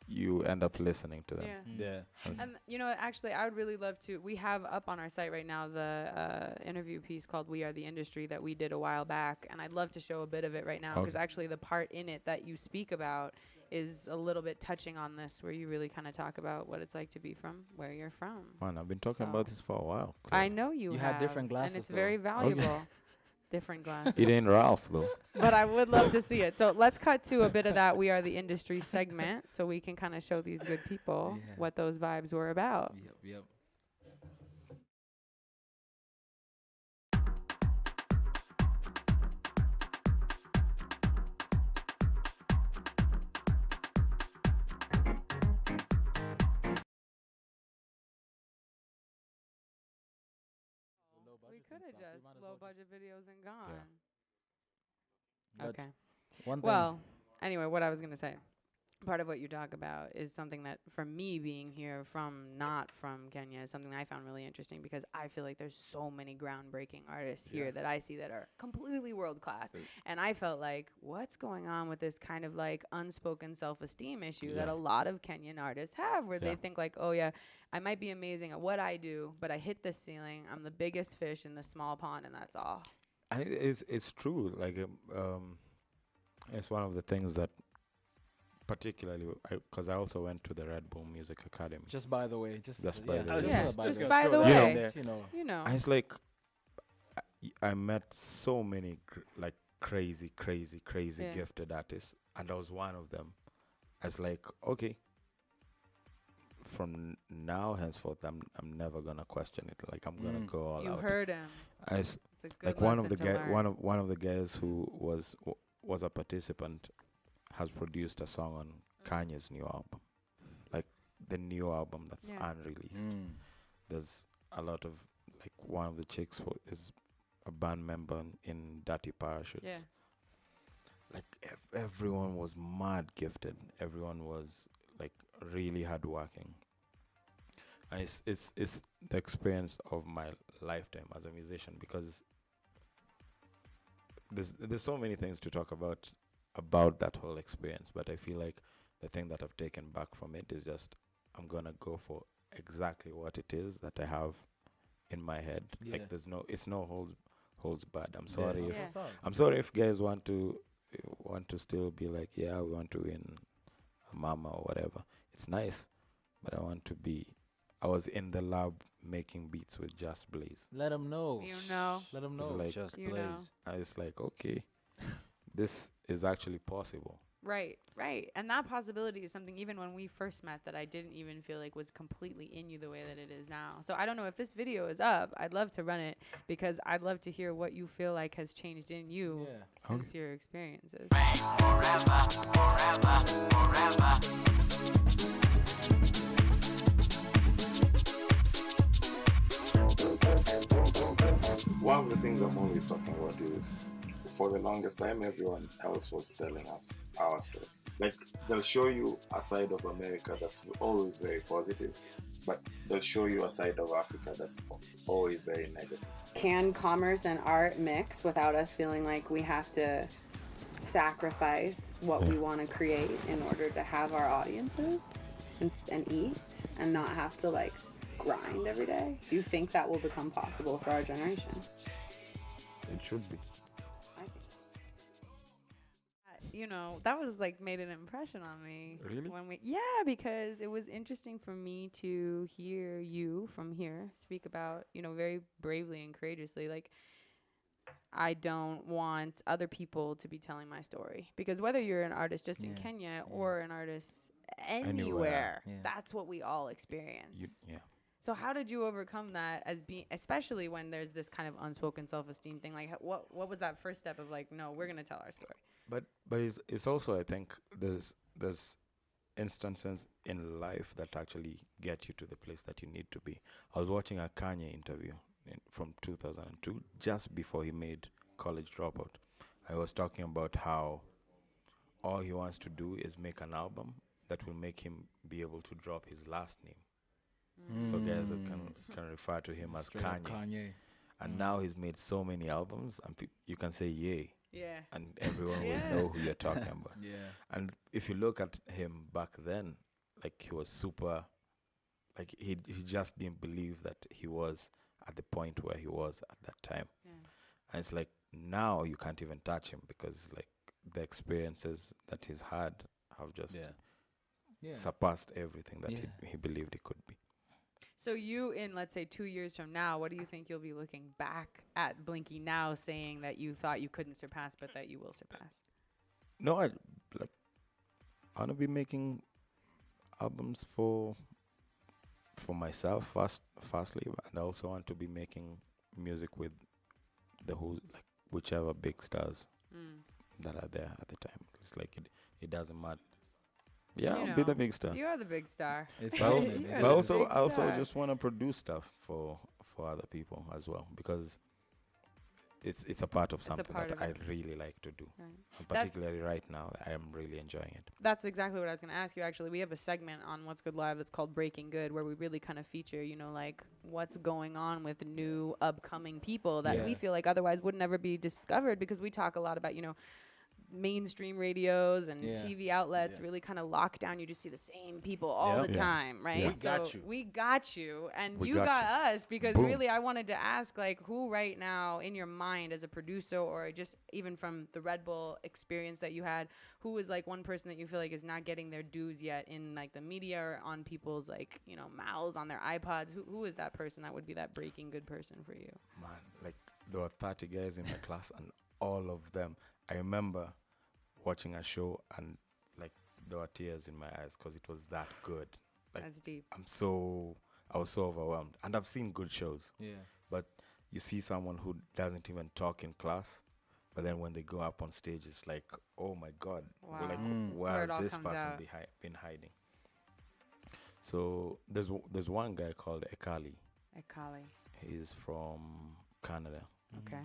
you end up listening to them. Yeah. And you know, actually, I would really love to. We have up on our site right now the interview piece called "We Are the Industry" that we did a while back, and I'd love to show a bit of it right now because Okay. actually the part in it that you speak about is a little bit touching on this, where you really kind of talk about what it's like to be from where you're from. Man, I've been talking So- about this for a while. I know you You have, had different glasses, and it's though. very Okay. valuable. Different glasses. It ain't Ralph though. But I would love to see it. So let's cut to a bit of that "We Are the Industry" segment so we can kind of show these good people what those vibes were about. Yep. We could have just low budget videos and gone. But Okay. one thing- Well, anyway, what I was going to say, part of what you talk about is something that, for me being here from not from Kenya, is something that I found really interesting because I feel like there's so many groundbreaking artists here that I see that are completely world class. And I felt like, what's going on with this kind of like unspoken self-esteem issue that a lot of Kenyan artists have where they think like, oh yeah, I might be amazing at what I do, but I hit the ceiling. I'm the biggest fish in the small pond and that's all. And it's true. Like it's one of the things that, particularly, because I also went to the Red Bull Music Academy. Just by the way, just by the way. Just by the way, you know. And it's like I met so many like crazy gifted artists, and I was one of them. I was like, okay, from now henceforth, I'm never gonna question it. Like I'm gonna go all You out. heard him. It's a good like one of the lesson to learn. one of the guys who was a participant has produced a song on Kanye's new album, like the new album that's unreleased. There's a lot of like one of the chicks who is a band member in Dirty Parachutes. Yeah. Like everyone was mad gifted. Everyone was like really hardworking. And it's the experience of my lifetime as a musician because there's so many things to talk about that whole experience, but I feel like the thing that I've taken back from it is just I'm gonna go for exactly what it is that I have in my head. Like it's no holds bad. I'm sorry I'm sorry if guys want to still be like, yeah, we want to win a mama or whatever. It's nice, but I was in the lab making beats with Just Blaze. Let them know. You know. Let them It's know. like, Just You Blaze. know. I was like, okay, this is actually possible. Right. And that possibility is something even when we first met that I didn't even feel like was completely in you the way that it is now. So I don't know if this video is up. I'd love to run it because I'd love to hear what you feel like has changed in you since your experiences. One of the things I'm always talking about is, for the longest time, everyone else was telling us our story. Like, they'll show you a side of America that's always very positive, but they'll show you a side of Africa that's always very negative. Can commerce and art mix without us feeling like we have to sacrifice what we want to create in order to have our audiences and eat and not have to like grind every day? Do you think that will become possible for our generation? It should be. that was like made an impression on me. Really? Because it was interesting for me to hear you from here speak about, very bravely and courageously. Like, I don't want other people to be telling my story, because whether you're an artist just in Kenya or an artist anywhere, that's what we all experience. So how did you overcome that, especially when there's this kind of unspoken self-esteem thing? Like, what was that first step of like, no, we're gonna tell our story? But it's also, I think there's instances in life that actually get you to the place that you need to be. I was watching a Kanye interview from 2002, just before he made College Dropout. I was talking about how all he wants to do is make an album that will make him be able to drop his last name. So guys that can refer to him as Straight up Kanye. And now he's made so many albums, and you can say yay. Yeah. And everyone will know who you're talking about. Yeah. And if you look at him back then, like, he was super, like, he just didn't believe that he was at the point where he was at that time. Yeah. And it's like, now you can't even touch him, because like the experiences that he's had have just surpassed everything that he believed he could be. So you, in let's say 2 years from now, what do you think you'll be looking back at Blinky now, saying that you thought you couldn't surpass, but that you will surpass? No, I want to be making albums for myself firstly, and I also want to be making music with whichever big stars that are there at the time. It's like it doesn't matter. Yeah, I'll be the big star. You are the big star. But I also just want to produce stuff for other people as well, because it's a part of something that I really like to do. Right. And particularly right now, I am really enjoying it. That's exactly what I was going to ask you, actually. We have a segment on What's Good Live that's called Breaking Good, where we really kind of feature, like what's going on with new upcoming people that we feel like otherwise would never be discovered, because we talk a lot about, mainstream radios and TV outlets really kind of lock down. You just see the same people all the time, right? Yeah. We got you, and We you got got you. us, because Boom. really I wanted to ask, like, who right now in your mind as a producer, or just even from the Red Bull experience that you had, who is like one person that you feel like is not getting their dues yet in like the media or on people's like, mouths, on their iPods? Who is that person that would be that breaking good person for you? Man, like, there were 30 guys in my class, and all of them, I remember watching a show, and like there were tears in my eyes, because it was that good. Like, that's deep. I was so overwhelmed. And I've seen good shows. Yeah. But you see someone who doesn't even talk in class, but then when they go up on stage, it's like, oh my God, Wow. like, That's where where it has all this comes person out. been hiding? So there's one guy called Ekali. Ekali. He's from Canada. Okay.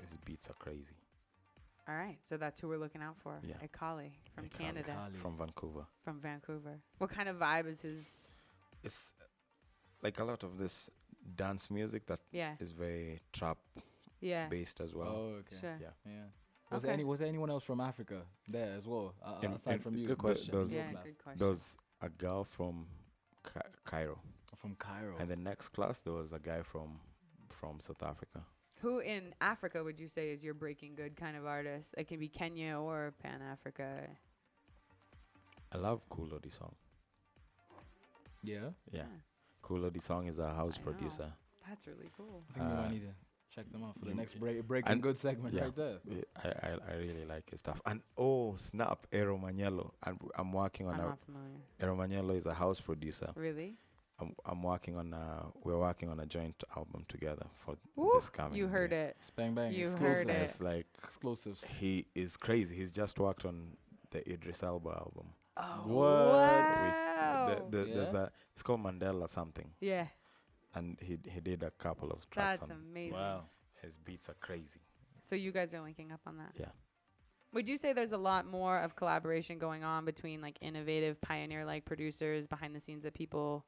His beats are crazy. All right, so that's who we're looking out for. Yeah. Ekali from Ekali. Canada. From Vancouver. From Vancouver. What kind of vibe is his? It's like a lot of this dance music that is very trap based as well. Oh, okay. Sure. Yeah. Yeah. Was there anyone else from Africa there as well, aside from you? Good question. good question. There was a girl from Cairo. From Cairo. And the next class, there was a guy from South Africa. Who in Africa would you say is your breaking good kind of artist? It can be Kenya or Pan Africa. I love Kulodi Song. Yeah? Yeah. Kulodi Song is a house producer. That's really cool. I think we might need to check them out for the next breaking good segment right there. I really like his stuff. And oh snap, Ero Maniello. I'm working on I'm not familiar. Ero Maniello is a house producer. Really? We're working on a joint album together for Woo, this coming you heard year. it. Bang bang. You Exclusives. heard it. It's like exclusives. He is crazy. He's just worked on the Idris Elba album. Oh, What? wow. There's that. It's called Mandela something. Yeah. And he did a couple of tracks. That's amazing. Wow. His beats are crazy. So you guys are linking up on that? Yeah. Would you say there's a lot more of collaboration going on between like innovative pioneer-like producers behind the scenes that people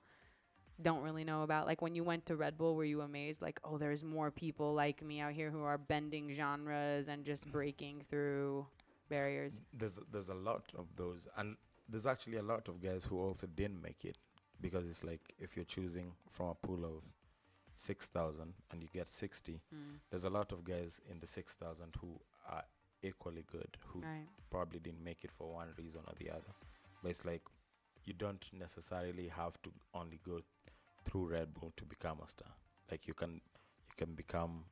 don't really know about? Like when you went to Red Bull, were you amazed like, oh, there's more people like me out here who are bending genres and just breaking through barriers? There's a lot of those, and there's actually a lot of guys who also didn't make it, because it's like if you're choosing from a pool of 6,000 and you get 60, there's a lot of guys in the 6,000 who are equally good who Right. probably didn't make it for one reason or the other. But it's like you don't necessarily have to only go through Red Bull to become a star. Like you can become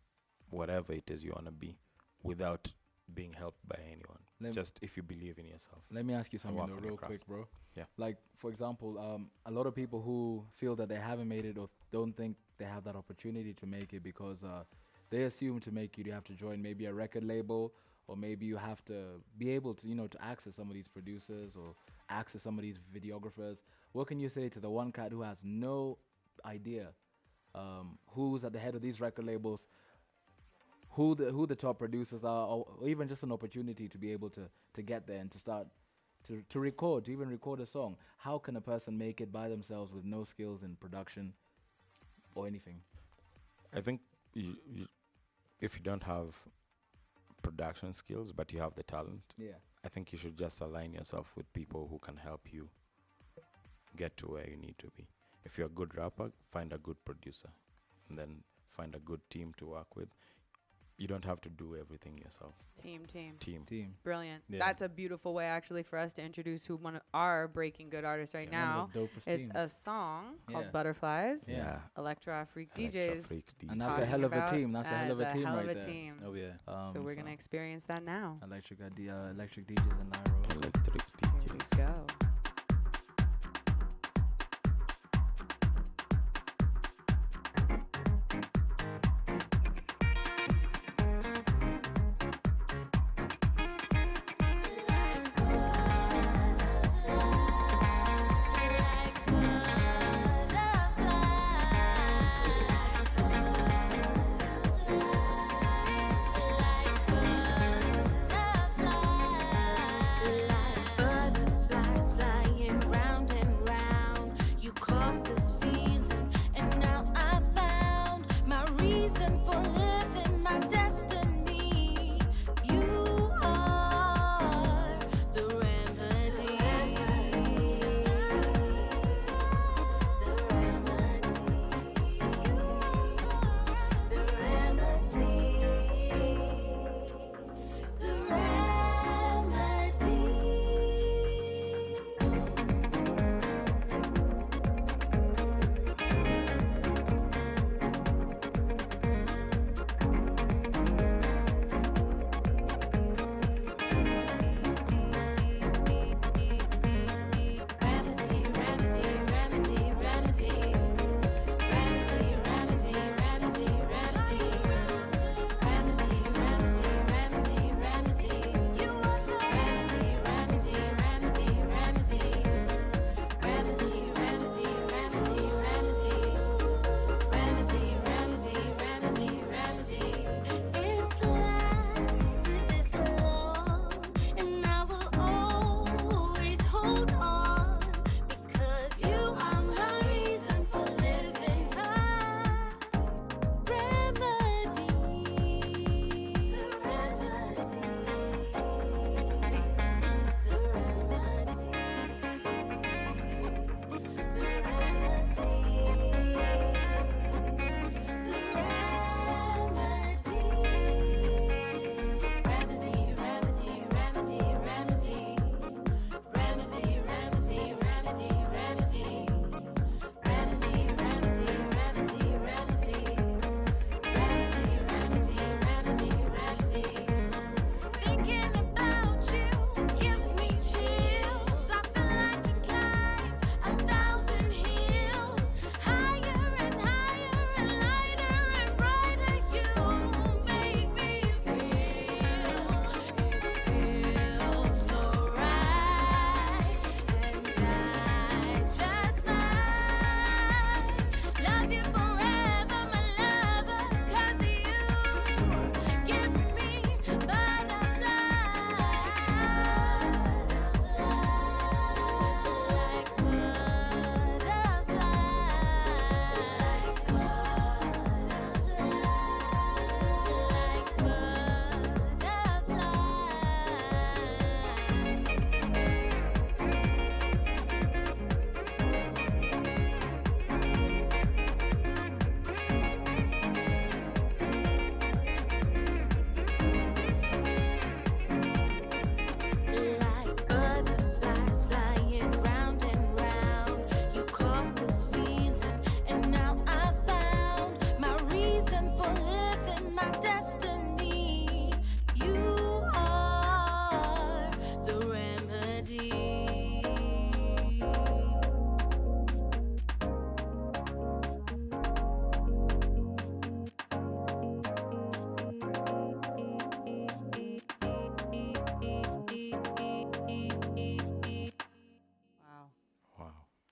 whatever it is you want to be without being helped by anyone. Just if you believe in yourself. Let me ask you and something work though, on your real craft. quick, bro. Yeah. Like, for example, a lot of people who feel that they haven't made it or don't think they have that opportunity to make it because they assume to make it you have to join maybe a record label, or maybe you have to be able to, to access some of these producers or access some of these videographers. What can you say to the one cat who has no idea who's at the head of these record labels, who the top producers are, or even just an opportunity to be able to get there and to start to record, to even record a song? How can a person make it by themselves with no skills in production or anything? I think if you don't have production skills but you have the talent, I think you should just align yourself with people who can help you get to where you need to be. If you're a good rapper, find a good producer and then find a good team to work with. You don't have to do everything yourself. Team. Brilliant. Yeah. That's a beautiful way actually for us to introduce who one of our breaking good artists right now. One of the dopest It's teams. a song called Yeah. Butterflies. Yeah. Electra Freak Electra DJs. Freak And that's a talking hell of a about team. That's a hell of a as team hell right of a there. team. Oh, yeah. So we're going to experience that now. Electric DJs in Nairo. Electric Here we go. Butterflies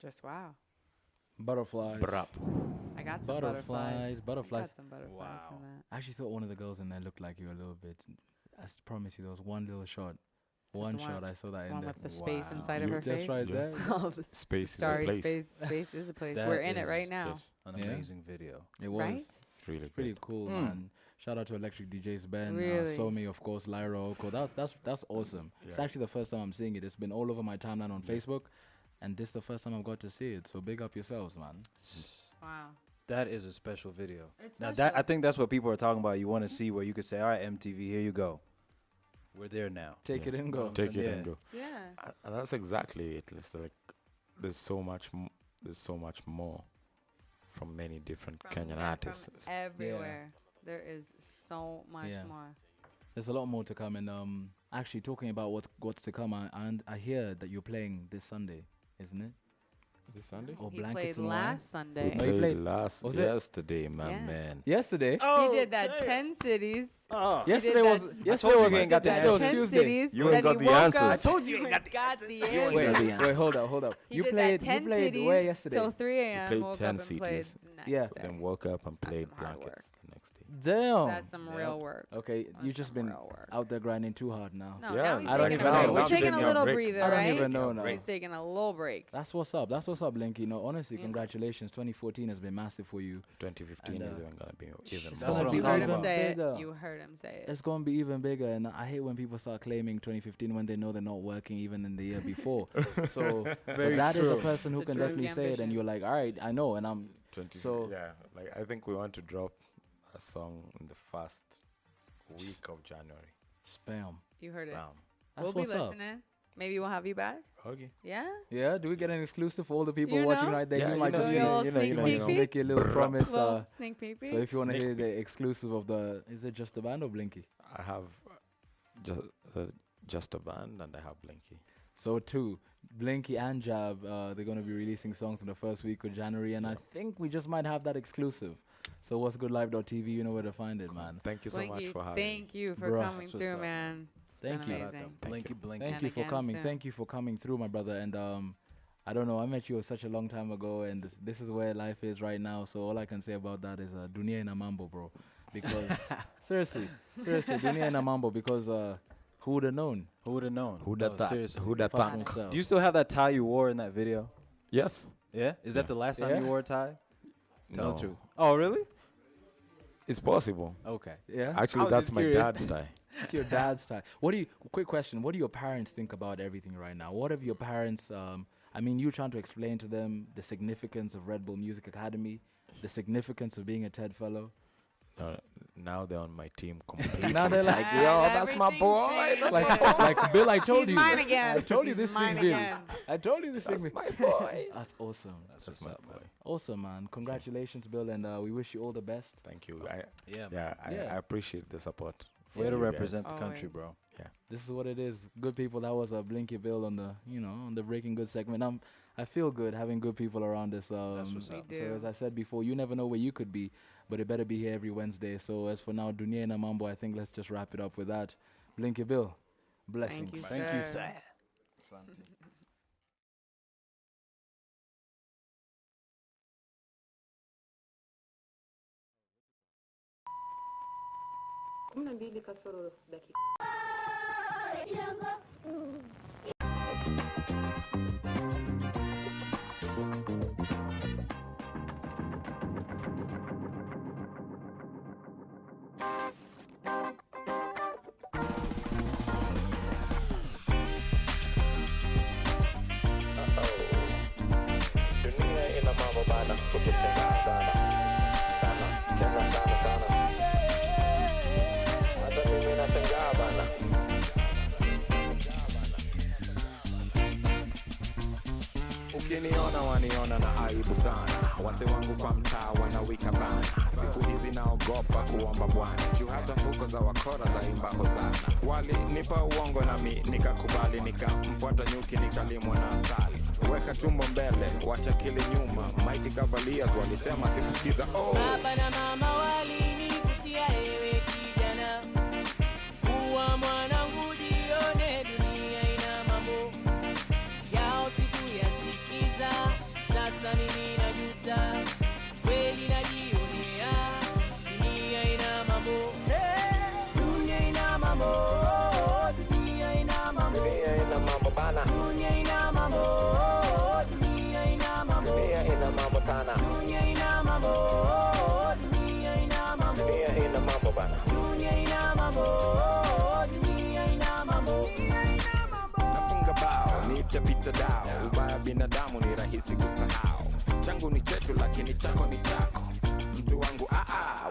Just wow. Butterflies. I got some butterflies. Butterflies. Got some butterflies from that. I actually thought one of the girls in there looked like you a little bit. I promise you, there was one little shot. One shot, I saw that in one there. with the space inside of her just face. right there. Oh, the Space is a starry place. Space is a place. That We're in it is right now. An amazing video. It was. Right? Really pretty good. cool, man. Shout out to Electric DJs Ben, Really? Somi, of course, Lyra Oko. That's awesome. It's actually the first time I'm seeing it. It's been all over my timeline on Facebook, and this is the first time I've got to see it. So big up yourselves, man. Wow. That is a special video. It's Now special. I think that's what people are talking about. You want to see where you could say, all right, MTV, here you go. We're there now. Take it and go. Take it and go. Yeah. And that's exactly it. It's like there's so much more from many different Kenyan artists. From everywhere. There is so much more. There's a lot more to come, and actually talking about what's to come, I hear that you're playing this Sunday, isn't it? This Sunday? Or He Blankets played and last Wine? Sunday. No, you played last yesterday, my Yeah. man. Yesterday? He did that 10 cities. Yesterday was Tuesday. Cities. You ain't got the answers. I told you ain't got the answers. Wait, hold up. He You did played that 10 you played cities where yesterday? till 3 a.m. Played woke 10 up and played cities. the next Yeah. day. Then woke up and played some hard Blankets work. the next day. Damn. That's some real work. Okay, you just been out there grinding too hard now. No, now he's I don't taking even a break. know. We're taking a little breather, I don't right? even know now. He's taking a little break. That's what's up. That's what's up, Blinky. No, honestly, congratulations. 2014 has been massive for you. 2015 is even gonna be even It's more. gonna be You heard even him say bigger. it. You heard him say it. It's gonna be even bigger, and I hate when people start claiming 2015 when they know they're not working even in the year before. So but that is a person who It's a can true definitely say it, and ambition. you're like, all right, I know, and I'm 20, so yeah, like I think we want to drop a song in the first week of January. Spam. You heard it. Bam. That's We'll be what's up. listening. Maybe we'll have you back. Okay. Yeah? Yeah, do we get an exclusive for all the people You watching know? right there? Yeah, you you might know, just you be, know, you know, you know, you know. make you a little promise. Little sneak peek. So if you want to Sneak hear the exclusive of the, is it just a band or Blinky? I have just a band and I have Blinky. So two, Blinky and Jab, they're going to be releasing songs in the first week of January, and I think we just might have that exclusive. So what's goodlive.tv, you know where to find it, man. Thank you so much Blinky, for having me. thank you for Bruh. coming That's what's through, up. man. It's Thank been you. amazing. Blinky. Thank you for again coming. soon. Thank you for coming through, my brother. And I don't know, I met you such a long time ago, and this is where life is right now. So all I can say about that is dunia ina mambo, bro. Because seriously, dunia ina mambo. Because who would have known? Who would have known? Who'd have thought? Seriously. Who'd have Apart thought? from self. Do you still have that tie you wore in that video? Yes. Yeah? Is that the last time Yeah? you wore a tie? Tell No. the truth. Oh, really? It's possible. Okay. Yeah. I Actually, was that's just my curious. dad's tie. It's your dad's time. Quick question. What do your parents think about everything right now? What have your parents, I mean, you trying to explain to them the significance of Red Bull Music Academy, the significance of being a TED fellow? Now they're on my team completely. Now they're like, yo, that's my boy. Like Bill, I told He's you. mine again. I told you He's this mine thing, Bill. again. I told you this thing. That's my boy. That's awesome. That's my boy. Awesome, man. Congratulations, Bill, and we wish you all the best. Thank you. Yeah. I appreciate the support. Way to you guys. represent the country, Always. bro. Yeah. This is what it is. Good people. That was a Blinky Bill on the, on the Breaking Good segment. I feel good having good people around us. That's what's up. We So do. as I said before, you never know where you could be, but it better be here every Wednesday. So as for now, Dunia na Mambo, I think let's just wrap it up with that. Blinky Bill, blessings. Thank you, sir. Dunia ina mambo bana, ukishangaa sana sana, tena sana sana. Hata mimi nashangaa bana. Ukiniona waniona na aibu sana, wase wangu kwa mtaa wanawika bana. Siku hizi naogopa kuomba Bwana, juu hata mfuko za wakora za imba hosana. Walinipa uongo nami nikakubali, nikamfuata nyuki nikalimwa na asali. Weka tumbo mbele, wacha kile nyuma. Mighty Cavaliers walisema sikusikiza. Oh, Baba na mama walinigusia ewe kijana, kuwa mwanangu jione dunia ina mambo yao sikuyasikiza. Dunia ina mambo, dunia ina mambo, dunia ina mambo sana. Dunia ina mambo, dunia ina mambo, dunia ina mambo bana. Dunia ina mambo, dunia ina mambo, dunia ina mambo. Nafunga bao, nitapita dao. Ubaya binadamu ni rahisi kusahau. Changu ni chetu lakini chako ni chako. Mtu wangu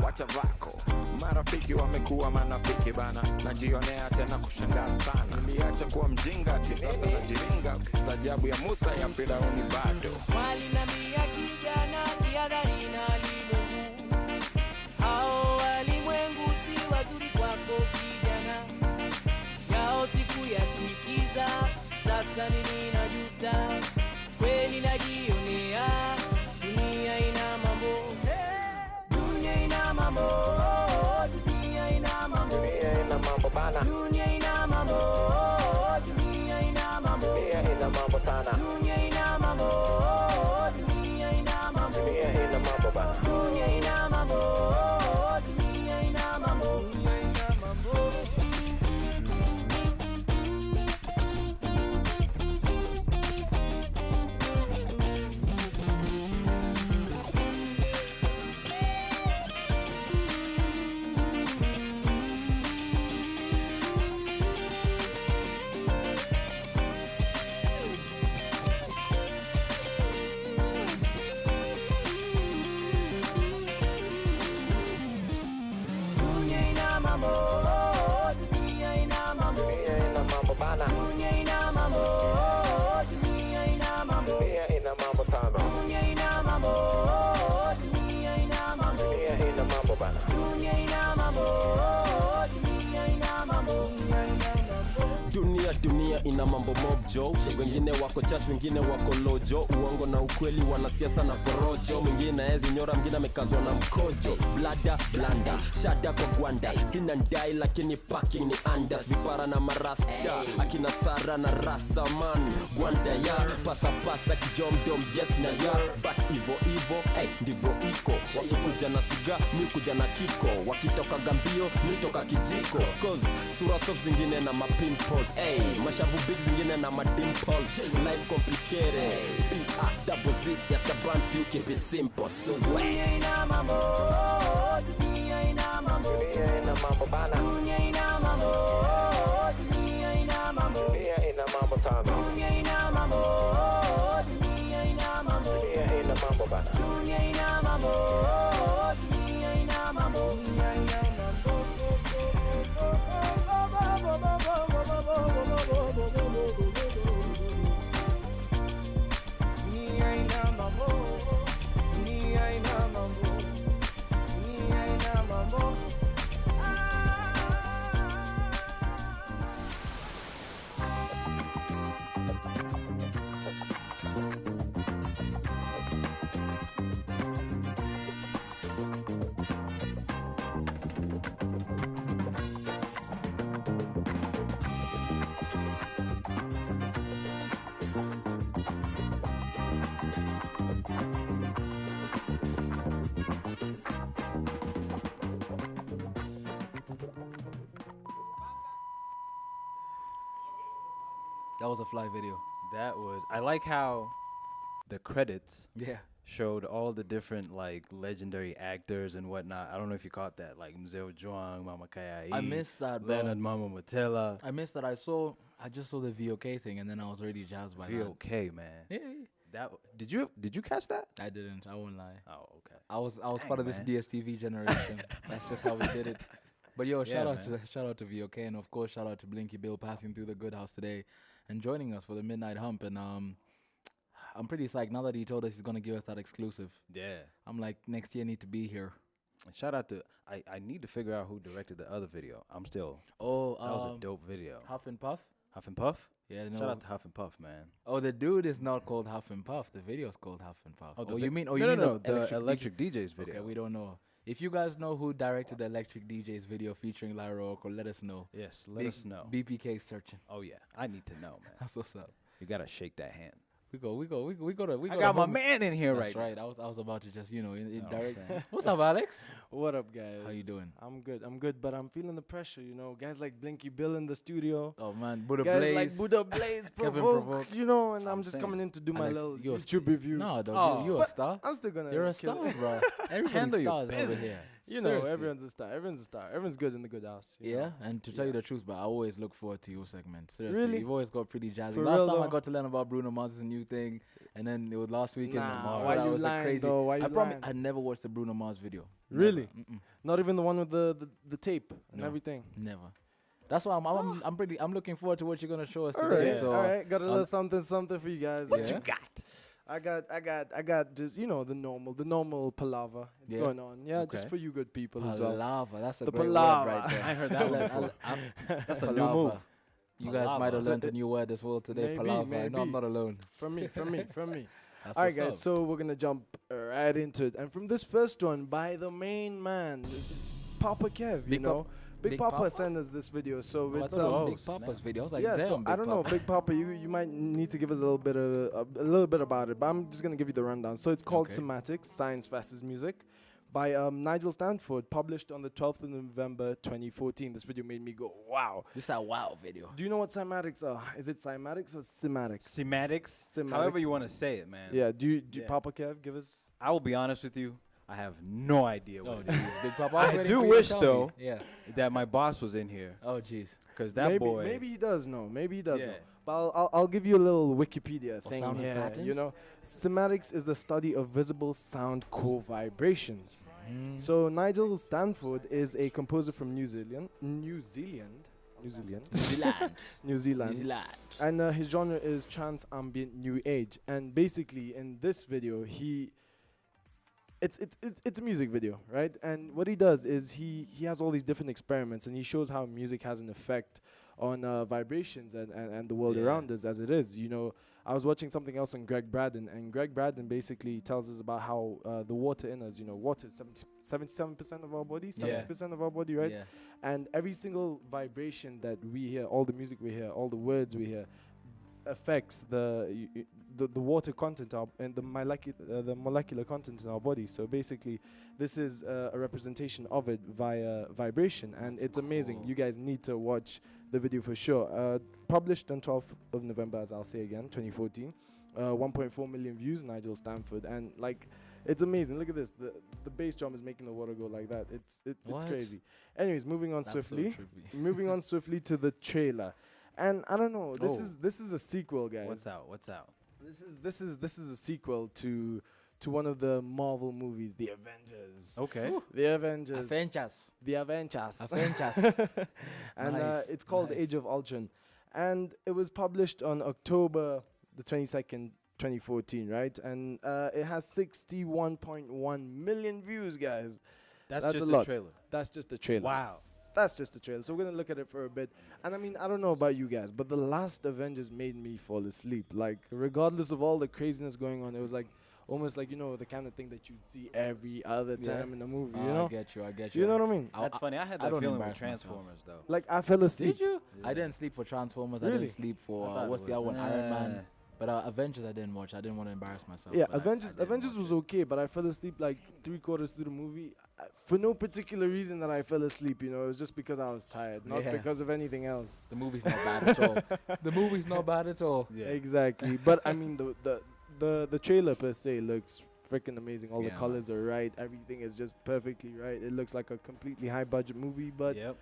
wacha vako. Marafiki wamekuwa manafiki bana. Najionea tena kushangaa sana. Niliacha kuwa mjinga ati sasa najiringa. Stajabu ya Musa ya Firauni bado. Walinambia kijana jihadhari na walimwengu. Hao walimwengu si wazuri kwako kijana. Yao sikuyasikiza, sasa mimi najuta. Kweli najionea, dunia ina mambo. Dunia ina mambo, dunia ina mambo, dunia ina mambo bana. Dunia ina mambo, dunia ina mambo, dunia ina mambo sana. Dunia ina mambo, dunia ina mambo, dunia ina mambo bana. Dunia ina mambo, dunia ina mambo, dunia ina mambo. Dunia ina mambo, dunia ina mambo, dunia ina mambo bana. Dunia ina mambo, dunia ina mambo, dunia ina mambo sana. Dunia ina mambo, dunia ina mambo, dunia ina mambo bana. Dunia ina mambo, dunia ina mambo, dunia ina mambo. Dunia ina mambo mob jo. Wengine wako church, wengine wako lojo. Uongo na ukweli, wanasiasa na porojo. Mwingine ezi nyora, mwingine amekazwa na mkojo. Blanda, shada kwa gwanda. Sina ndai lakini parking ni andas. Vipara na marasta, akina Sara na rasa man. Gwanda ya, pasa kijomdom yes na ya. But ivo, ndivo iko. Wakikuja na siga, mi kuja na kiko. Wakitoka gambio, mi toka kijiko. Cause sura soft zingine na mapimples. Mashavu big zingine na madimples. Life complicated, B-A-double-Z. Yes the brands you keep it simple. So Dunia ina mambo, dunia ina mambo, dunia ina mambo bana. Dunia ina mambo, dunia ina mambo, dunia ina mambo sana. Dunia ina mambo, dunia ina mambo, dunia ina mambo bana. Dunia ina mambo, dunia ina mambo, dunia ina mambo. Dunia ina mambo, dunia ina mambo, dunia ina mambo. That was a fly video. That was. I like how the credits showed all the different like legendary actors and whatnot. I don't know if you caught that, like Mzee Ojwang, Mama Kaya. I missed that, bro. Leonard Mama Matela. I missed that. I just saw the VOK thing and then I was already jazzed by that. VOK, man. Yeah. That did you catch that? I didn't. I won't lie. Oh, okay. I was Dang, part of this man. DSTV generation. That's just how we did it. But yo, Yeah, shout out to VOK and of course shout out to Blinky Bill passing through the good house today and joining us for the midnight hump. And I'm pretty psyched now that he told us he's gonna give us that exclusive. Yeah. I'm like, next year I need to be here. And shout out to I need to figure out who directed the other video. I'm still. Oh, that was a dope video. Huff and Puff. Huff and Puff. Yeah, Shout out to Huff and Puff, man. Oh, the dude is not called Huff and Puff. The video's called Huff and Puff. Oh, the Oh, vi- you mean? Oh, no, you mean no, the the Electric DJs video. Okay, we don't know. If you guys know who directed the Electric DJs video featuring Lyra Oko, let us know. Yes, let us know. BPK searching. Oh yeah, I need to know, man. That's what's up. You gotta shake that hand. I got my man in here That's right right. I was about to just, in Know what I'm direct. saying? What's up, Alex? What up, guys? How you doing? I'm good, but I'm feeling the pressure, Guys like Blinky Bill in the studio. Oh, man. Buddha guys Blaze. like Buddha Blaze, Kevin Provoke, Provoke. and I'm just coming in to do my Alex, little you're a YouTube review. No, dog, you're a But star. I'm still gonna You're a kill star, it. bro. Handle Everybody's your stars over business. here. Everyone's Seriously. a star. Everyone's a star. Everyone's good in the good house. Yeah, and to tell you the truth, but I always look forward to your segment. Seriously, Really? you've always got pretty jazzy. For Last real, time I though? got to learn about Bruno Mars's new thing, and then it was last weekend. Nah, why you was lying, crazy. though? Why I you promise, lying? I never watched the Bruno Mars video. Really? Never. Mm-mm. Not even the one with the tape and No, everything. Never. That's why I'm looking forward to what you're gonna show us All today. right, So all right, got a little something for you guys. What you got? I got just the normal palaver. It's Yeah. going on. Yeah, just Okay. for you good people as well. Palaver, that's a the great palaver. word right there. I heard that one before. That's a new Palaver. move. You guys might have Palaver. learned a new word as well today. Maybe, Palaver. I know I'm maybe. not alone. From me. That's All right, what's guys. up. So we're gonna jump right into it, and from this first one by the main man, Papa Kev. Big Papa- Big Big Papa Papa? sent us this video. So Oh, I it's thought it was Big Papa's video. I was like, yeah. damn, So Big I don't know, Papa. Big Papa. You might need to give us a little bit about it, but I'm just gonna give you the rundown. So it's called Okay. Semantics: Science versus Music, by Nigel Stanford, published on the 12th of November 2014. This video made me go, wow. This is a wow video. Do you know what cymatics are? Is it cymatics or sematics? Sematics, Sematics. however you want to say it, man. Yeah. Do Yeah. Papa Kev give us? I will be honest with you. I have no idea what Oh, it is. jeez, Big Papa. I was I waiting do for you to wish tell though, me. Yeah. that my boss was in here. Oh, jeez. Because that maybe, boy. Maybe he does know. Maybe he does Yeah. know. But I'll give you a little Wikipedia Or thing sound with here. patterns? Semantics is the study of visible sound co-vibrations. So Nigel Stanford is a composer from New Zealand. New Zealand. And his genre is trance ambient new age. And basically in this video it's a music video, right? And what he does is he has all these different experiments, and he shows how music has an effect on vibrations and the world around us as it is. I was watching something else on Greg Braden, and Greg Braden basically tells us about how the water in us, water is 77% of our body, 70% of our body, right? Yeah. And every single vibration that we hear, all the music we hear, all the words we hear, affects the water content and the molecular content in our body. So basically, this is a representation of it via vibration, and it's amazing. You guys need to watch the video for sure. Published on 12th of November, as I'll say again, 2014. 1.4 million views, Nigel Stanford, and it's amazing. Look at this. The bass drum is making the water go like that. It's What? crazy. Anyways, moving on That's so swiftly. trippy. Moving on swiftly to the trailer. And I don't know. This is a sequel, guys. What's out? This is a sequel to one of the Marvel movies, The Avengers. Okay. The Avengers. Avengers. The Avengers. Avengers. And Nice, it's called nice. Age of Ultron. And it was published on October the 22nd, 2014, right? And it has 61.1 million views, guys. That's a just lot. the trailer. That's just the trailer. Wow. That's just the trailer. So we're gonna look at it for a bit. And I mean, I don't know about you guys, but the last Avengers made me fall asleep. Like, regardless of all the craziness going on, it was like almost like the kind of thing that you'd see every other time in a movie. I get you. You know what I mean? That's funny. I had I that don't feeling with embarrass myself. Transformers, though. Like, I fell asleep. Did you? I didn't sleep for Transformers. I Really? didn't sleep for I thought what's it the other was- one? Iron Man. But Avengers I didn't watch. I didn't want to embarrass myself. Yeah, but Avengers was okay, but I fell asleep like 3/4 through the movie for no particular reason that I fell asleep. It was just because I was tired, not Yeah. because of anything else. The movie's not bad at all. The movie's not bad at all. Yeah. Exactly. But I mean, the trailer per se looks freaking amazing. All the Yeah, colors are right. Everything is just perfectly right. It looks like a completely high budget movie, but Yep.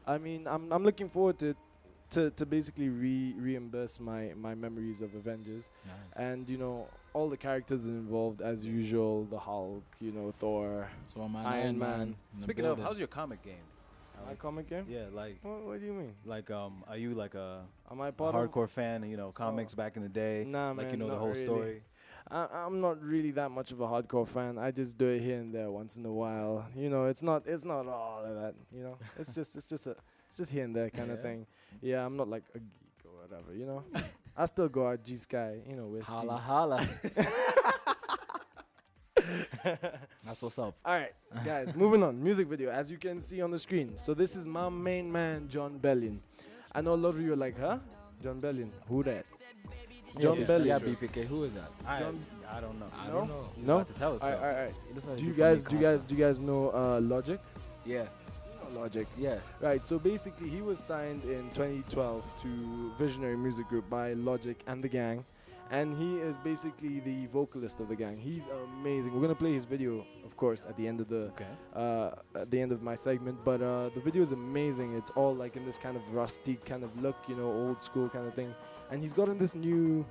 I mean, I'm looking forward to basically reimburse my memories of Avengers. Nice. And all the characters involved as usual: the Hulk, Thor, So man, Iron Man. in the Speaking of, building. how's your comic game? My Alex? comic game? Yeah, like What do you mean? are you like a Am I part of? hardcore fan of comics back in the day? Nah, like man, the not whole really. story. I'm not really that much of a hardcore fan. I just do it here and there once in a while. It's not all of that. It's just here and there kind of Yeah. thing. Yeah, I'm not like a geek or whatever. I still go out G Sky. With Holla holla. That's what's up. All right, guys, moving on. Music video, as you can see on the screen. So this is my main man, John Bellion. I know a lot of you are like, huh? John Bellion, who that? John Bellion. Yeah, BPK. Who is that? I don't know. I don't know. No. Have to tell us. All though. right. It looks like Do they're you from guys Mikasa. know Logic? Yeah. Logic. Yeah. Right. So basically, he was signed in 2012 to Visionary Music Group by Logic and the gang, and he is basically the vocalist of the gang. He's amazing. We're gonna play his video, of course, at the end of the at the end of my segment. But the video is amazing. It's all like in this kind of rusty kind of look, old school kind of thing. And he's gotten this new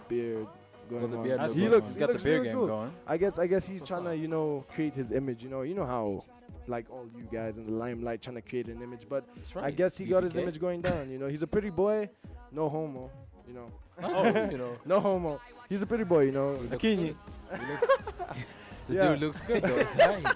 beard going the on. beard He looks looks good. he Got the looks beard really game cool. going. I guess he's trying to create his image. You know how like all you guys in the limelight trying to create an image. But right. I guess he got his BPK. image going down. He's a pretty boy, no homo. No homo. He's a pretty boy. Akinyi. The Yeah. dude looks good though. It's right.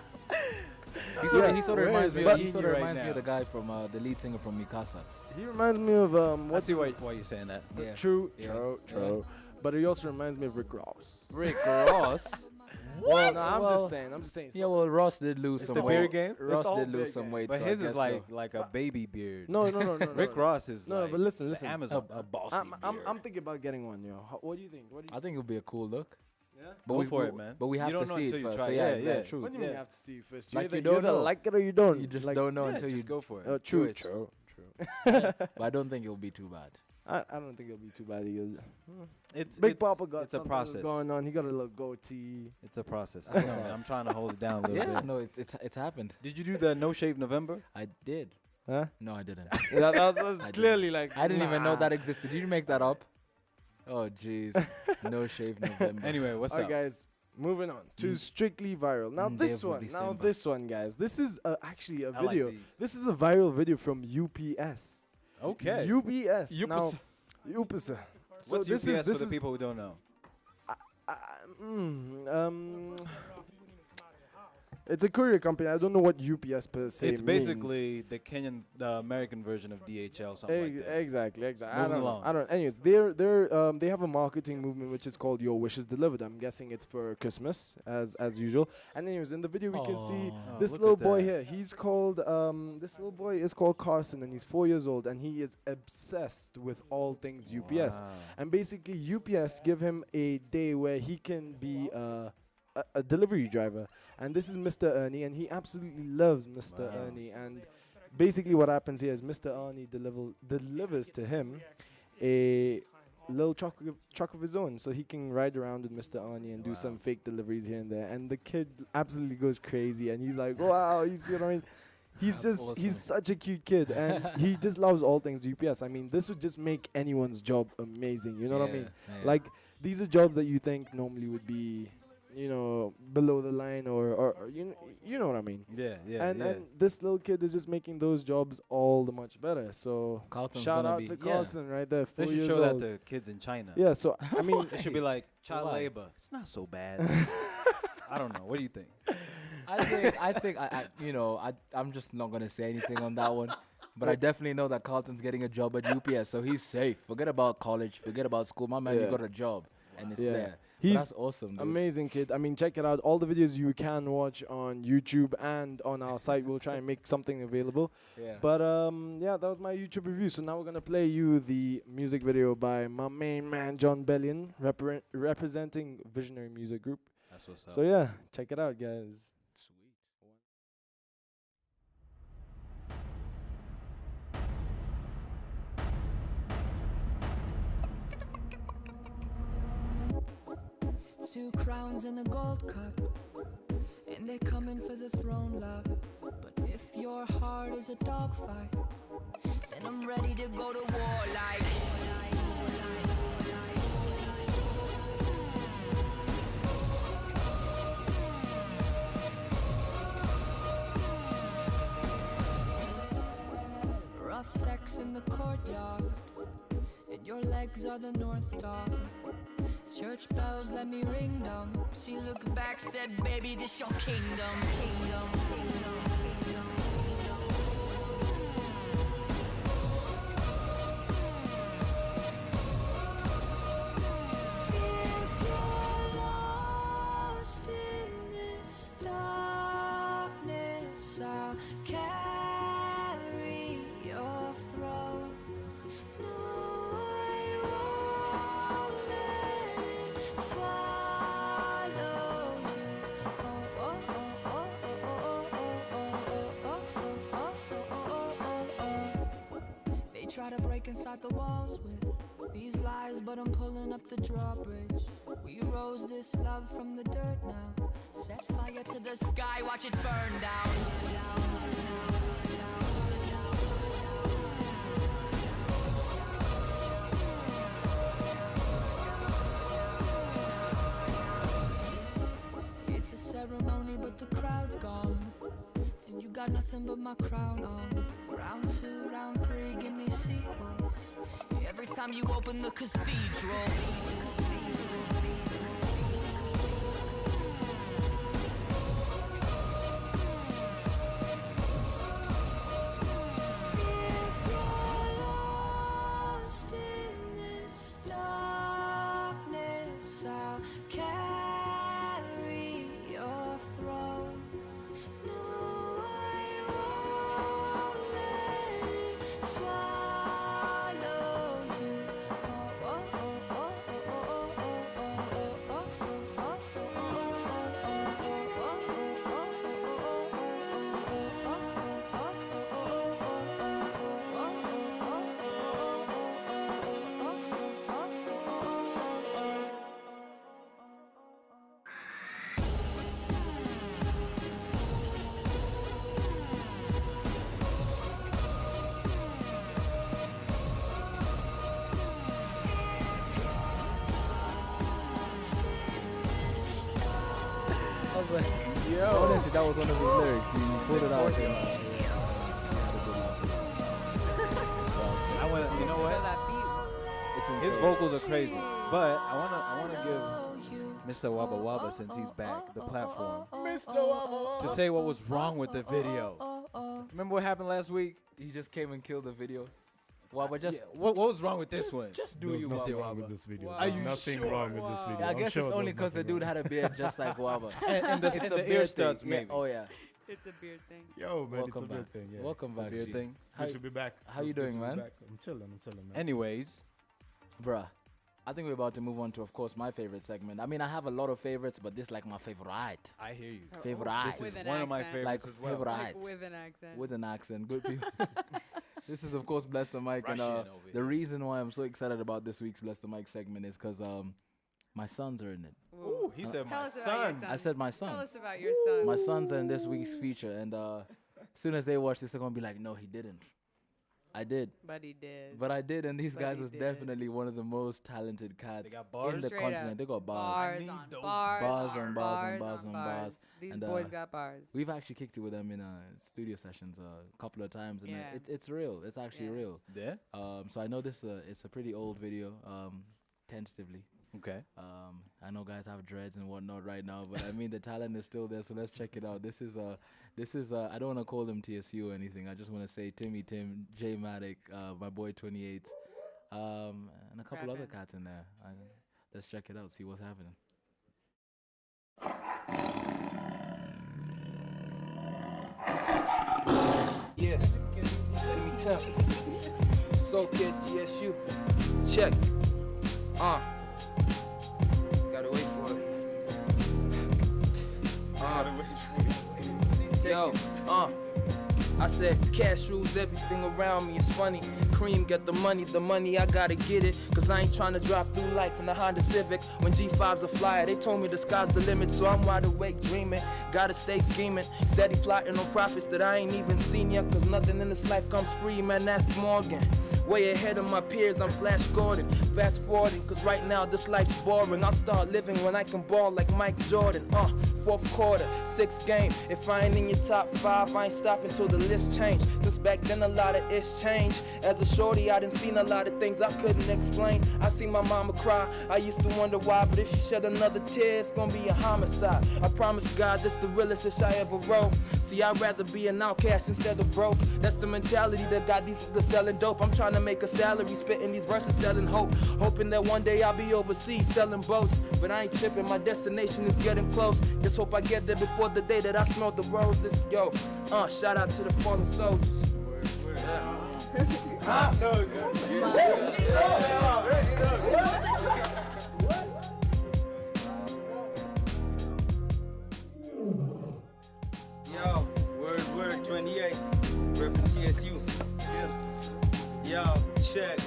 He sort of reminds me. He sort of right reminds me now? of the guy from the lead singer from Mikasa. He reminds me of I what's see his why you're saying that. Yeah. True. Yeah. But he also reminds me of Rick Ross. Rick Ross. Well, no, I'm Well, just saying. Yeah, well, Ross did lose It's some the weight. beard game? Ross It's the whole did lose beard some game. weight. But so his I is guess like a baby beard. No. Rick Ross is No, like but listen. the Amazon. a bossy I'm beard. thinking about getting one, What do you think? I think it would be a cool look. Yeah. But Go for it, man. But we have You don't to know see until it you first. try So it. yeah, Yeah, yeah, yeah. true. What do you mean Yeah. you have to see it first? Like either, you don't either know. like it or you don't. You just Like, don't know Yeah, until you just go for it. do True. it. But I don't think it'll be too bad. I don't think it'll be too bad either. It's Big it's, Papa got it's a something process. going on. He got a little goatee. It's a process. I That's know. what's up. I'm trying to hold it down a little Yeah, bit. no, it's happened. Did you do the No Shave November? I did. Huh? No, I didn't. that was I clearly didn't. like. I didn't even know nah. that existed. Did you make that up? Oh, jeez. No shave November. Anyway, what's All up? right, guys. Moving on to Mm. Strictly Viral. Now this one. Endeavor Now December. this one, guys. This is actually a I like video. these. This is a viral video from UPS. Okay. UPS. Now, UPS. UPS. So What's this UPS is this for the is people who don't know? it's a courier company. I don't know what UPS per se It's means. basically the American version of DHL, something like that. Exactly. I Moving don't know. along. I don't. Anyways, they have a marketing movement which is called Your Wishes Delivered. I'm guessing it's for Christmas as usual. And anyways, in the video we can see Aw, this look little at boy that. here. He's called this little boy is called Carson, and he's 4 years old, and he is obsessed with all things UPS. Wow. And basically, UPS give him a day where he can be a delivery driver. And this is Mr. Ernie, and he absolutely loves Mr. Wow. Ernie. And basically, what happens here is Mr. Ernie delivers to him a little truck of his own, so he can ride around with Mr. Ernie and do some fake deliveries here and there. And the kid absolutely goes crazy, and he's like, "Wow!" You know what I mean? He's such a cute kid, and he just loves all things UPS. I mean, this would just make anyone's job amazing. You know what I mean? Yeah. Like, these are jobs that you think normally would be, below the line or you know what I mean? Yeah. And this little kid is just making those jobs all the much better. So Carlton's shout gonna out be- to yeah. Carlson right there. They 4 should years show old. that to kids in China. Yeah. So I mean, It should be like child Why? labor. It's not so bad. I don't know. What do you think? I think I'm just not gonna say anything on that one. But I definitely know that Carlton's getting a job at UPS, so he's safe. Forget about college, forget about school. My man, you Yeah. got a job, and it's Yeah. there. But He's that's awesome, dude. amazing kid. I mean, check it out. All the videos you can watch on YouTube and on our site. We'll try and make something available. Yeah. But yeah, that was my YouTube review. So now we're gonna play you the music video by my main man John Bellion, representing Visionary Music Group. That's what's up. So yeah, check it out, guys. Two crowns and a gold cup, and they're coming for the throne, love. But if your heart is a dogfight, then I'm ready to go to war like. Rough sex in the courtyard, and your legs are the North Star. Church bells, let me ring them. She looked back, said, baby, this your kingdom. If you're lost in this darkness, I'll carry your throne. No, I won't try to break inside the walls with these lies, but I'm pulling up the drawbridge. We rose this love from the dirt now. Set fire to the sky, watch it burn down. It's a ceremony, but the crowd's gone. And you got nothing but my crown on. Round 2, round 3, give me sequels. Every time you open the cathedral. If you're lost in this darkness, I'll carry your throne. No, I won't let it swallow you. Oh, oh, oh, oh, oh, oh, oh, I was like, yo. Honestly, that was one of his lyrics. He pulled it out. I went, you know what? His vocals are crazy, but I wanna give Mr. Wabba Wabba, since he's back, the platform Mr. Wabba to say what was wrong with the video. Remember what happened last week? He just came and killed the video. Wabba, just what was wrong with this one? Just do There's you, nothing Wabba. wrong with this video. Are you Nothing sure? wrong with this video. Yeah, I I'm guess sure it's only there's because the nothing dude wrong. had a beard just like Wabba. And the it's a ear beard studs, thing. maybe. Yeah. Oh yeah. It's a beard thing. Yo, man, Welcome it's a back. good thing. Yeah. Welcome back. beard G. thing. It's good to be back. How you It's good doing, to be man? back. I'm chilling, man. Anyways, Bruh, I think we're about to move on to, of course, my favorite segment. I mean, I have a lot of favorites, but this is like my favorite. I hear you. Favorite. This is one of my favorites Like as well. favorite. Like with an accent. With an accent. Good people. This is, of course, Bless the Mic. Russian And over the here. reason why I'm so excited about this week's Bless the Mic segment is because my sons are in it. Ooh, he said Tell my us about your son. sons. I said my Tell sons. us about your sons. My sons are in this week's feature. And as soon as they watch this, they're going to be like, no, he didn't. I did. But he did. But I did, and these But guys he was did. definitely one of the most talented cats got bars? in the Straight continent. up. They got bars. Bars on those bars. Bars on on bars on bars bars on bars. These And, boys got bars. We've actually kicked it with them in studio sessions a couple of times, and Yeah. it's real. It's actually Yeah. real. Yeah. So I know this it's a pretty old video, tentatively. Okay. I know guys have dreads and whatnot right now, but I mean the talent is still there. So let's check it out. This is I don't want to call him TSU or anything. I just want to say Tim, J Matic, my boy 28, and a couple other cats in there. Let's check it out. See what's happening. Yeah, Timmy Temp. So good, TSU. Check. Gotta wait for it. Yo, I said cash rules everything around me. It's funny. Cream get the money I gotta get it. Cause I ain't trying to drive through life in a Honda Civic. When G5's a flyer, they told me the sky's the limit. So I'm wide awake dreaming. Gotta stay scheming. Steady plotting on profits that I ain't even seen yet. Cause nothing in this life comes free, man. Ask Morgan. Way ahead of my peers, I'm Flash Gordon. Fast forwarding, cause right now this life's boring. I'll start living when I can ball like Mike Jordan. Fourth quarter, sixth game. If I ain't in your top 5, I ain't stopping till the list change. Since back then a lot of it's changed. As a shorty, I done seen a lot of things I couldn't explain. I seen my mama cry, I used to wonder why. But if she shed another tear, it's gonna be a homicide. I promise God, this the realest shit I ever wrote. See, I'd rather be an outcast instead of broke. That's the mentality that got these niggas selling dope. I'm trying to make a salary, spitting these verses, selling hope. Hoping that one day I'll be overseas selling boats. But I ain't tripping, my destination is getting close. Just hope I get there before the day that I smell the roses. Yo, shout out to the fallen soldiers. Yo, word, 28, reppin' TSU. Yo, check.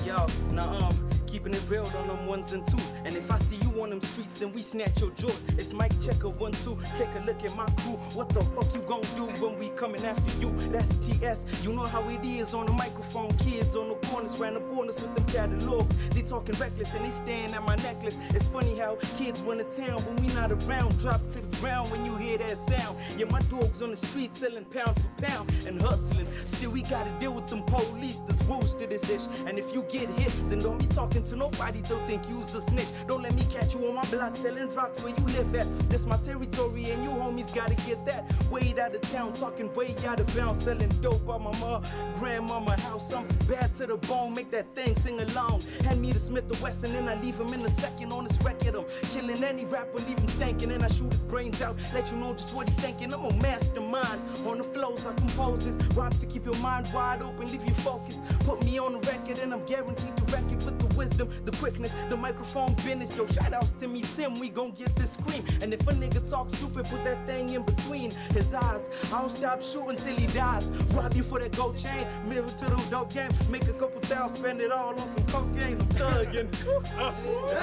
Yo, now keeping it real on them ones and twos. And if I see you on them streets, then we snatch your jaws. It's Mike Checker 1 2. Take a look at my crew. What the fuck you gon' do when we coming after you? That's TS. You know how it is on the microphone. Kids on the corners ran up on us with them catalogs. They talking reckless and they staring at my necklace. It's funny how kids run to town when we not around. Drop to the ground when you hear that sound. Yeah, my dogs on the street selling pound for pound and hustling. Still we gotta deal with them police. There's rules to this ish. And if you get hit, then don't be talking to nobody. They'll think you's a snitch. Don't let me catch you on my block selling rocks where you live at. This my territory and you homies gotta get that. Way out of town, talking way out of bounds. Selling dope on my grandmama house. I'm bad to the bone, make that thing sing along. Hand me the Smith & Wesson and I leave him in a second on this record. I'm killing any rapper, leave him stankin'. And I shoot his brains out, let you know just what he thinking. I'm a mastermind. On the flows I compose this. Rhymes to keep your mind wide open, leave you focused. Put me on the record and I'm guaranteed to wreck it with the wisdom, the quickness, the microphone business. Yo, shout outs to me, Tim, we gon' get this scream. And if a nigga talk stupid, put that thing in between his eyes. I don't stop shooting till he dies. Rob you for that gold chain, mirror to them dope game. Make a couple thousand, spend it all on some cocaine. I'm thuggin'.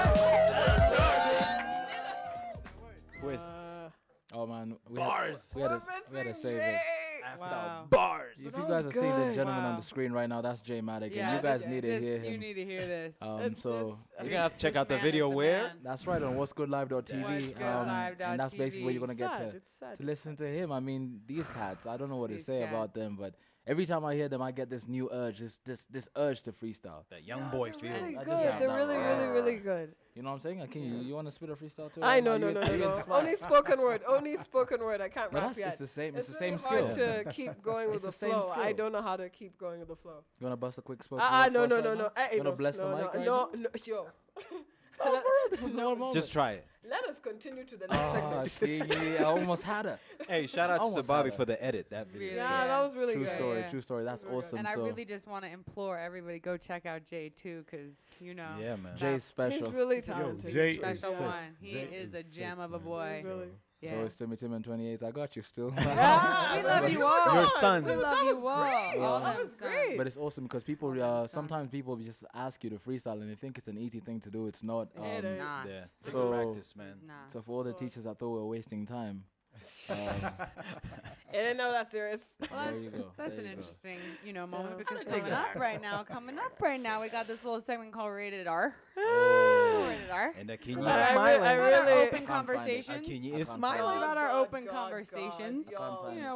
Twists. Oh man, we Bars. had to save it. Wow. Bars. If you guys are seeing the gentleman on the screen right now, that's Jay Matic, and you guys need to hear him. You need to hear this. So you're gonna have to check out the video where? That's right, on what'sgoodlive.tv. And that's basically where you're gonna get to listen to him. I mean, these cats, I don't know what to say about them, but every time I hear them, I get this new urge, this urge to freestyle. That young boy feel. Really good. They're really, really, really good. You know what I'm saying? Can you want to spit a freestyle too? I no. Only spoken word. Only spoken word. I can't rap yet. It's the same. It's the really same skill. hard to keep going with the flow. I don't know how to keep going with the flow. You wanna bust a quick spoken word? No. You wanna bless the mic right No, Oh, yo. for real, this is the old moment. Just try it. Let us continue to the next segment. I almost had her. Hey, shout out to Bobby for the edit. That video. Yeah, that was really true good. story. True story. That's awesome. And I really just want to implore everybody go check out Jay too, because you know. Yeah, man. Jay's special. He's really talented. Jay special one. He is a gem of a boy. So it's Timmy Tim and 28. I got you still. We love you all. Your son. We love you all. That was great. But it's awesome because people, sometimes people just ask you to freestyle and they think it's an easy thing to do. It's not. It's not. Yeah. So, practice, man. So for all the teachers that thought we were wasting time. I didn't know that serious. Well, there you go. That's there an you go. interesting, moment because coming up right now, we got this little segment called Rated R. Rated R. And Akinyi is smiling. I really open conversations. Akinyi is All smiling. about our open conversations.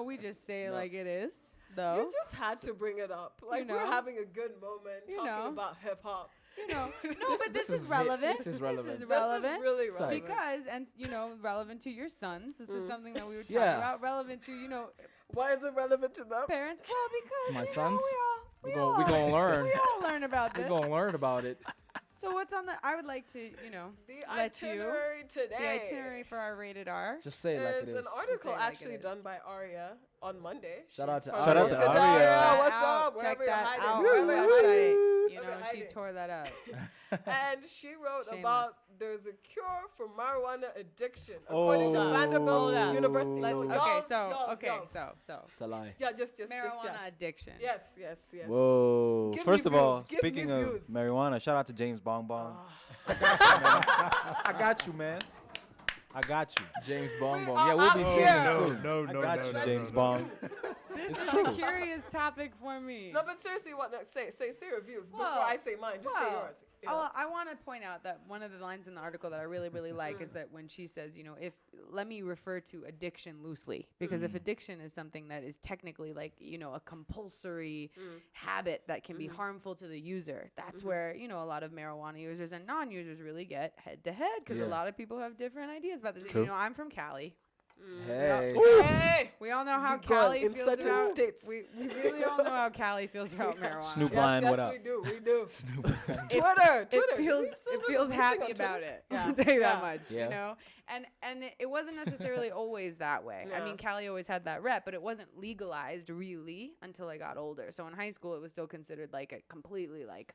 We just say it like it is, though. You just had to bring it up. Like we're having a good moment talking about hip hop. No, but this is relevant. This is relevant. This is relevant. This is really relevant. Because, and relevant to your sons. This is something that we were talking about. Relevant to, Why is it relevant to them? Parents. Well, because, To my sons? we We're all gonna learn. We all learn about this. We're gonna learn about it. So what's on the, I would like to, the let you, itinerary today. the itinerary for our Rated R. Just say it like it is. There's an article like actually it is. done by Aria on Monday. Shout out to part Aria. of Shout out to the- Aria. What's Out. up? Check Wherever you're that hiding. out. Wherever On the you're website. hiding. She tore that up. And she wrote Shameless. about there's a cure for marijuana addiction according to Vanderbilt University. Okay, Y'all. so. It's a lie. Yeah, just. Marijuana addiction. Yes. Whoa. Give First me of all, views. Give me speaking of views. marijuana, shout out to James Bong Bong. I got you, man. I got you. James Bong We Bong. are Yeah, we'll be out seeing here. him soon. I got you, James Bong. This It's is true. a curious topic for me. No, but seriously, say your views before I say mine. Just say yours. I want to point out that one of the lines in the article that I really, really like is that when she says, if let me refer to addiction loosely, because if addiction is something that is technically like, a compulsory habit that can be harmful to the user, that's where, a lot of marijuana users and non-users really get head to head because a lot of people have different ideas about this. True. I'm from Cali. Hey. Hey, We all know how You Cali good in feels certain about states. We really all know how Cali feels about marijuana. Snoop yes, Lion, yes, what up? we do. It- Twitter. It feels happy about it. I'll tell you that much. Yeah. And it wasn't necessarily always that way. I mean, Cali always had that rep, but it wasn't legalized really until I got older. So in high school, it was still considered like a completely like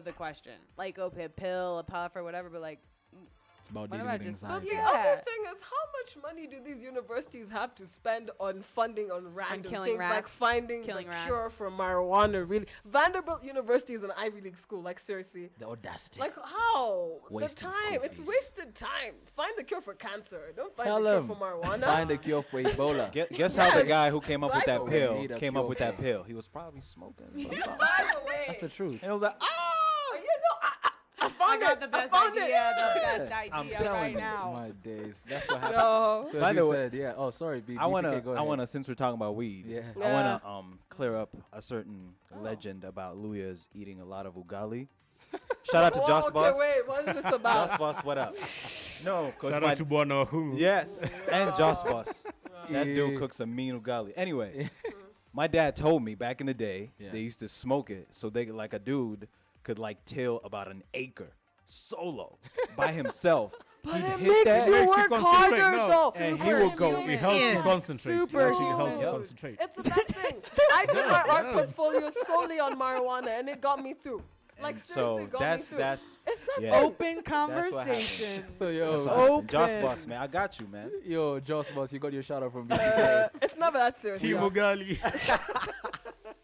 of the question. Like, okay, a pill, a puff, or whatever, but like, It's about What dealing about with just- anxiety. The other thing is, how much money do these universities have to spend on funding on random killing things like rats, finding killing the rats. cure for marijuana? Really, Vanderbilt University is an Ivy League school. Like seriously, The audacity. like how Wasting the school time? It's fees. wasted time. Find the cure for cancer. Don't find Tell the cure him. for marijuana. Find a cure for Ebola. Guess how the Yes. guy who came up with that Right. pill We need a came cure up with for that it. pill. He was probably smoking. By the way, That's the truth. And he was like, you know, I found got it. the best I found idea. it. The best I'm idea telling right you. now. My days. that's what happened. No. So By as the you way- said, yeah. Oh, sorry, B. I wanna, BPK, go I ahead. wanna, since we're talking about weed, Yeah. I wanna clear up a certain legend about Luya's eating a lot of ugali. Shout out to Whoa, Joss okay, Boss. wait, what is this about? Joss Boss, what up? No, cause Shout my out to Bwana Hungu. yes, and Joss Boss. That Yeah. dude cooks a mean ugali. Anyway, my dad told me back in the day Yeah. they used to smoke it so they could, like a dude could like till about an acre solo by himself. But He'd it hit makes that, you Makes you work concentrate, harder no. though. and he will go It helps you in. concentrate. Super It actually helps you human. concentrate. It's the best thing. I did my art portfolio solely on marijuana, and it got me through. Like And seriously, so got that's me through. that's It's that yeah. Open That's what happened. conversation. So That's yo, what happened. Joss Open. Boss, man, I got you, man. yo, Joss Boss, you got your shout out from BPK. it's never that serious. Team Joss. Ugali.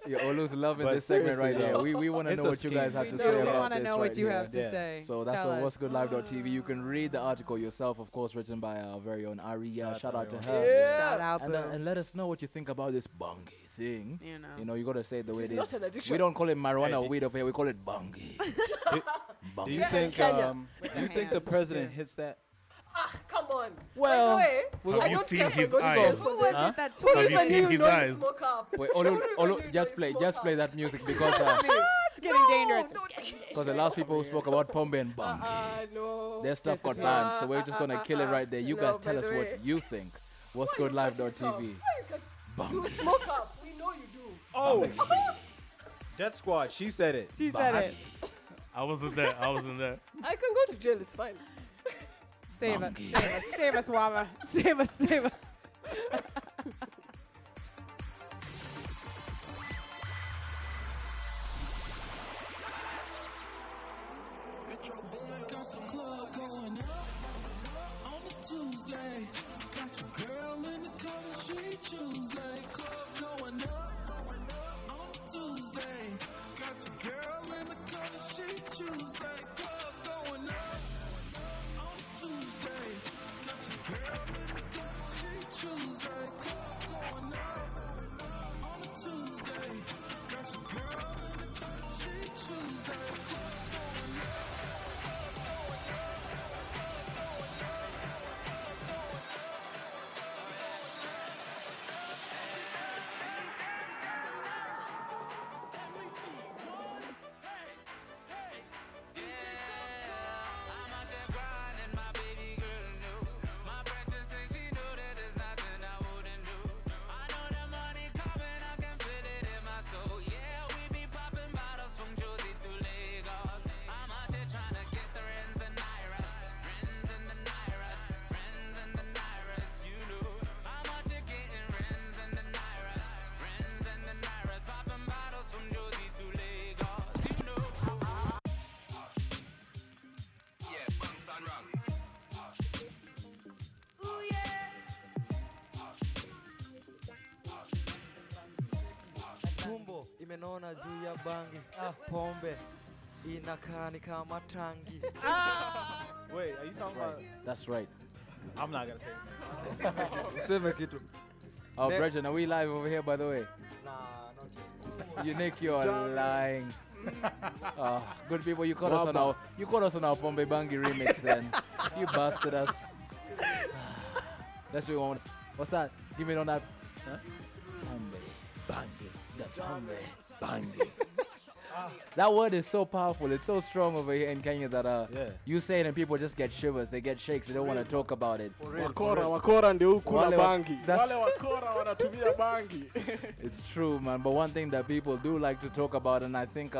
Yo, Olu's loving But this segment right seriously, here. though, We want to it's know a what you scheme. guys have We to do. say We about want to this know right what you here. have to Yeah. say. So that's Tell on us. What's Good Live.tv. You can read the article yourself, of course, written by our very own Aria. Shout out to her. Yeah. Shout out, And, boo. and let us know what you think about this bungie thing. You know. You got to say it the way It's it not is. an addiction. We don't call it marijuana or weed over here. We call it bungie. Do you Yeah, think Kenya. do you think the president hits that? Ah, come on. Well, by the way, have I you don't seen care if I his go to jail eyes? for Who was this. it that Who Have you even seen knew his know you eyes? smoke up? Wait, Who even Olu, knew just you play smoke play up? that music because It's getting dangerous. the last people who spoke about Pombe and bungie, No. their stuff got banned. So we're just gonna kill it right there. You No, guys by tell us the what way. you think. What's Why Good you cut it off? Live.tv. You smoke up. We know you do. Oh, Death Squad. She said it. She said it. I wasn't there. I wasn't there. I can go to jail. It's fine. Save us. Save us, Wawa. Save us. Save us. Got some club going up on a Tuesday. Got your girl in the corner, she Tuesday. Club going up on a Tuesday. Got your girl in the corner, she Tuesday. Club going up on a Tuesday. Got your girl in the corner, she Tuesday. Club going up on a Tuesday. Got your girl in the corner, she Tuesday. Club going up. Tumbo imenona juu ya bangi, pombe inakaa ni kama tangi. Wait, are you talking about? That's right. I'm not gonna say it. Useme kitu. Oh, Ne- Brethren, are we live over here, by the way? Nah, not yet. You Nick, you're lying. Good people, you caught us on our Pombe Bangi remix then. You busted us. Let's do one. What's that? Give me it on that. Huh? Pombe Bangi. The Pombe Bangi. That word is so powerful. It's so strong over here in Kenya that you say it and people just get shivers. They get shakes. They don't want to talk about it. Wakora ndio hukula Wale wa- bangi. that's- Wale wakora wanatumia bangi. It's true, man. But one thing that people do like to talk about, and I think,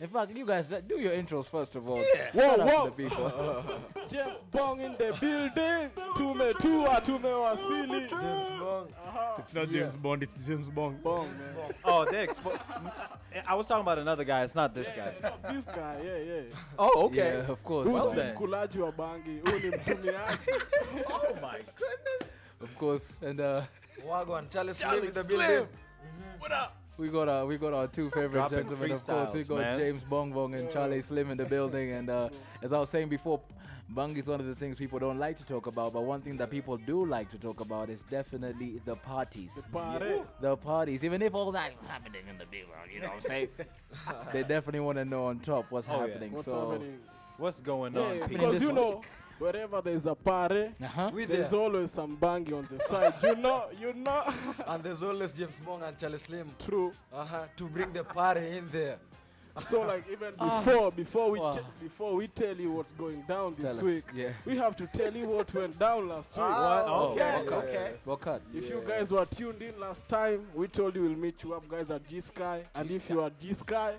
in fact, you guys do your intros first of all. Yeah. Shout Whoa, out whoa. to the people. James Bong in the building. Tumewasili. James Bond. It's not James Bond, it's James Bond. Oh, they I was talking about another guy. It's not this guy. This guy, yeah. Oh, okay. Yeah, of course. Who's Well the then. mkulaji wa bangi? Huyu ni mtumiaji. Oh my goodness. Of course, and Wagwan, Charlie Slim Charlie in the Slim. building. What up? we got our two favorite Dropping gentlemen. Of course, we freestyles, got man. James Bong Bong and Charlie Slim in the building. And as I was saying before, Bang is one of the things people don't like to talk about, but one thing that people do like to talk about is definitely the parties. The parties, even if all that is happening in the big world, you know what I'm saying? They definitely want to know on top what's happening. What's so happening? What's going Yeah, on? because you know, wherever there's a party, there's always some bangi on the side. You know. And there's always James Bond and Charlie Slim. True. To bring the party in there. So like even before we tell you what's going down this Tell us, week, yeah. we have to tell you what went down last week. Okay. What cut? If you guys were tuned in last time, we told you we'll meet you up guys at G-Sky. And if you are G-Sky,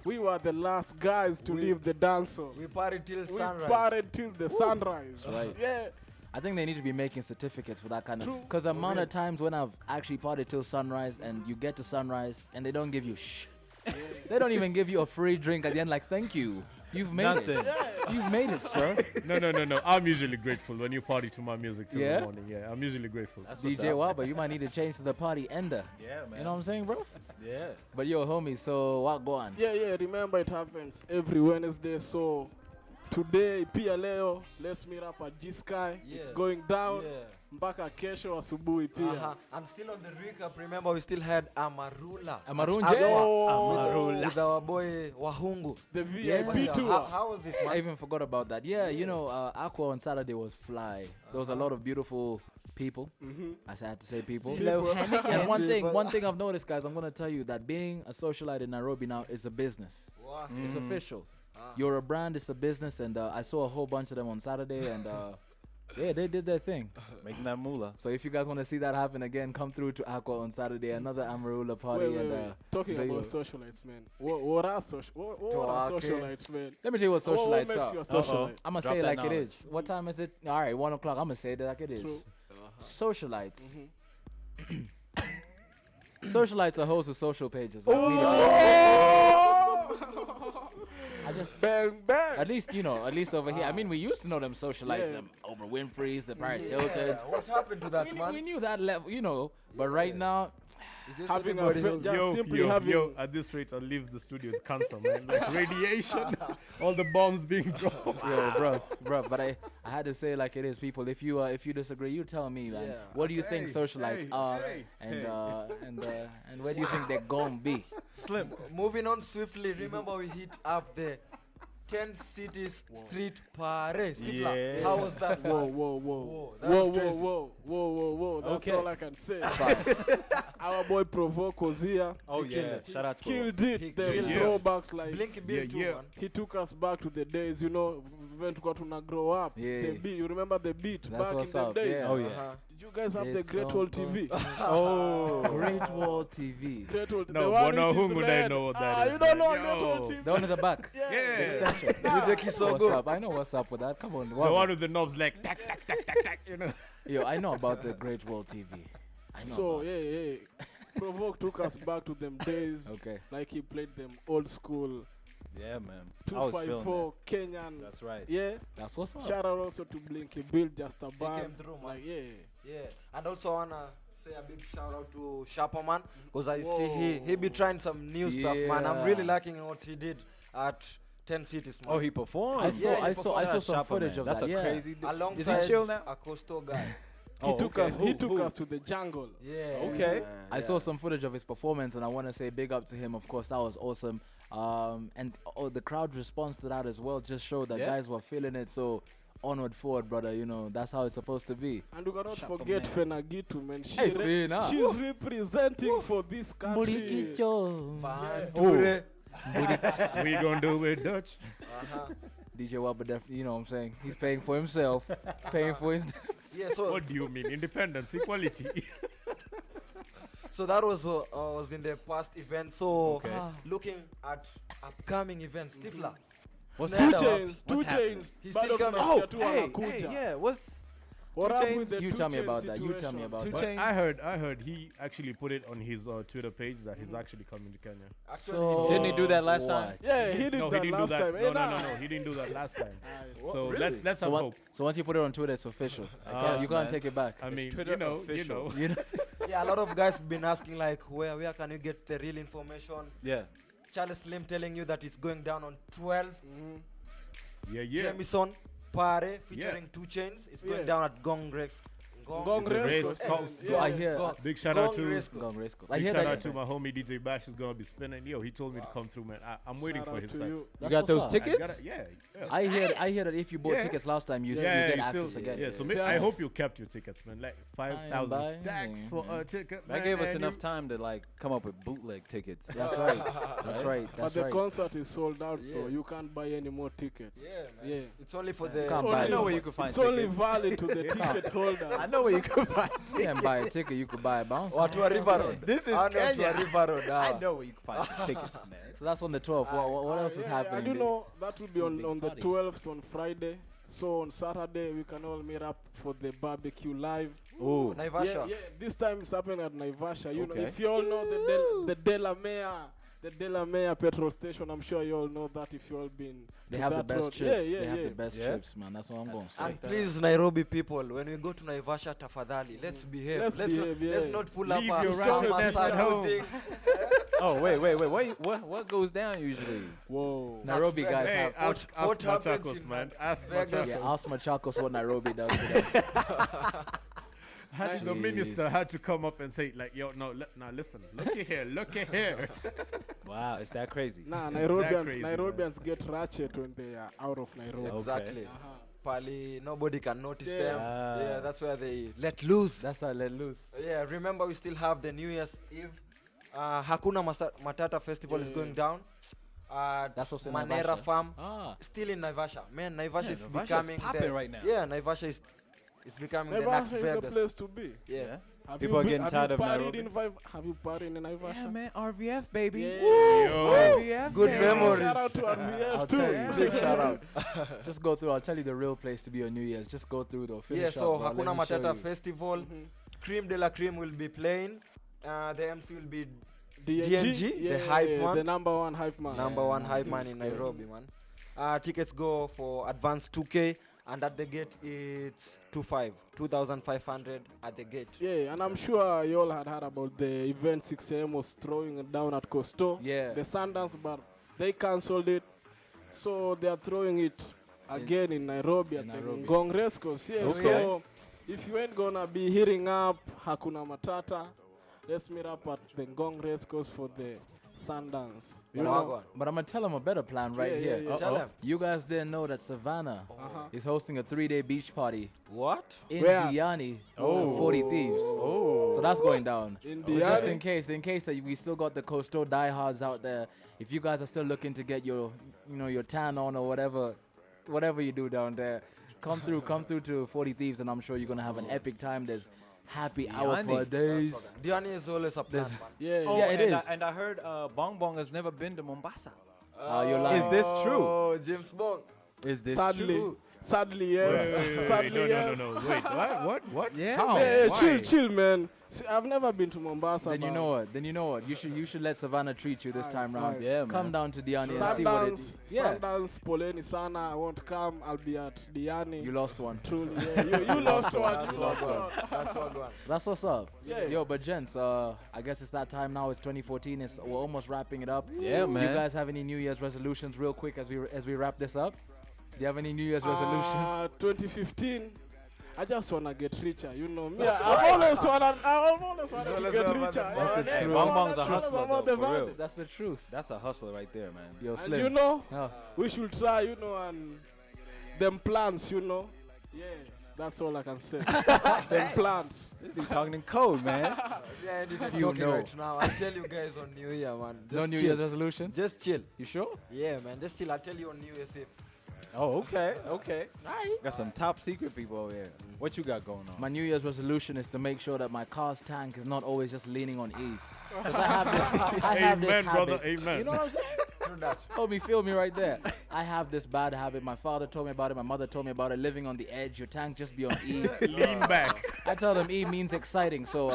we were the last guys to leave the dance hall. We partied till sunrise. We partied till the sunrise. That's right. Yeah. I think they need to be making certificates for that kind of. Because the amount of times when I've actually partied till sunrise and you get to sunrise and they don't give you they don't even give you a free drink at the end. Like, thank you. You've made it. You've made it, sir. No. I'm usually grateful when you party to my music till Yeah? the morning. Yeah, I'm usually grateful. DJ Waba, you might need to change to the party ender. Yeah, man. You know what I'm saying, bro? Yeah. But yo, homie, so what go on? Yeah. Remember, it happens every Wednesday. So today, pia leo, let's meet up at G-Sky. Yeah. It's going down. Yeah. Mpaka kesho asubuhi pia. And still on the recap, remember we still had Amarula. Amarunje? With our boy Wahungu. The VIP tour. How was it, man? I even forgot about that. Yeah, you know, Aqua on Saturday was fly. There was a lot of beautiful people. I had to say people. And one thing I've noticed, guys, I'm gonna tell you that being a socialite in Nairobi now is a business. Wow. It's official. You're a brand, it's a business, and I saw a whole bunch of them on Saturday, and yeah, they did their thing. Making that moolah. So if you guys want to see that happen again, come through to Aqua on Saturday, another Amarula party. Wait. Talking about socialites, man. What are socialites, man? Let me tell you what socialites what makes are. you a socialite? I'm going to say it like it is. What time is it? All right, 1 o'clock. I'm going to say it like it is. True. Socialites. Socialites are hosts with social pages. I just bang. At least over here. I mean, we used to know them socialites, them Oprah Winfrey's, the Paris Hiltons. What happened to that, man? We knew that level, but right now, having a friend, just simply having. At this rate, I'll leave the studio with cancer, man. Like radiation, all the bombs being dropped. Yo, bro. But I had to say it like it is, people. If you disagree, you tell me, man. What do you think socialites are, and where do you think they're gonna be? Slim. Moving on swiftly. Remember we hit up the 10 cities street parade. Stifler, how was that? Whoa. That's Okay. all I can say. Our boy Provoke was here. Oh, yeah. Shout out to Killed it. The throwbacks like. Blinky Bill too, man. He took us back to the days, when we got to grow up. Yeah. The beat, you remember the beat That's back what's in the up, days? yeah. Oh, yeah. Did you guys have the Yes, Great Wall TV? Oh, Great Wall TV. Great Wall. No, the one but which whom is would I red. know what that is, You don't know man? Great Wall Yo. TV? The one in the back. Yeah. Extension. With the Kisogo. What's up? I know what's up with that. Come on. The one with the knobs like tack, you know. Yo, I know about the Great Wall TV. I know. So, yeah. Provoke took us back to them days. Okay. Like he played them old school. Yeah, man. I was feeling 254 Kenyan. That's right. Yeah. That's what's up. Shout out also to Blinky Bill, just a band. He came through, man. Like, yeah. Yeah, and also wanna say a big shout out to Sharperman because I see he be trying some new stuff, man. I'm really liking what he did at 10 cities, man. Oh, he performed. I saw some footage of That's that. a crazy. Alongside Is he chill now? a Coastal guy. He took us to the jungle. Yeah. Okay. I saw some footage of his performance, and I want to say big up to him. Of course, that was awesome. And the crowd response to that as well just showed that guys were feeling it. So onward, forward, brother. That's how it's supposed to be. And we cannot forget Fenagitu, man. Hey, Fena. She's representing for this country. We gonna do it Dutch. DJ Wabba definitely, you know what I'm saying? He's paying for himself, paying for his dance. Yeah, so What do you mean? Independence, equality. so that was in the past event. So looking at upcoming events, Stifler, What's Two happening? Chains, Two What's Chains. happening? Bado tunasikia tu wanakuja. Hey, yeah, what's What Two up Chainz? with the You Two tell me Chainz about that. You tell me situation? about Two that. But Chainz. I heard he actually put it on his Twitter page that he's actually coming to Kenya. So Didn't he do that last time? what? Yeah, he did No, that he didn't last do that. time. No, Hey, no, nah. no, he didn't do that last time. What? So Really? let's So, have hope. so once you put it on Twitter, it's official. You man. can't take it back. I mean, Twitter you know. official. You know? Yeah, a lot of guys been asking like, where can you get the real information? Yeah. Charles Slim telling you that it's going down on 12. Yeah, yeah. Jamison Pare featuring Two Chains. It's going Yeah. down at Gong Rex. Gong It's a Race race Course. course. Yeah, I hear. Gong- Big shout out Gong to Race Course. Gone race course. I big hear shout that. out to my homie DJ Bash is gonna be spinning. Yo, he told me to come through, man. I'm waiting Shout for out his to set. you. That's got what's those up. tickets? Yeah. I hear that if you bought Yeah. tickets last time, you Yeah, get you access still- again. Yeah, so Yeah. I hope you kept your tickets, man. Like 5,000 buying, stacks for yeah. a ticket. That gave us man, enough you- time to like come up with bootleg tickets. That's right. That's right. But That's the right. concert is sold out, Yeah. though. You can't buy any more tickets. Yeah, man. Yeah. It's only for the. Can't It's buy only- it. I know where you can find It's only tickets. valid to the ticket holder. I know where you can find You tickets. can't buy a ticket. You could buy a bounce. Or to a river road. This is I know Kenya. to a river road. I know where you can find the tickets, man. So that's on the 12th. What else is happening? I do know that will be Two on big the parties. 12th on Friday. So on Saturday we can all meet up for the barbecue live. Ooh. Naivasha. Yeah, this time it's happening at Naivasha. You know, Okay. if you all know the Delamere petrol station, I'm sure you all know that if you all been. They to have the that best road. trips. Yeah, They have yeah. the best Yeah. trips, man. That's what I'm going to say. And please, Nairobi people, when we go to Naivasha, tafadhali, let's behave. Let's behave, yeah. Let's not pull up Leave a your ratchetness at home. thing. Oh wait. What goes down usually? Whoa. Nairobi Las guys Hey, have. ask what happens Machakos, in man. Ask Vegas? Machakos. Yeah, ask Machakos what Nairobi does to them. The minister had to come up and say, like, yo, no, now listen, looky here. Wow, it's that crazy. Nah, that Nairobians, crazy, Nairobians get ratchet when they are out of Nairobi. Exactly. Pali, nobody can notice Yeah. them. Yeah, that's where they let loose. That's how let loose. Yeah, remember we still have the New Year's Eve. Hakuna Matata Festival is going down. That's also in Manera Naivasha. Farm. Ah. Still in Naivasha. Man, Naivasha Yeah, is Naivasha's becoming popping right now. Yeah, Naivasha is becoming the next Naivasha is the Vegas. place to be. Yeah. Have People you are been- getting have tired you of partied Nairobi. Have you partied in Naivasha? Yeah, man, RVF baby. Yeah. Woo! RVF, Good baby. memories. Shout out to RVF I'll too. tell you. Big shout out. Just go through. I'll tell you the real place to be on New Year's. Just go through though. Finish Yeah, so up, bro. Hakuna Let me show Matata you. Festival. Cream de la Cream will be playing. The MC will be DNG, the hype man. the number one hype man. Number one hype He's man in good. Nairobi, man. Tickets go for advance 2K, and at the gate it's 2,500 at the gate. Yeah, and I'm sure you all had heard about the event 6 a.m. was throwing it down at Costo. Yeah. The Sundance, but they cancelled it. So they are throwing it again in Nairobi at Nairobi. the Ngong Race Course. Yeah, Okay. so if you ain't gonna be hitting up Hakuna Matata, let's meet up at the Ngong Race Course for the Sundance. You know? But I'm gonna tell them a better plan right Yeah, here. yeah, yeah. Tell them. You guys didn't know that Savannah is hosting a 3-day beach party What? in Where? Diani. Oh. 40 Thieves. Oh. So that's going down. In So just Diani? in case that we still got the coastal diehards out there. If you guys are still looking to get your, your tan on or whatever you do down there, come through to 40 Thieves, and I'm sure you're gonna have an epic time. There's happy hour for Diani. days. Diani is always a plan, There's- man. Yeah, Oh, Yeah, it and is. and I heard Bong Bong has never been to Mombasa. You're lying. Is this true? Oh, James Bond. Is this sadly, true? sadly, yes. Sadly, yes. No. Wait, what? Yeah, How? Yeah, Why? chill, man. See, I've never been to Mombasa. Then you but know what? You should let Savannah treat you this time round. Yeah, Come man. down to Diani and see what it Sundance, is. Yeah. Sundance, Poleni Sana. I won't come. I'll be at Diani. You lost one. Truly, yeah. You lost one. That's You what lost gone. one. That's what gone. That's what's up. Yeah. Yo, but gents, I guess it's that time now. It's 2014. We're almost wrapping it up. Yeah, man. You guys have any New Year's resolutions, real quick, as we wrap this up? Do you have any New Year's resolutions? 2015. I just wanna get richer, you know me. That's I've always wanted to Always get about richer. the That's the Yeah, truth. Bong Bong's a that's hustler, about though, the for value. real. That's the truth. That's a hustler right there, man. Yo, And Slim. you know, Oh. we should try, and them plants, Yeah, that's all I can say. Them plants. This dude talking in code, man. Yeah, and if You you're talking know. right now, I'll tell you guys on New Year, man. No Just New chill. Year's resolutions? Just chill. You sure? Yeah, man. Just chill. I'll tell you on New Year's Eve. Oh, okay. Got some top secret people over here. What you got going on? My New Year's resolution is to make sure that my car's tank is not always just leaning on E. Because I have this Amen, habit. brother, amen. You know what I'm saying? True that. Homie, feel me right there. I have this bad habit. My father told me about it. My mother told me about it. Living on the edge. Your tank just be on E. Lean back. I tell them E means exciting. So,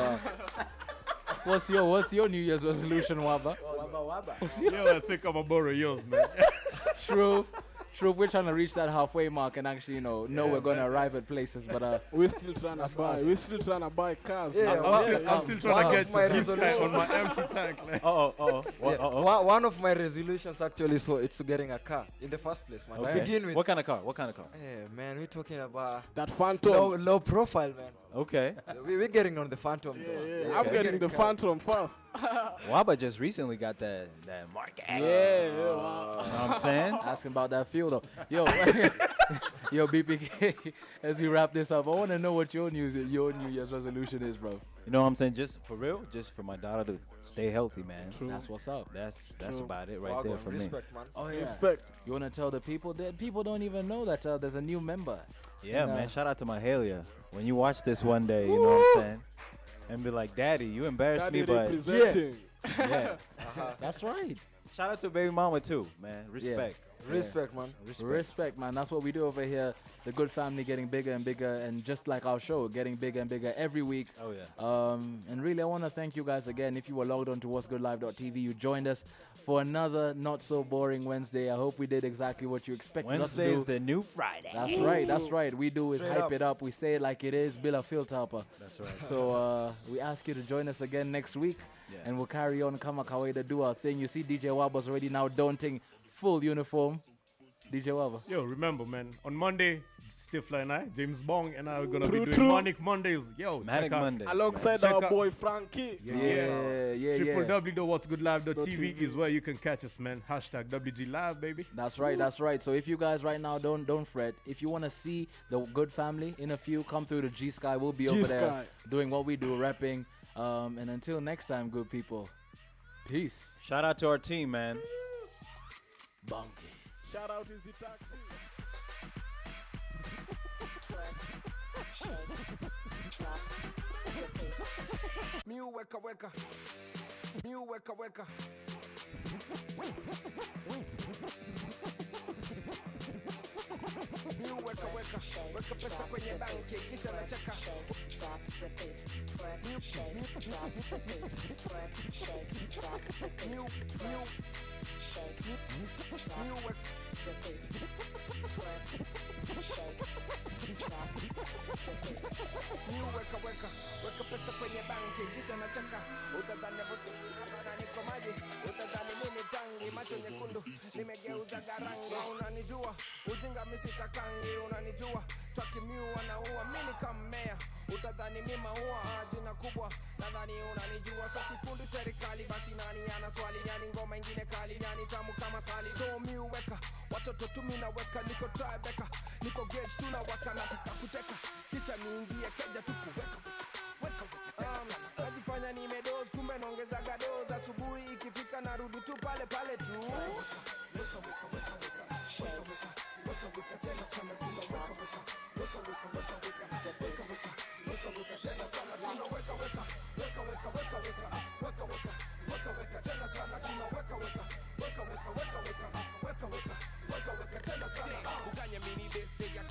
what's your New Year's resolution, Waba? Yo, I think I'm gonna borrow yours, man. True, we're trying to reach that halfway mark and actually, know we're gonna arrive at places, but we're still trying to buy cars. Yeah, I'm still trying to get to this guy on my empty tank. Like. One of my resolutions actually it's getting a car in the first place, man. Okay. Begin with. What kind of car? Hey, man, we're talking about that Phantom. Low profile, man. Okay. We're getting on the Phantom. Yeah. I'm getting the Phantom first. Waba just recently got that Mark X. Wow. You know what I'm saying? Asking about that fuel though. Yo, BPK, as we wrap this up, I want to know what your New Year's resolution is, bro. You know what I'm saying? Just for real, just for my daughter to stay healthy, man. True. That's what's up. That's about it right there for respect, me. Man. Oh yeah. Respect. You want to tell the people that people don't even know that there's a new member. Yeah, and, man. Shout out to Mahalia. When you watch this one day, you know what I'm saying? And be like, Daddy, you embarrassed me, but yeah. That's right. Shout out to baby mama too, man. Respect. Yeah. Respect, man. Respect, man. That's what we do over here. The Good Family getting bigger and bigger, and just like our show, getting bigger and bigger every week. Oh, yeah. And really, I want to thank you guys again. If you were logged on to what'sgoodlive.tv, you joined us for another not so boring Wednesday. I hope we did exactly what you expected us to do. Wednesday is the new Friday. That's right. We do is Straight hype up. it up. We say it like it is. Bill a filter upper. That's right. So we ask you to join us again next week, and we'll carry on kama kawaida, do our thing. You see DJ Waba's already now donning full uniform. DJ Waba. Yo, remember, man, on Monday, Stifler and I, James Bong and I are gonna be doing Manic Mondays. Yo, Manic Mondays. Alongside our boy Frankie. Yeah. www.whatsgoodlive.tv is where you can catch us, man. Hashtag WGLive, baby. That's right. So if you guys right now don't fret. If you want to see the Good Family in a few, come through to G Sky. We'll be over there doing what we do, rapping. And until next time, good people. Peace. Shout out to our team, man. Bunky. Shout out Easy Taxi. Miu weka weka. Miu weka weka. Miu weka weka. Weka pesa kwenye banki kisha nacheka. Weka pesa kwenye banki kisha nacheka. Utadhani niko maji, utadhani mimi tangi, macho nyekundu nimegeuza garangi. Unanijua ujinga mimi sitakangi, unanijua twakimiu wanaua mimi kammea. Utadhani mimi maua jina kubwa, nadhani unanijua. So kikundi serikali, basi nani ana swali? Yani ngoma ingine kali, yani tamu kama sali. So miu weka watoto tumi na weka, niko Tribeca, niko gauge tunawaka, nataka kuteka kisha niingie keja tukuweka weka najifanya nimedoze, kumbe naongezaga doze. Asubuhi ikifika narudi tu pale pale tu. Uganya mini best ya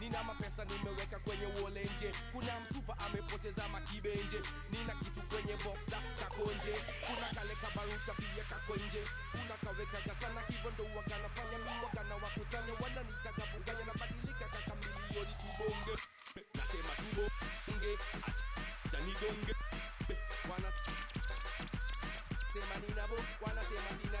nina mapesa nimeweka kwenye wolenje. Kuna msupa amepoteza makibenje. Nina kitu kwenye boxa kakonje. Kuna kale kabaruta pia kako nje. Kuna kaweka sana hivyo ndo wakanafanya mimi wakana wakusanya. Wana nitaga buganya na badilika kaka milioni tubonge. Nasema tubonge acha nigonge. Wana sema nina bo, wana sema sina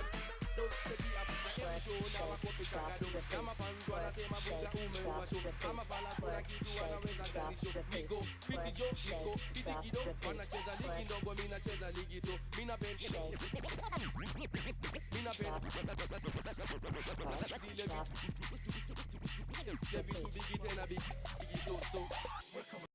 do. Seki apuka show na wakope kagado. Kama fans wanasema buga umewasho. Kama fala kuna kitu wanaweza kanisho. Niko fiti jo, niko fiti kido. Wanacheza ligi ndogo, mimi nacheza ligi so. Mina pen zile vitu bigi tena bigi so